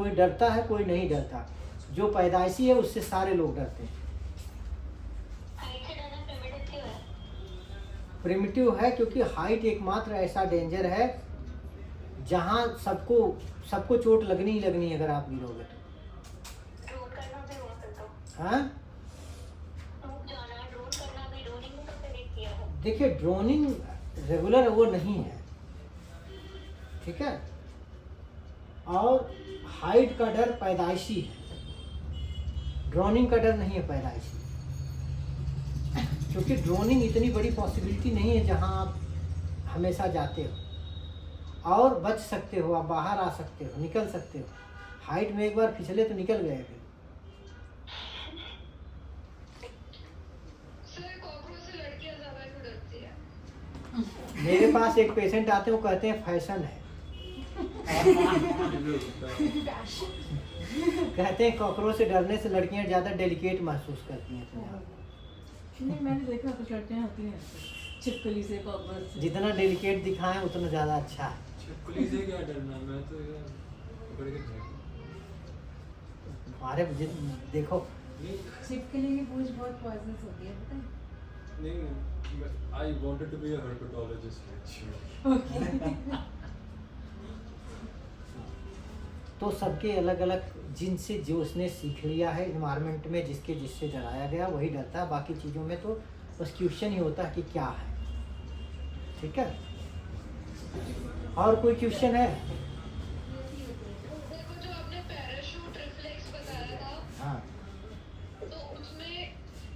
[SPEAKER 1] डरता है, कोई नहीं डरता। जो पैदाइशी है उससे सारे लोग डरते हैं। प्रिमिटिव है क्योंकि हाइट एकमात्र ऐसा डेंजर है जहाँ सबको चोट लगनी ही लगनी है अगर आप गिरोगे तो।
[SPEAKER 4] ड्रोन करना भी हुआ फिर तो
[SPEAKER 1] हाँ
[SPEAKER 4] टूट जाना, ड्रोन करना भी, ड्रोनिंग में तो नहीं किया है।
[SPEAKER 1] देखिए ड्रोनिंग रेगुलर वो नहीं है, ठीक है। और हाइट का डर पैदाइशी है, ड्रोनिंग का डर नहीं है पैदाइशी। क्योंकि ड्रोनिंग इतनी बड़ी पॉसिबिलिटी नहीं है जहां आप हमेशा जाते हो और बच सकते हो, आप बाहर आ सकते हो, निकल सकते हो। हाइट में एक बार फिसले तो निकल गए फिर।
[SPEAKER 4] सर कॉकरोच से लड़कियां ज्यादा क्यों डरती है?
[SPEAKER 1] मेरे पास एक पेशेंट आते हैं, वो कहते हैं फैशन है। कहते हैं कॉकरोच से डरने से लड़कियां ज़्यादा डेलिकेट महसूस करती हैं अपने आप को।
[SPEAKER 2] नहीं, मैंने देखा कुछ लड़कियां होती हैं ऐसे, छिपकली से, कॉकरोच से।
[SPEAKER 1] जितना डेलिकेट दिखाएं उतना ज़्यादा अच्छा है।
[SPEAKER 6] छिपकली से क्या डरना, मैं तो यार पकड़ के फेंक
[SPEAKER 1] अरे देखो
[SPEAKER 6] नहीं
[SPEAKER 5] छिपकली की पूंछ बहुत पॉइजनस होती है, पता है?
[SPEAKER 6] नहीं, I wanted to be a herpetologist actually.
[SPEAKER 1] तो सबके अलग अलग जिनसे जो उसने सीख लिया है इन्वायरमेंट में, जिससे डराया गया वही डरता है। बाकी चीज़ों में तो बस क्वेश्चन ही होता है कि क्या है, ठीक है। और कोई क्वेश्चन है?
[SPEAKER 4] देखो जो आपने पैराशूट रिफ्लेक्स बताया था,
[SPEAKER 1] हाँ
[SPEAKER 4] तो उसमें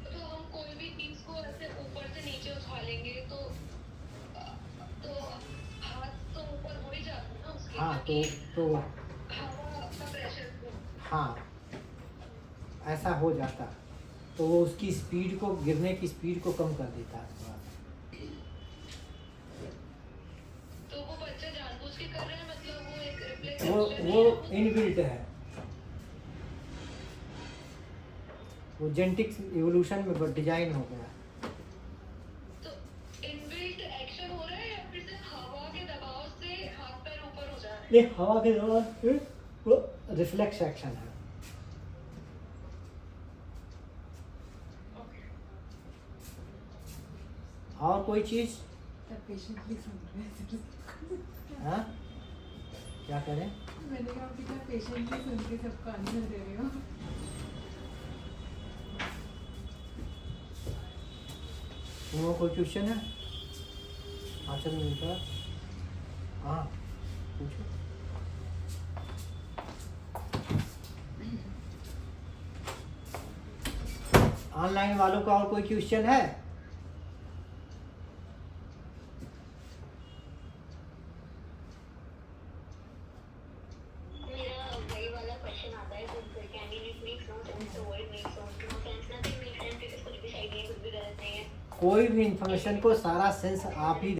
[SPEAKER 4] तो हम कोई भी चीज को ऐसे ऊपर से नीचे उछालेंगे तो हाथ तो ऊपर हो ही जाता है ना उसके,
[SPEAKER 1] हाँ तो
[SPEAKER 4] हवा का प्रेशर को।
[SPEAKER 1] हाँ ऐसा हो जाता, तो वो उसकी स्पीड को, गिरने की स्पीड को कम कर देता है थोड़ा।
[SPEAKER 4] तो वो बच्चे जानबूझ के कर रहे हैं, मतलब वो एक रिफ्लेक्स
[SPEAKER 1] वो इनबिल्ट है, वो जेनेटिक्स इवोल्यूशन में डिजाइन हो गया।
[SPEAKER 4] तो इनबिल्ट एक्शन हो रहा है या फिर सिर्फ हवा के दबाव से हाथ पैर ऊपर हो जा रहे हैं?
[SPEAKER 1] ये हवा के दौरान से वो रिफ्लेक्स एक्शन है। और कोई चीज?
[SPEAKER 5] तब पेशेंटली सुन रहे हैं।
[SPEAKER 1] हाँ क्या करें?
[SPEAKER 5] मैंने कहा कि क्या पेशेंटली सुन के सबको आंसर दे रहे हो।
[SPEAKER 1] तुम्हारा कोई क्वेश्चन है? हाँ चलो मिलता। हाँ पूछो। ऑनलाइन वालों का और कोई क्वेश्चन है?
[SPEAKER 4] मेरा वही वाला क्वेश्चन आता है, candidate makes no sense, the word makes no sense, nothing makes sense, because कुछ भी सही नहीं है, कुछ भी गलत नहीं है।
[SPEAKER 1] कोई भी इंफॉर्मेशन को सारा सेंस आप ही